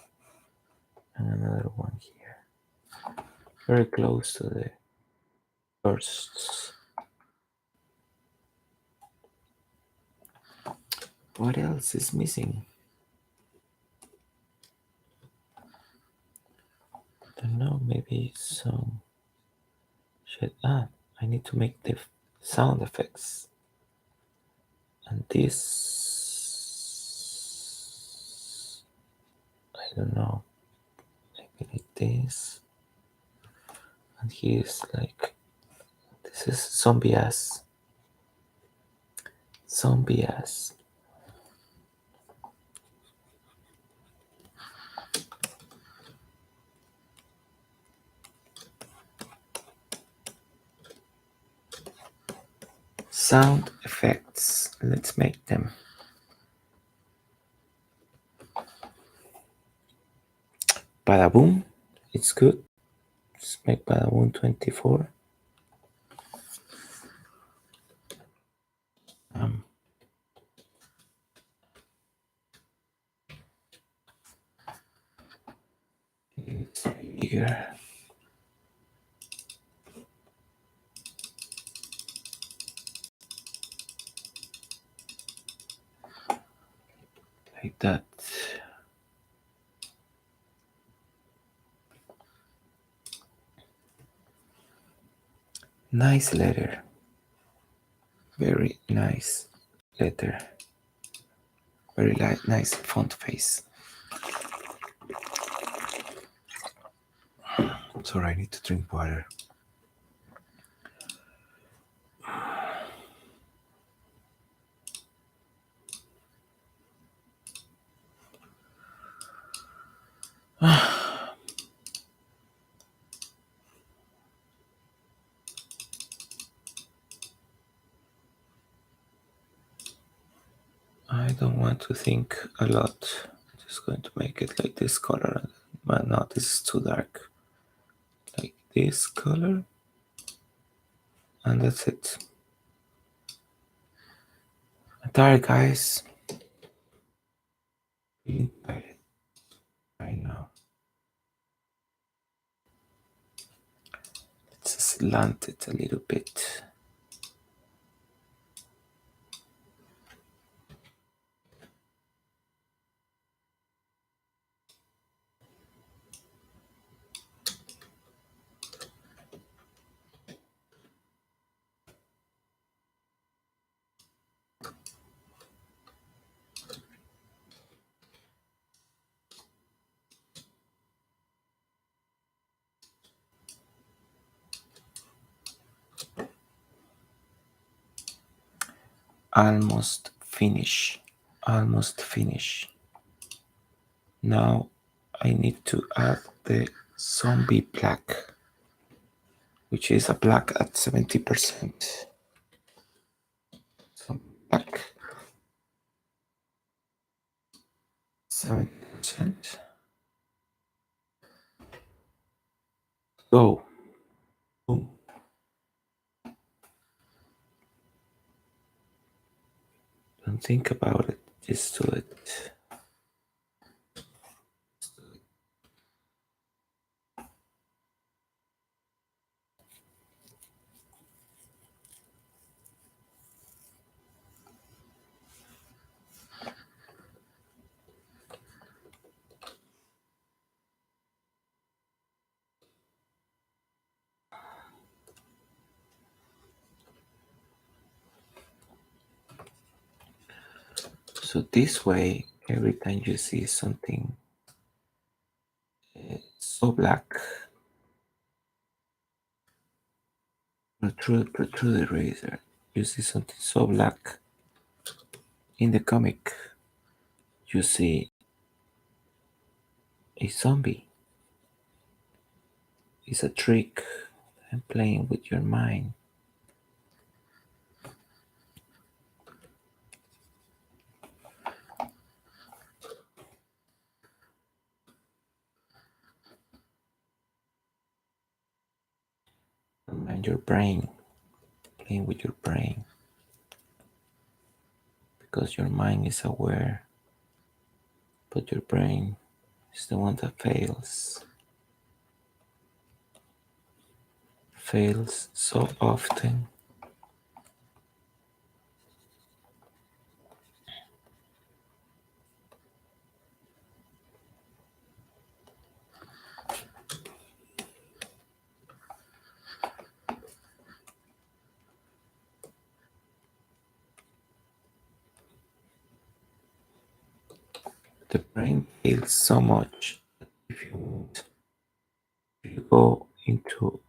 and another one here. Very close to the bursts. What else is missing? I don't know, maybe some shit. I need to make the sound effects. And this, I don't know, maybe like this. And here's like, this is zombie ass. Zombie ass. Sound effects. Let's make them. Badaboom. It's good. Let's make Badaboom 24. It's bigger. Like that. Nice letter. Very nice letter. Very nice font face. Sorry, I need to drink water. I don't want to think a lot. I'm just going to make it like this color. But no, this is too dark. Like this color. And that's it. I'm tired, guys. Feeling tired right now. Let's slant it a little bit. Almost finish. Almost finish. Now I need to add the zombie black, which is a black at 70%. Some black. 70%. Go. Boom. Don't think about it. Just do it. So this way, every time you see something so black, through the razor, you see something so black in the comic, you see a zombie. It's a trick and playing with your mind. And your brain, playing with your brain, because your mind is aware, but your brain is the one that fails so often. The brain fails so much that if you go into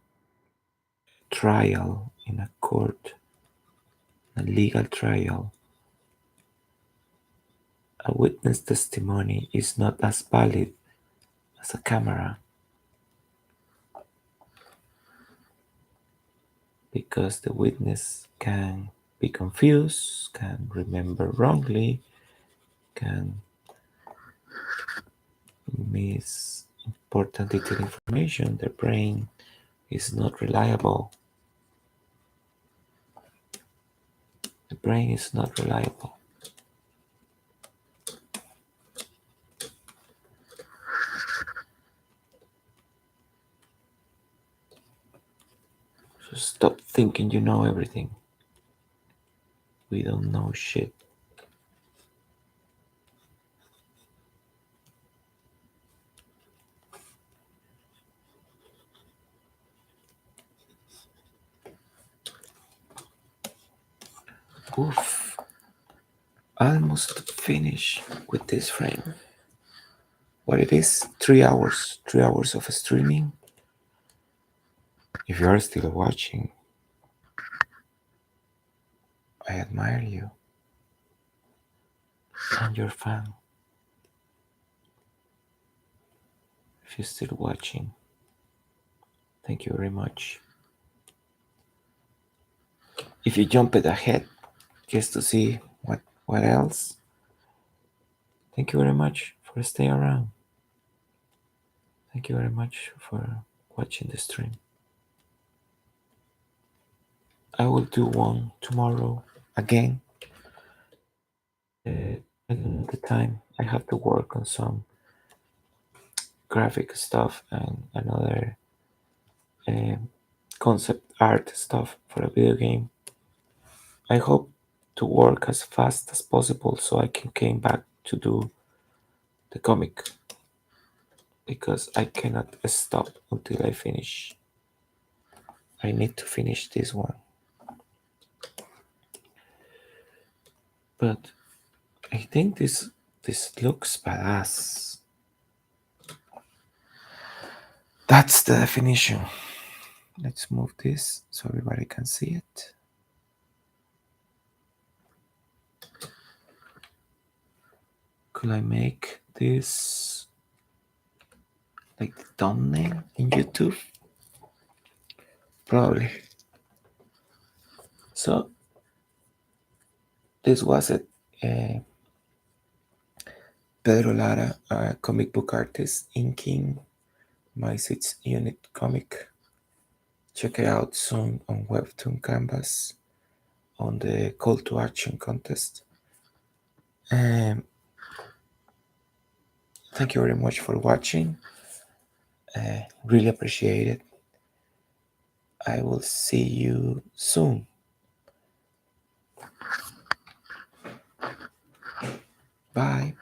trial in a court, a legal trial, a witness testimony is not as valid as a camera, because the witness can be confused, can remember wrongly, can miss important detailed information. The brain is not reliable. The brain is not reliable. So stop thinking you know everything. We don't know shit. Oof. Almost finished with this frame. What it is? 3 hours. 3 hours of streaming. If you are still watching, I admire you. I'm your fan. If you're still watching, thank you very much. If you jumped ahead just to see what else, thank you very much for staying around. Thank you very much for watching the stream. I will do one tomorrow again. At the time, I have to work on some graphic stuff and another uh, concept art stuff for a video game. I hope to work as fast as possible so I can come back to do the comic, because I cannot stop until I finish. I need to finish this one. But I think this looks badass. That's the definition. Let's move this so everybody can see it. Could I make this like the thumbnail in YouTube? Probably. So this was it. Pedro Lara, a comic book artist, inking my 6 unit comic. Check it out soon on Webtoon Canvas on the call to action contest. Thank you very much for watching. Really appreciate it. I will see you soon. Bye.